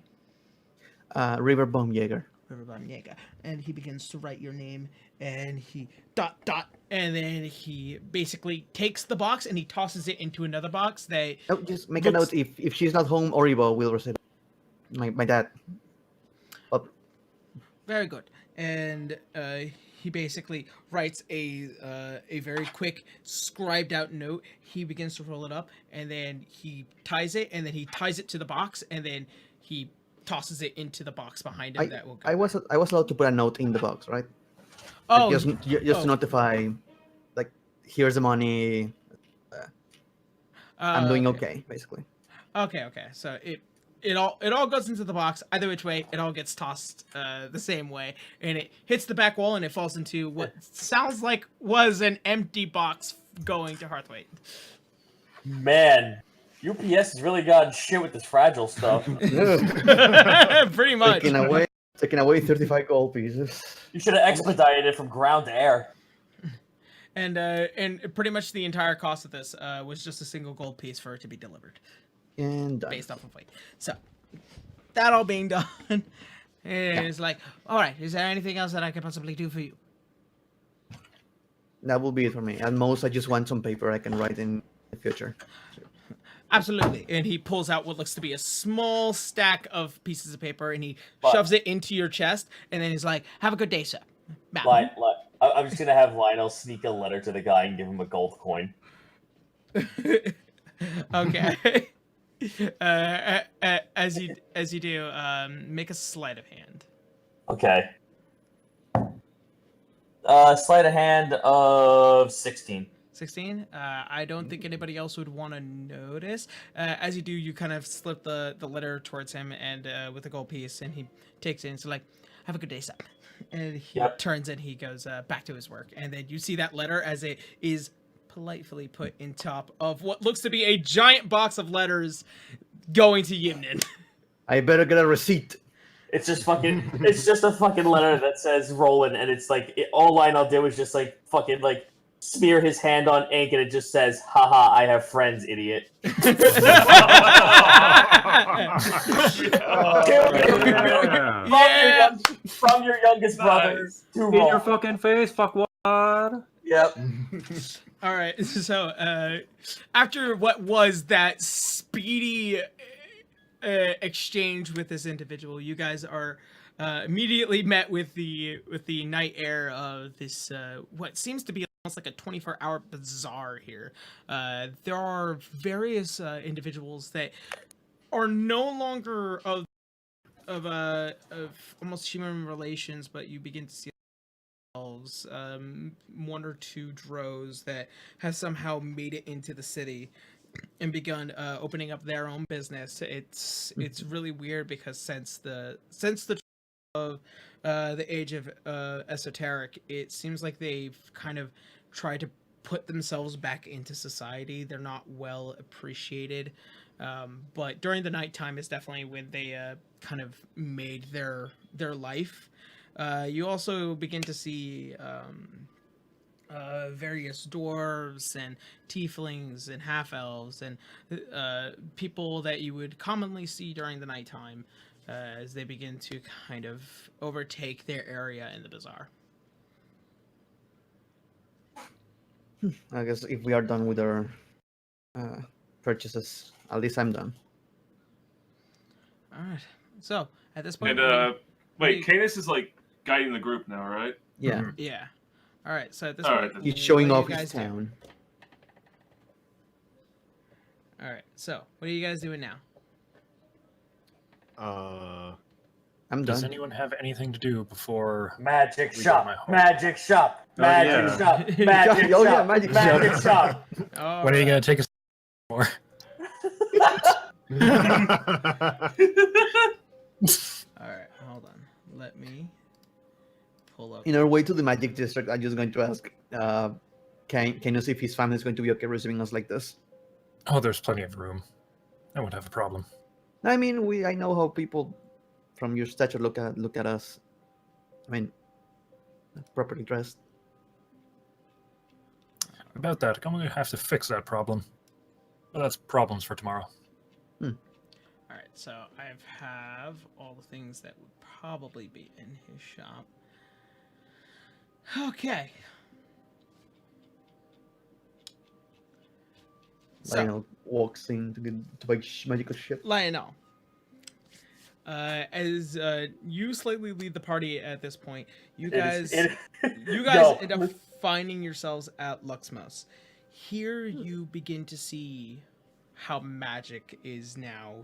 River Baumjäger. River Baumjäger. And he begins to write your name, and he ... and then he basically takes the box and he tosses it into another box. Oh, just make a note. If she's not home, Orio will receive it. My dad. Oh. Very good. And he basically writes a very quick scribed out note. He begins to roll it up, and then he ties it, and then he ties it to the box, and then he tosses it into the box behind him. That will go. I was allowed to put a note in the box, right? Oh, like just to notify, like, here's the money. I'm doing okay, basically. Okay. So it all goes into the box. Either which way, it all gets tossed the same way, and it hits the back wall, and it falls into what sounds like was an empty box going to Hearthwaite. Man, UPS has really gotten shit with this fragile stuff. Pretty much. Taking away 35 gold pieces. You should have expedited it from ground to air. And pretty much the entire cost of this was just a single gold piece for it to be delivered. And done. Based off of weight. So, that all being done, it's like, all right, is there anything else that I could possibly do for you? That will be it for me. At most, I just want some paper I can write in the future. Absolutely. And he pulls out what looks to be a small stack of pieces of paper, and he shoves it into your chest, and then he's like, have a good day, sir. I'm just going to have Lionel sneak a letter to the guy and give him a gold coin. Okay. As you do, make a sleight of hand. Okay. Sleight of hand of 16. 16. I don't think anybody else would want to notice. As you do, you kind of slip the letter towards him, and with a gold piece, and he takes it and so like, have a good day, sir. And he turns and he goes back to his work, and then you see that letter as it is politely put in top of what looks to be a giant box of letters going to Yimnin. I better get a receipt. It's just a fucking letter that says Roland, and it's like all Lionel did was just like fucking like smear his hand on ink, and it just says, haha, I have friends, idiot. From your youngest brother to In your fucking face, fuckwad. Yep. All right, so after what was that speedy exchange with this individual, you guys are immediately met with the night air of this what seems to be almost like a 24-hour bazaar here. There are various individuals that are no longer of almost human relations, but you begin to see elves, 1 or 2 drows that have somehow made it into the city and begun opening up their own business. It's really weird because since the of the age of esoteric, it seems like they've kind of tried to put themselves back into society. They're not well appreciated, but during the nighttime is definitely when they kind of made their life. You also begin to see various dwarves and tieflings and half elves and people that you would commonly see during the nighttime as they begin to kind of overtake their area in the bazaar. I guess if we are done with our purchases, at least I'm done. All right. So at this point, And wait, you- Canis is like guiding the group now, right? Yeah, Mhm. yeah. All right. So at this All point, right, he's what showing do you off his guys do? town. All right. So what are you guys doing now? I'm Does done. anyone have anything to do before? Magic We go to shop, my home. magic shop, Oh, magic yeah. shop, magic Oh, shop, yeah, magic magic shop. shop. Oh, What are you gonna take us for? All right. Hold on. Let me pull up. In our way to the Magic District, I'm just going to ask, can you see if his family is going to be okay receiving us like this? Oh, there's plenty of room. I won't have a problem. I mean, I know how people from your stature look at us. I mean, properly dressed. About that, I'm gonna have to fix that problem. But that's problems for tomorrow. All right. So I have all the things that would probably be in his shop. Okay. So, Lionel walks in to buy magical ship. Lionel, as you slightly lead the party at this point, you guys Yo. end up finding yourselves at Luxmos. Here you begin to see how magic is now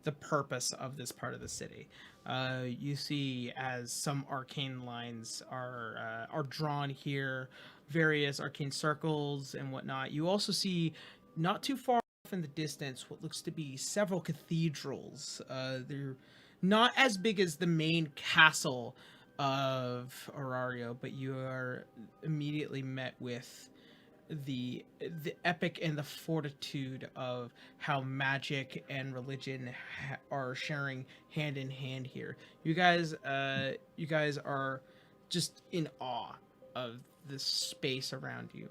the purpose of this part of the city. You see as some arcane lines are drawn here, various arcane circles and whatnot. You also see not too far off in the distance what looks to be several cathedrals. They're not as big as the main castle of Orario, but you are immediately met with the epic and the fortitude of how magic and religion are sharing hand in hand here. You guys are just in awe of this space around you.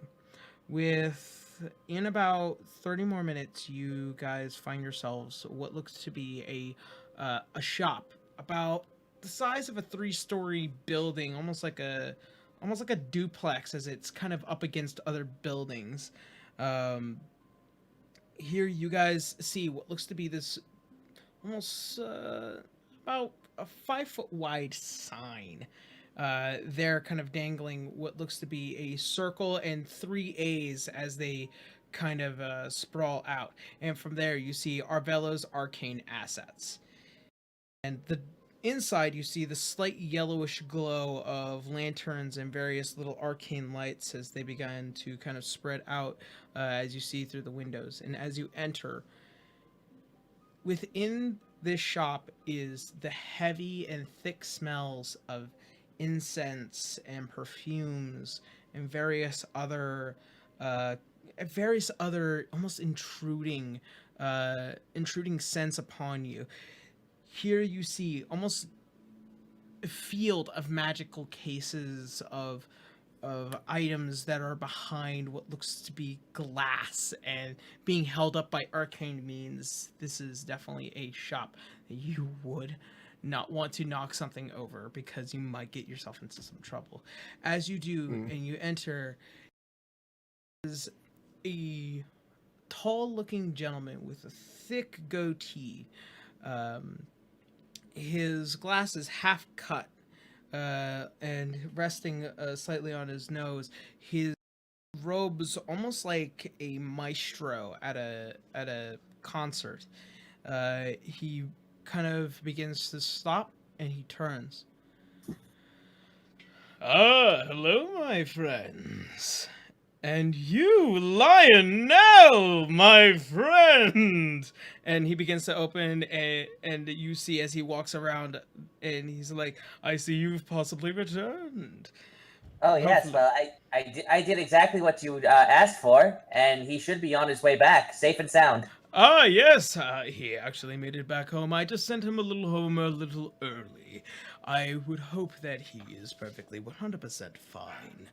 In about 30 more minutes, you guys find yourselves what looks to be a shop about the size of a 3-story building, almost like a duplex, as it's kind of up against other buildings. Here you guys see what looks to be this almost about a 5-foot wide sign. They're kind of dangling what looks to be a circle and 3 A's as they kind of sprawl out. And from there you see Arvello's arcane assets. And inside you see the slight yellowish glow of lanterns and various little arcane lights as they begin to kind of spread out as you see through the windows. And as you enter, within this shop is the heavy and thick smells of incense and perfumes and various other almost intruding scents upon you. Here you see almost a field of magical cases of items that are behind what looks to be glass and being held up by arcane means. This is definitely a shop that you would not want to knock something over because you might get yourself into some trouble. As you do and you enter, is a tall-looking gentleman with a thick goatee. His glasses half cut and resting slightly on his nose. His robes almost like a maestro at a concert. He kind of begins to stop and he turns. Ah, hello, my friends. And you, Lionel, my friend! And he begins to open, and you see as he walks around, and he's like, I see you've possibly returned. Oh yes, Hopefully. well I did exactly what you asked for, and he should be on his way back, safe and sound. Ah, yes, he actually made it back home. I just sent him a little home a little early. I would hope that he is perfectly 100% fine.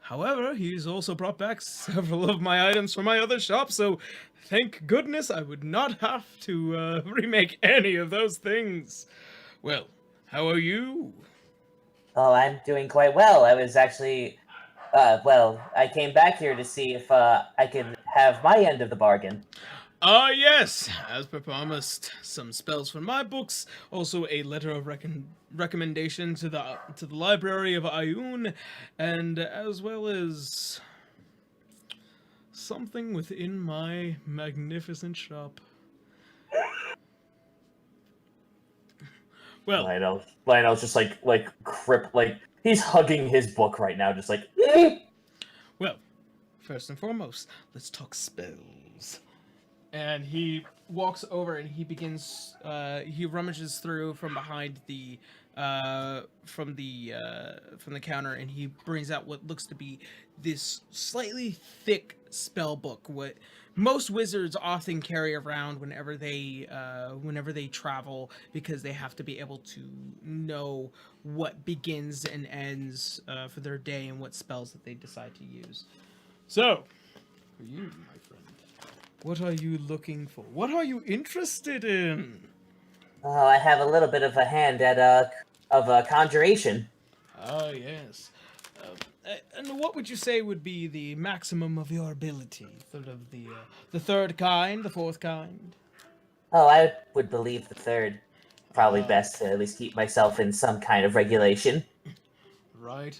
However, he's also brought back several of my items from my other shop, so thank goodness I would not have to remake any of those things. Well, how are you? Oh, I'm doing quite well. I was actually, I came back here to see if I could have my end of the bargain. Yes, as per promised, some spells from my books, also a letter of recommendation to the library of Ayun, and as well as something within my magnificent shop. Well, Lionel's just like he's hugging his book right now, just like. well, first and foremost, let's talk spells. And he walks over and he begins. He rummages through from behind the counter, and he brings out what looks to be this slightly thick spell book. What most wizards often carry around whenever they travel, because they have to be able to know what begins and ends for their day and what spells that they decide to use. So, for you, my friend. What are you looking for? What are you interested in? Oh, I have a little bit of a hand at conjuration. Ah, yes. And what would you say would be the maximum of your ability? Sort of the third kind, the fourth kind? Oh, I would believe the third. Probably best to at least keep myself in some kind of regulation. Right.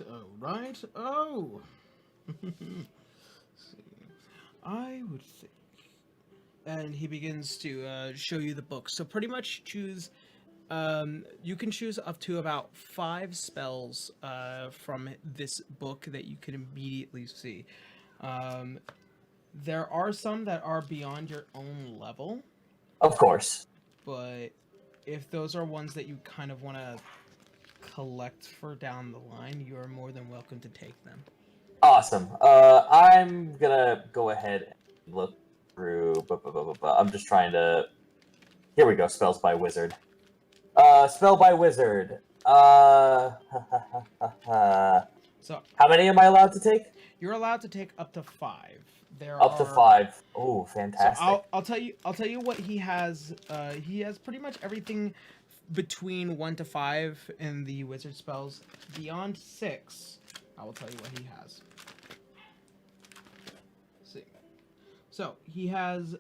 Oh. See. I would think. And he begins to show you the book. So pretty much choose. You can choose up to about 5 spells from this book that you can immediately see. There are some that are beyond your own level. Of course. But if those are ones that you kind of want to collect for down the line, you are more than welcome to take them. Awesome. I'm gonna go ahead and look through. I'm just trying to. Here we go. Spells by wizard. Spell by wizard. So How many am I allowed to take? you're allowed to take up to 5. Up to 5. Oh, fantastic. So I'll tell you what he has. He has pretty much everything between 1 to 5 in the wizard spells. Beyond 6, I will tell you what he has. Let's see. So he has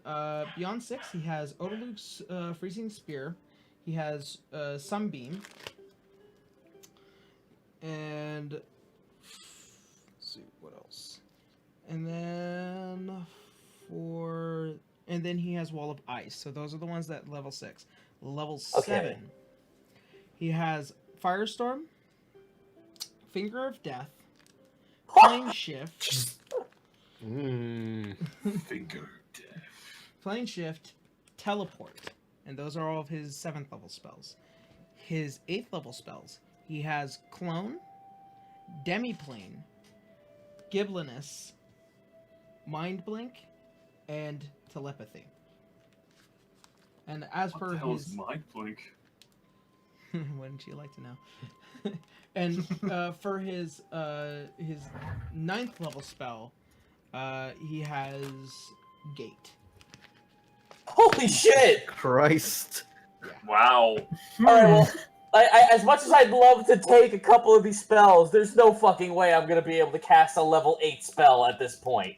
beyond 6. He has Odaluk's freezing spear. He has Sunbeam. And let's see what else. And then he has Wall of Ice. So those are the ones that level 6. Level 7. He has Firestorm, Finger of Death, Plane Shift. Finger death. Plane Shift, Teleport. And those are all of his 7th level spells. His 8th level spells, he has Clone, Demiplane, Giblinus, Mind Blink, and Telepathy. And as What for the hell his... is mind blink? Wouldn't you like to know? And for his 9th level spell, he has Gate. Holy shit! Christ. Wow. Alright, well, I, as much as I'd love to take a couple of these spells, there's no fucking way I'm gonna be able to cast a level 8 spell at this point.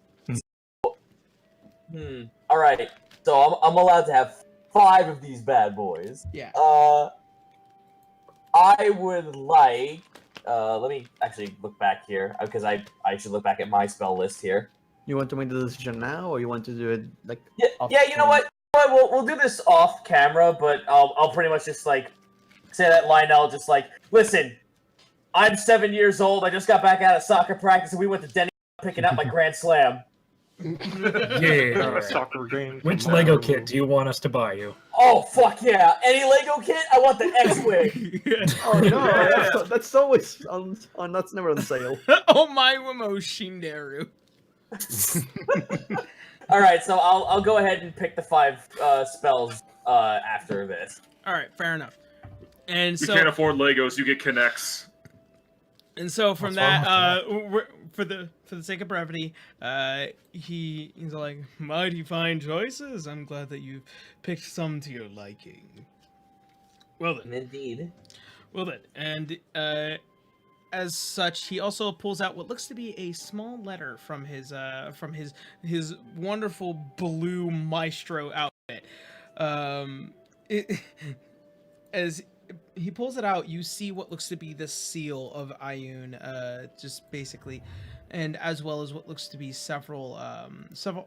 Alright, so I'm allowed to have 5 of these bad boys. Yeah. I would like... let me actually look back here, because I should look back at my spell list here. You want to make the decision now, or you want to do it like? Yeah, you know what? We'll do this off camera, but I'll pretty much just like say that Lionel just like, listen, I'm 7 years old. I just got back out of soccer practice, and we went to Denny picking out my grand slam. Yeah. Soccer game. Which Lego kit do you want us to buy you? Oh fuck yeah! Any Lego kit? I want the X-wing. Oh no, that's always on. That's never on sale. Oh my Wamoshinderu. All right, so I'll go ahead and pick the 5 spells after this. All right, fair enough. And We so can't afford Legos. You get Connects. And so from What's that, wrong for the sake of brevity, he's like, mighty fine choices. I'm glad that you've picked some to your liking. Well then, Indeed. and as such, he also pulls out what looks to be a small letter from his wonderful blue maestro outfit. It, as he pulls it out, you see what looks to be the seal of Ayun, just basically, and as well as what looks to be several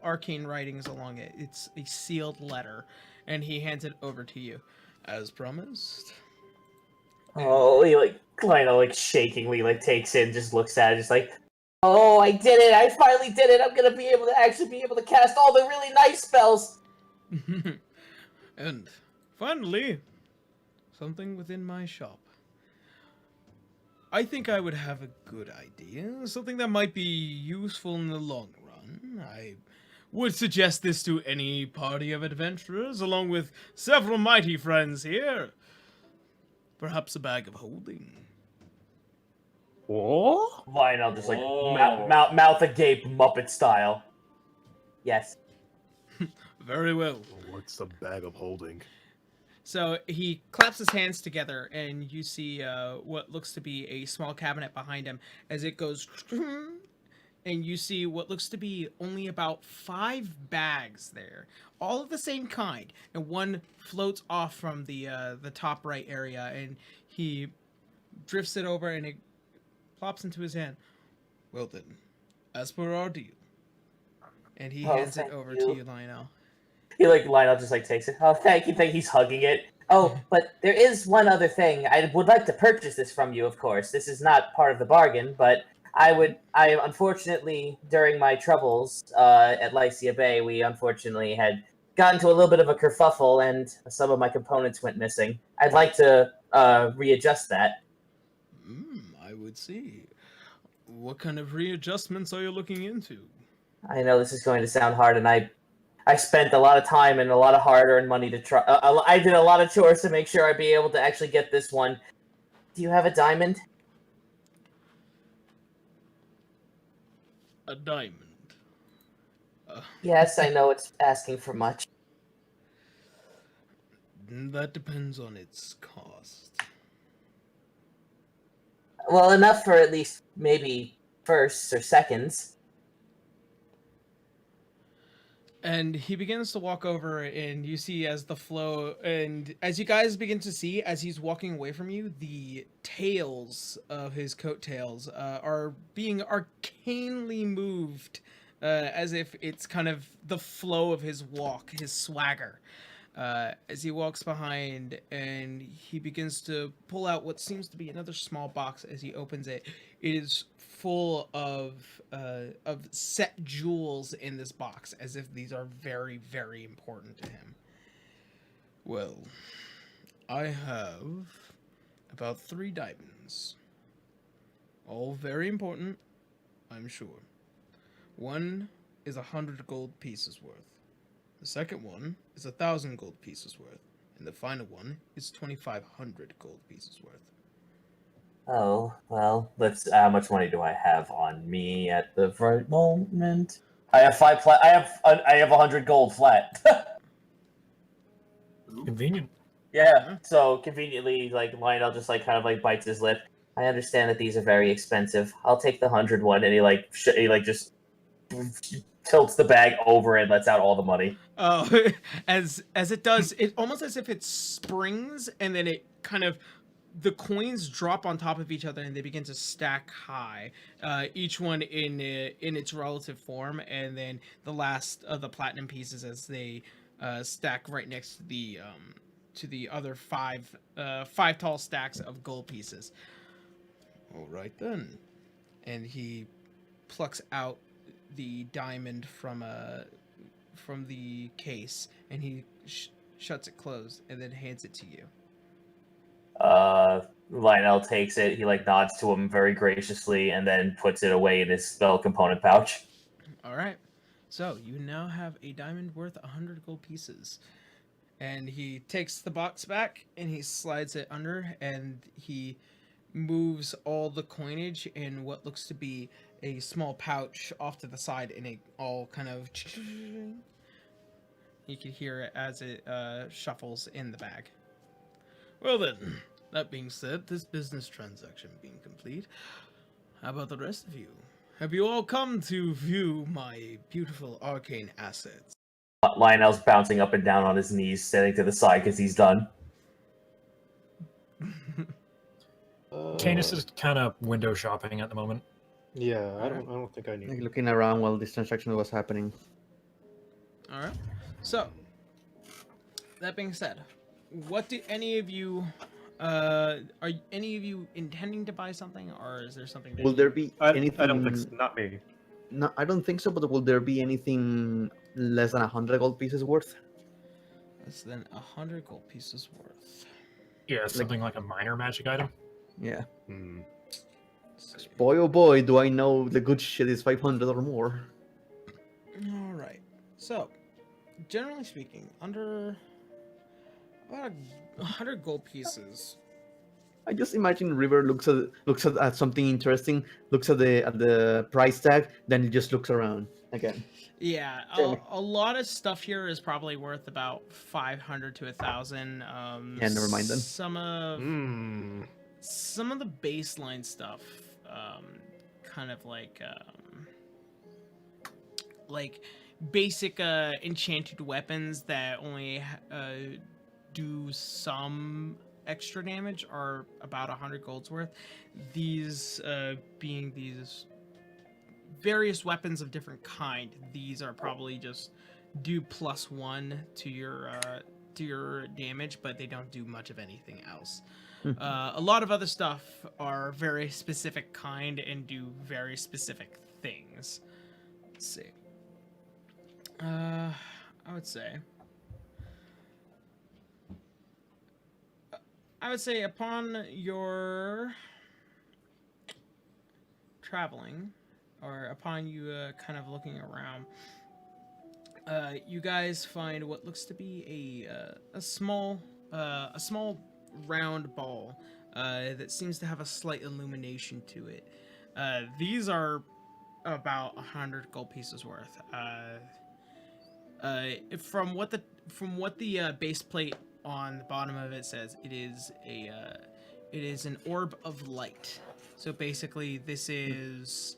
arcane writings along it. It's a sealed letter, and he hands it over to you, as promised. Oh, he Lionel shakingly takes it, and just looks at it, just like, oh, I did it! I finally did it! I'm gonna be able to cast all the really nice spells. And finally, something within my shop. I think I would have a good idea, something that might be useful in the long run. I would suggest this to any party of adventurers, along with several mighty friends here. Perhaps a bag of holding. What? Lionel just Oh. mouth agape Muppet style. Yes. Very well. What's a bag of holding? So he claps his hands together, and you see what looks to be a small cabinet behind him as it goes, and you see what looks to be only about 5 bags there, all of the same kind, and one floats off from the top right area, and he drifts it over, and it plops into his hand. Well then, as per our deal, and he hands it thank over you. to you, Lionel. He Lionel just takes it. Oh, thank you. He's hugging it. Oh, but there is one other thing. I would like to purchase this from you, of course. This is not part of the bargain, but I unfortunately, during my troubles at Lycia Bay, we unfortunately had gotten to a little bit of a kerfuffle, and some of my components went missing. I'd like to readjust that. I would see. What kind of readjustments are you looking into? I know this is going to sound hard, and I spent a lot of time and a lot of hard-earned money to try. I did a lot of chores to make sure I'd be able to actually get this one. Do you have a diamond? A diamond. Yes, I know it's asking for much. That depends on its cost. Well, enough for at least maybe firsts or seconds. And he begins to walk over, and you see as the flow, and as you guys begin to see, as he's walking away from you, the tails of his coattails are being arcanely moved, as if it's kind of the flow of his walk, his swagger. As he walks behind, and he begins to pull out what seems to be another small box. As he opens it, it is full of set jewels in this box, as if these are very, very important to him. Well, I have about 3 diamonds. All very important, I'm sure. One is 100 gold pieces worth. The second one is 1,000 gold pieces worth. And the final one is 2,500 gold pieces worth. Oh, well, how much money do I have on me at the right moment? I have 100 gold flat. Convenient. Yeah, so conveniently, Lionel just kind of bites his lip. I understand that these are very expensive. I'll take the 100 one, and he just tilts the bag over and lets out all the money. Oh, as it does, it almost as if it springs, and then it kind of, the coins drop on top of each other, and they begin to stack high, each one in its relative form, and then the last of the platinum pieces as they stack right next to the other five tall stacks of gold pieces. All right then, and he plucks out the diamond from the case, and he shuts it closed, and then hands it to you. Lionel takes it. He nods to him very graciously, and then puts it away in his spell component pouch. All right, so you now have a diamond worth 100 gold pieces, And he takes the box back and he slides it under, and he moves all the coinage in what looks to be a small pouch off to the side, and it all kind of... You can hear it as it shuffles in the bag. Well then, that being said, this business transaction being complete, how about the rest of you? Have you all come to view my beautiful arcane assets? Lionel's bouncing up and down on his knees, standing to the side because he's done. Canis is kind of window shopping at the moment. Yeah, I don't think I need. Like looking around while this transaction was happening. All right. So, that being said, what do any of you are any of you intending to buy something, or is there something that Will there be anything? I don't think so. Not me. No, I don't think so. But will there be anything less than 100 gold pieces worth? less than 100 gold pieces worth? Yeah, something like a minor magic item. Yeah. Hmm. Boy, oh boy, do I know the good shit is 500 or more. All right. So, generally speaking, under about 100 gold pieces. I just imagine River looks at something interesting, looks at the price tag, then he just looks around again. Yeah, a lot of stuff here is probably worth about 500 to 1,000. Yeah, never mind then. Some of the baseline stuff, kind of like basic enchanted weapons that only do some extra damage, are about 100 gold's worth. These being these various weapons of different kind, these are probably just do +1 to your damage, but they don't do much of anything else. A lot of other stuff are very specific kind and do very specific things. Let's see. I would say upon your traveling, or upon you kind of looking around, you guys find what looks to be a small round ball that seems to have a slight illumination to it. These are about 100 gold pieces worth. From what the base plate on the bottom of it says, it is an orb of light. So basically, this is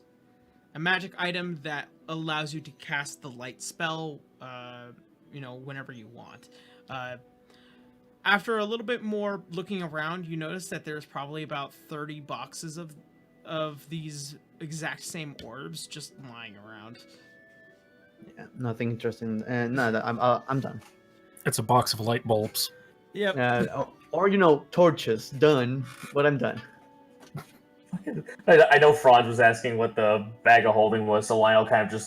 a magic item that allows you to cast the light spell, whenever you want. After a little bit more looking around, you notice that there's probably about 30 boxes of these exact same orbs just lying around. Yeah, nothing interesting. No, I'm done. It's a box of light bulbs. Yep. Or torches. Done. But I'm done. I know Franz was asking what the bag of holding was, so Lionel kind of just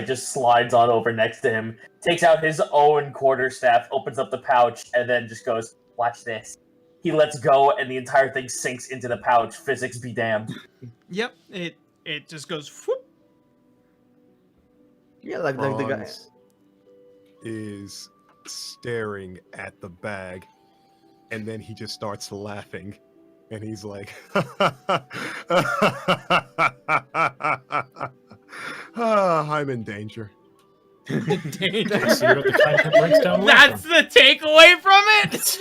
just slides on over next to him, takes out his own quarterstaff, opens up the pouch, and then just goes, "Watch this." He lets go, and the entire thing sinks into the pouch. Physics be damned. Yep. It just goes whoop. Yeah, like the guy. Franz is staring at the bag, and then he just starts laughing, and he's like, I'm in danger. So you're the kind that breaks down That's the takeaway from it.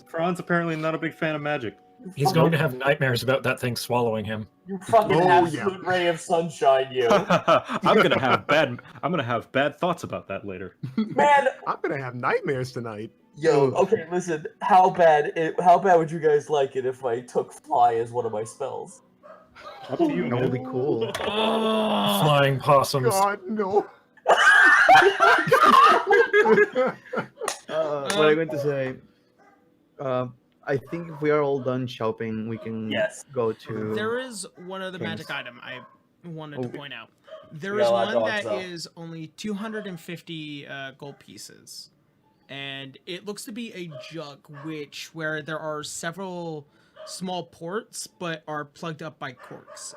Franz apparently not a big fan of magic. He's going to have nightmares about that thing swallowing him. You fucking absolute ray of sunshine, you. I'm gonna have bad thoughts about that later. Man, I'm gonna have nightmares tonight. yo, okay, listen. How bad would you guys like it if I took fly as one of my spells? Up to you, That would man. be cool. Flying possums. God, no. What I'm going to say. I think if we are all done shopping, we can Yes. go to. There is one other Kings. magic item I wanted to point out. There Yeah, is a lot of one dogs, that though. is only 250 gold pieces, and it looks to be a jug, where there are several small ports, but are plugged up by corks.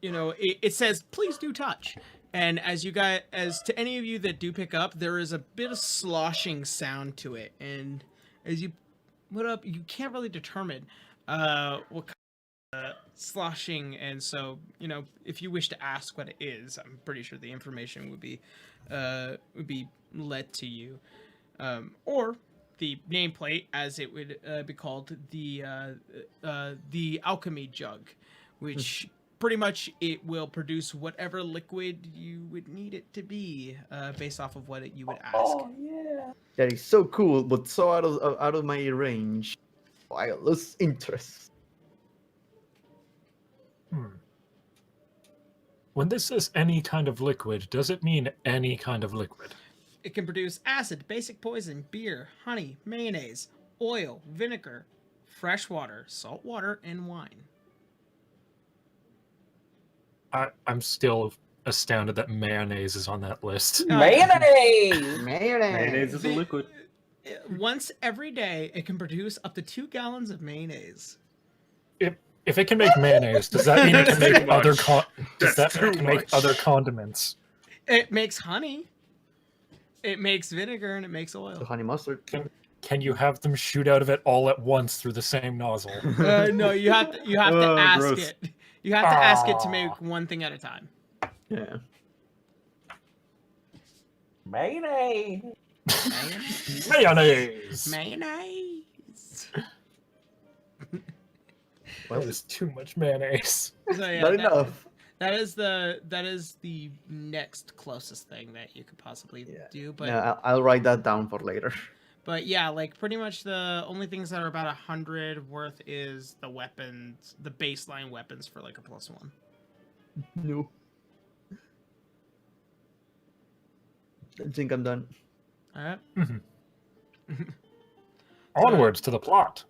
It says, "Please do touch," And as to any of you that do pick up, there is a bit of sloshing sound to it. And as you put up, you can't really determine what kind of sloshing. And so, if you wish to ask what it is, I'm pretty sure the information would be led to you. Or the nameplate, as it would be called, the alchemy jug, which pretty much it will produce whatever liquid you would need it to be, based off of what you would ask. Oh yeah. That is so cool, but so out of my range. I lose interest. When this says any kind of liquid, does it mean any kind of liquid? It can produce acid, basic poison, beer, honey, mayonnaise, oil, vinegar, fresh water, salt water, and wine. I'm still astounded that mayonnaise is on that list. Mayonnaise. Mayonnaise is a liquid. Once every day, it can produce up to 2 gallons of mayonnaise. If it can make mayonnaise, does that mean it can make Too much. make other condiments? It makes honey. It makes vinegar and it makes oil. So honey mustard. Can you have them shoot out of it all at once through the same nozzle? No, you have to Oh, ask gross. it. You have to ask it to make one thing at a time. Yeah. Mayonnaise. Mayonnaise! Mayonnaise. That was too much mayonnaise. So yeah, Not enough. that is the next closest thing that you could possibly do. But Yeah, I'll write that down for later. But yeah, like pretty much the only things that are about 100 worth is the weapons, the baseline weapons for like a +1. No. I think I'm done. All right. Onwards to the plot.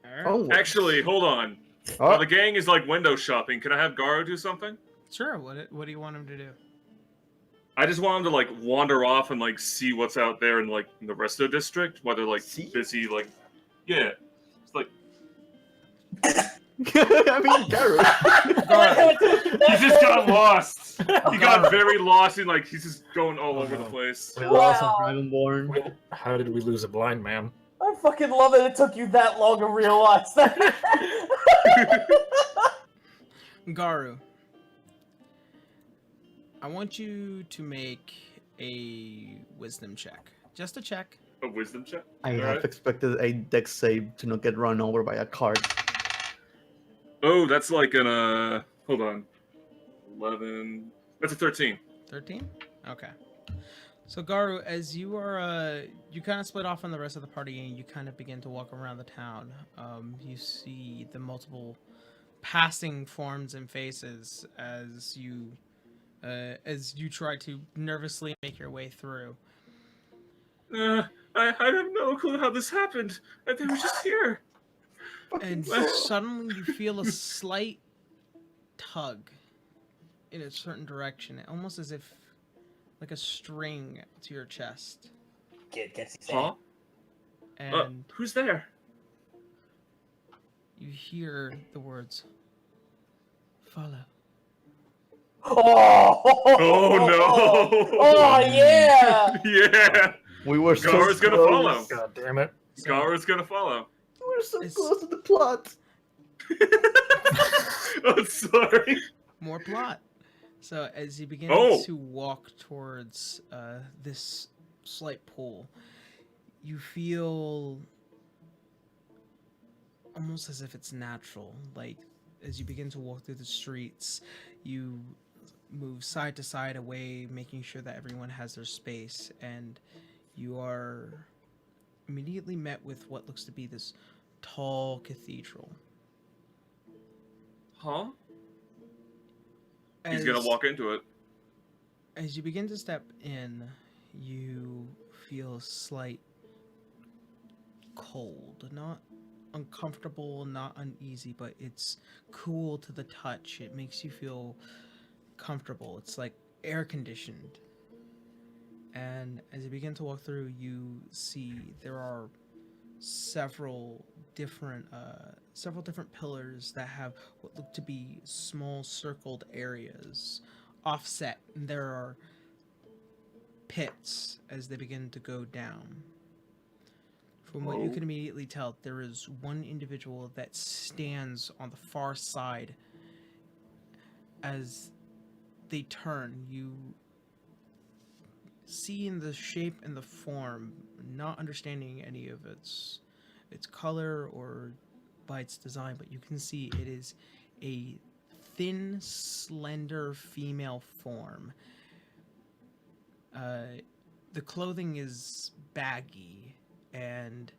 All right. Oh, Actually, hold on. While the gang is like window shopping, can I have Garo do something? Sure. What do you want him to do? I just want him to like wander off and like see what's out there in like the rest of the district, while they're like See? busy, like it's like I mean, Garrett. he just got lost. He got very lost and like he's just going all over the place. We lost a Wow. Dragonborn. Wait, how did we lose a blind man? I fucking love that it took you that long to realize that. Garu, I want you to make a wisdom check. Just a check. A wisdom check. I have Alright. expected a dex save to not get run over by a cart. Oh, that's like an hold on. 11. That's a 13. 13? Okay. So Garu, as you are, you kind of split off from the rest of the party and you kind of begin to walk around the town. You see the multiple passing forms and faces as you try to nervously make your way through. I have no clue how this happened. They were just here. And suddenly you feel a slight tug in a certain direction, almost as if like a string to your chest. Huh? And Who's there? you hear the words, "Follow." Oh no! Oh yeah! Yeah! We were so Garu's gonna close. follow. God damn it. So, Garu's gonna follow. We were so It's- close to the plot. Oh, sorry. more plot. So as you begin Oh. to walk towards this slight pool, you feel almost as if it's natural. Like as you begin to walk through the streets, you move side to side away, making sure that everyone has their space, and you are immediately met with what looks to be this tall cathedral. Huh? He's As- gonna walk into it. As you begin to step in, you feel a slight cold, not uncomfortable, not uneasy, but it's cool to the touch. It makes you feel comfortable. It's like air conditioned. And as you begin to walk through, you see there are several different pillars that have what look to be small circled areas offset, and there are pits as they begin to go down. From what you can immediately tell, there is one individual that stands on the far side. As they turn, you see in the shape and the form, not understanding any of its color or by its design, but you can see it is a thin, slender female form. The clothing is baggy, and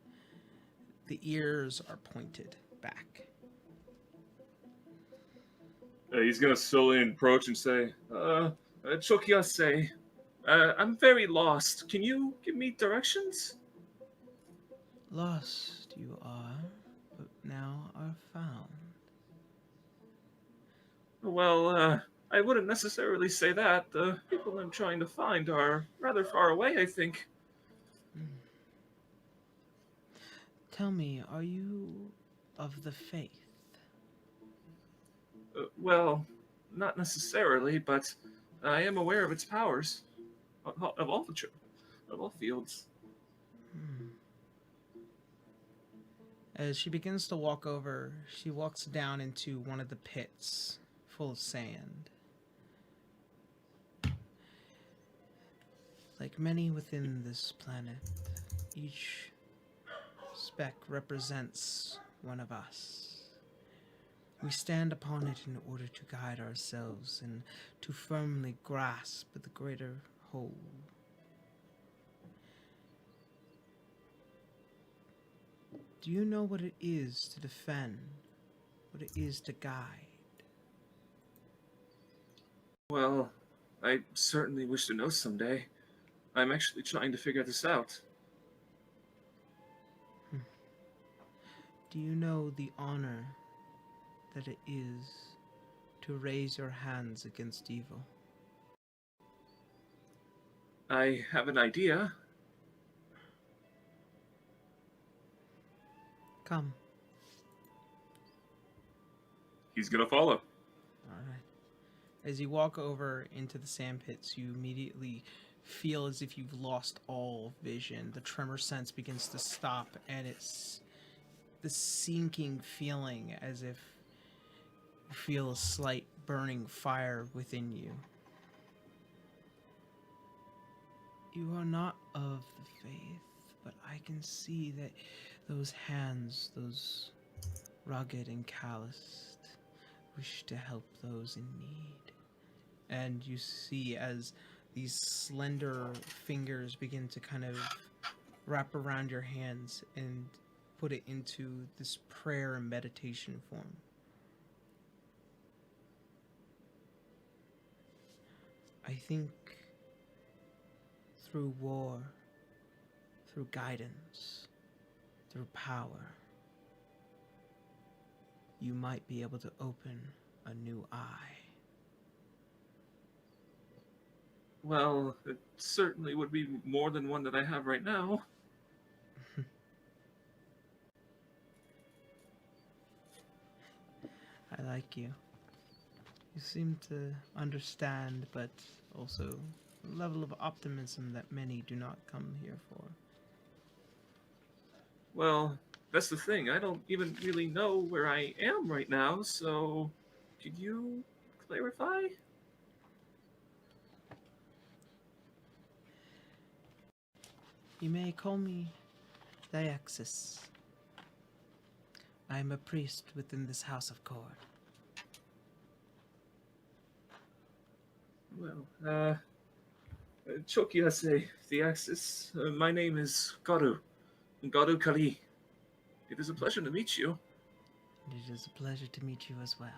the ears are pointed back. He's gonna slowly approach and say, Chokiase, I'm very lost. Can you give me directions? Lost you are, but now are found. Well, I wouldn't necessarily say that. The people I'm trying to find are rather far away, I think. Tell me, are you of the faith? Well, not necessarily, but I am aware of its powers. Of all fields. As she begins to walk over, she walks down into one of the pits full of sand. Like many within this planet, each speck represents one of us. We stand upon it in order to guide ourselves and to firmly grasp the greater whole. Do you know what it is to defend? What it is to guide? Well, I certainly wish to know someday. I'm actually trying to figure this out. Do you know the honor that it is to raise your hands against evil? I have an idea. Come. He's gonna follow. Alright. As you walk over into the sand pits, you immediately feel as if you've lost all vision. The tremor sense begins to stop, and it's the sinking feeling as if you feel a slight burning fire within you. You are not of the faith, but I can see that those hands, those rugged and calloused, wish to help those in need. And you see as these slender fingers begin to kind of wrap around your hands and put it into this prayer and meditation form. I think through war, through guidance, through power, you might be able to open a new eye. Well, it certainly would be more than one that I have right now. I like you. You seem to understand, but also a level of optimism that many do not come here for. Well, that's the thing. I don't even really know where I am right now, so could you clarify? You may call me Diaxis. I am a priest within this house of Cord. Well, Chokiase, the Axis. My name is Garu. Garu Kali. It is a pleasure to meet you. It is a pleasure to meet you as well.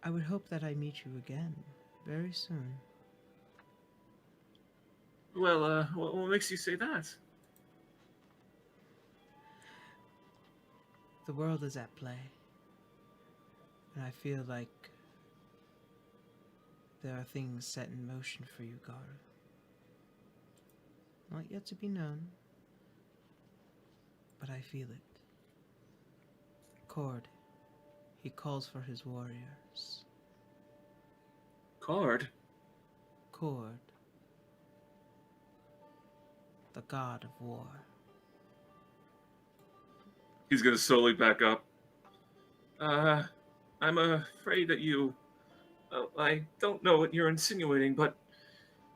I would hope that I meet you again very soon. Well, what makes you say that? The world is at play, and I feel like there are things set in motion for you, Garu. Not yet to be known, but I feel it. Cord, He calls for his warriors. Card? Cord, the god of war. He's gonna slowly back up. I'm afraid that you... I don't know what you're insinuating, but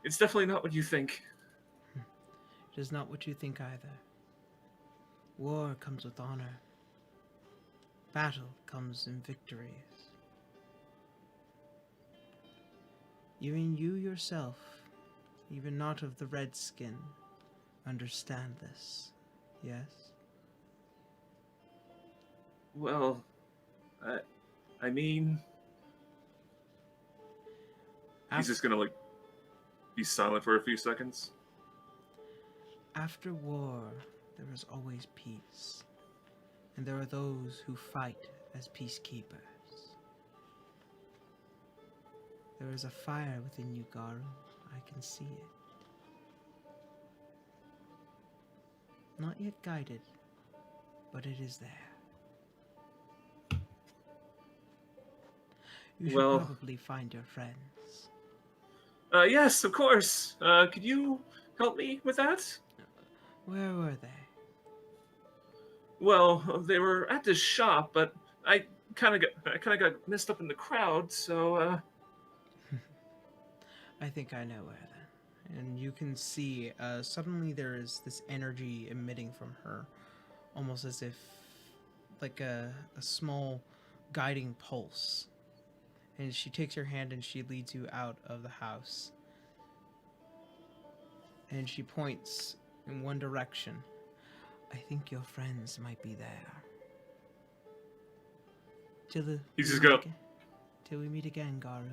it's definitely not what you think. It is not what you think either. War comes with honor. Battle comes in victories. Even you yourself, even not of the red skin, understand this, yes? Well, I mean... He's just gonna, like, be silent for a few seconds. After war, there is always peace. And there are those who fight as peacekeepers. There is a fire within you, Garu. I can see it. Not yet guided, but it is there. You should Well- probably find your friends. Yes, of course. Could you help me with that? Where were they? Well, they were at this shop, but I kind of got messed up in the crowd, so I think I know where then. And you can see suddenly there is this energy emitting from her, almost as if like a small guiding pulse. And she takes your hand and she leads you out of the house. And she points in one direction. I think your friends might be there. He's just go. Till we meet again, Garu.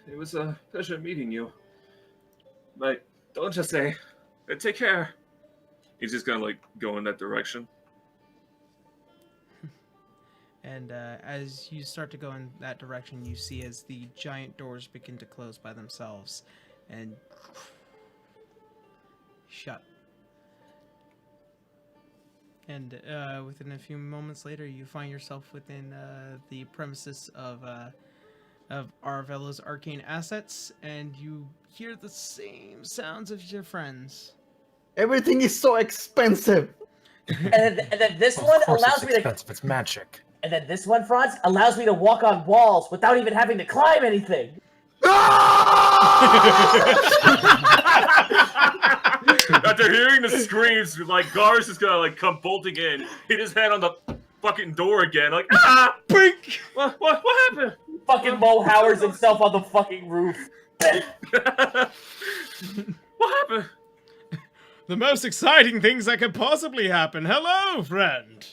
It was a pleasure meeting you. But don't just say, take care. He's just gonna, like, go in that direction. And as you start to go in that direction, you see as the giant doors begin to close by themselves and shut. And within a few moments later, you find yourself within the premises of Aravella's arcane assets, and you hear the same sounds of your friends. Everything is so expensive. And then this Of one course allows it's me to. expensive. It's magic. And then this one, Franz, allows me to walk on walls without even having to climb anything. After hearing the screams, like, Gar's is gonna, like, come bolting in, hit his head on the fucking door again, like, ah! Blink! What happened? Fucking Mo Howard's himself on the fucking roof. What happened? The most exciting things that could possibly happen. Hello, friend.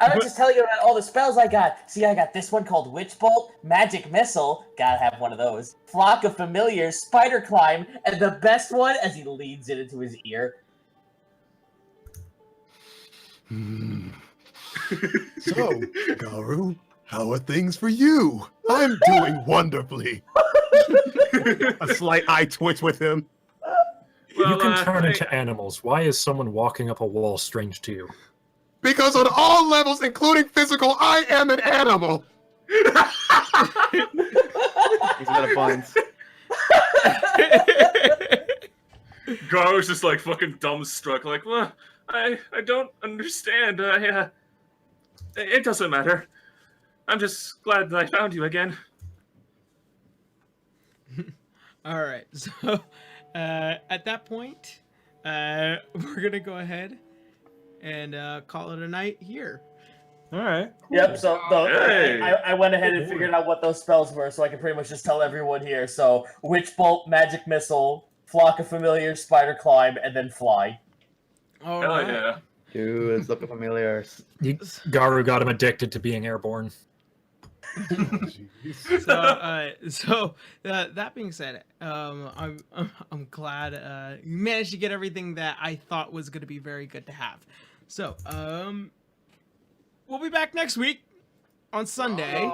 I was just telling you about all the spells I got. See, I got this one called Witch Bolt, Magic Missile, gotta have one of those, Flock of Familiars, Spider Climb, and the best one, as he leads it into his ear. So, Garu, how are things for you? I'm doing wonderfully. A slight eye twitch with him. Well, You can turn into animals. Why is someone walking up a wall strange to you? Because on all levels, including physical, I am an animal. He's got a point. Gar's just, like, fucking dumbstruck, like, well, I don't understand. It doesn't matter. I'm just glad that I found you again. All right, so at that point, we're gonna go ahead and call it a night here. All right. Yep, so Hey. I went ahead and figured out what those spells were, so I can pretty much just tell everyone here. So, Witch Bolt, Magic Missile, Flock of Familiars, Spider Climb, and then Fly. All Hell right. yeah. Dude, it's looking familiars. Garu got him addicted to being airborne. So that being said, I'm glad you managed to get everything that I thought was going to be very good to have. So we'll be back next week on Sunday,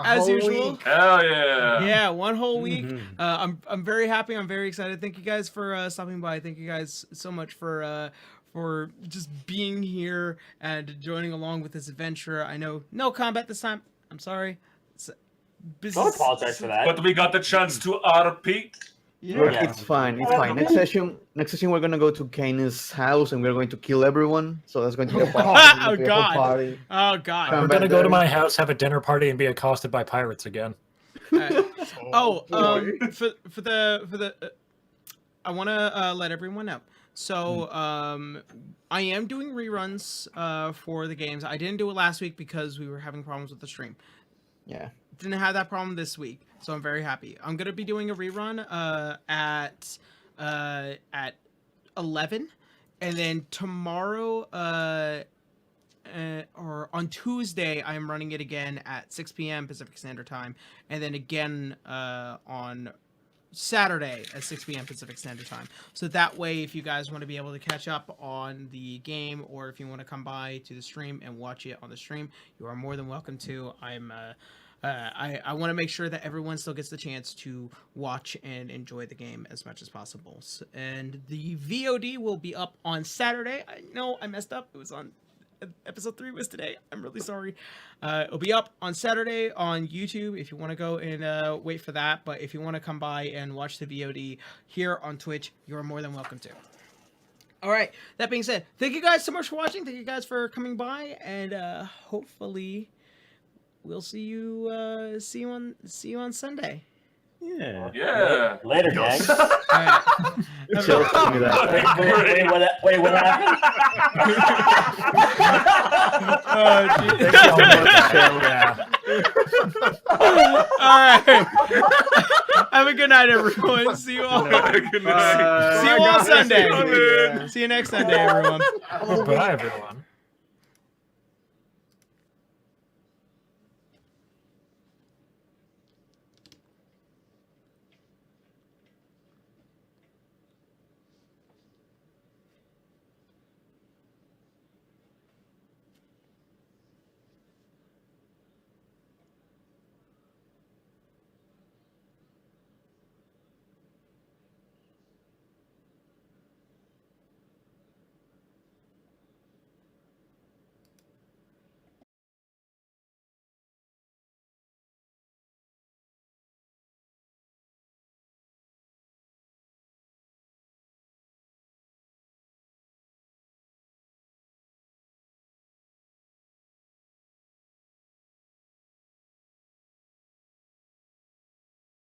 as usual. Hell yeah. Yeah, one whole week. Mhm. I'm very happy. I'm very excited. Thank you guys for stopping by. Thank you guys so much for for just being here and joining along with this adventure. I know no combat this time. I'm sorry. Don't apologize for that. But we got the chance to RP. Look, Yeah. it's fine. It's fine. Next session, we're gonna go to Kane's house and we're going to kill everyone. So that's going to be a party. Oh, God. Party. Oh God. We're gonna go to my house, have a dinner party, and be accosted by pirates again. Oh, for the I want to let everyone know. So, I am doing reruns for the games. I didn't do it last week because we were having problems with the stream. Yeah. Didn't have that problem this week, so I'm very happy. I'm gonna be doing a rerun at 11, and then tomorrow or on Tuesday I'm running it again at 6 p.m. Pacific Standard Time, and then again on Saturday at 6 p.m. Pacific Standard Time. So that way, if you guys want to be able to catch up on the game, or if you want to come by to the stream and watch it on the stream, you are more than welcome to. I want to make sure that everyone still gets the chance to watch and enjoy the game as much as possible. And the VOD will be up on Saturday. I know I messed up. It was on episode 3 was today. I'm really sorry. It'll be up on Saturday on YouTube if you want to go and wait for that. But if you want to come by and watch the VOD here on Twitch, you're more than welcome to. All right. That being said, thank you guys so much for watching. Thank you guys for coming by, and hopefully we'll see you on Sunday. Yeah. Yeah. Later, gang. All right. Chill, tell me that. Wait, what happened? Oh, geez. All right. Have a good night, everyone. See you all. Good night. See you all Sunday. Sunday. See you next Sunday, everyone. Bye, everyone.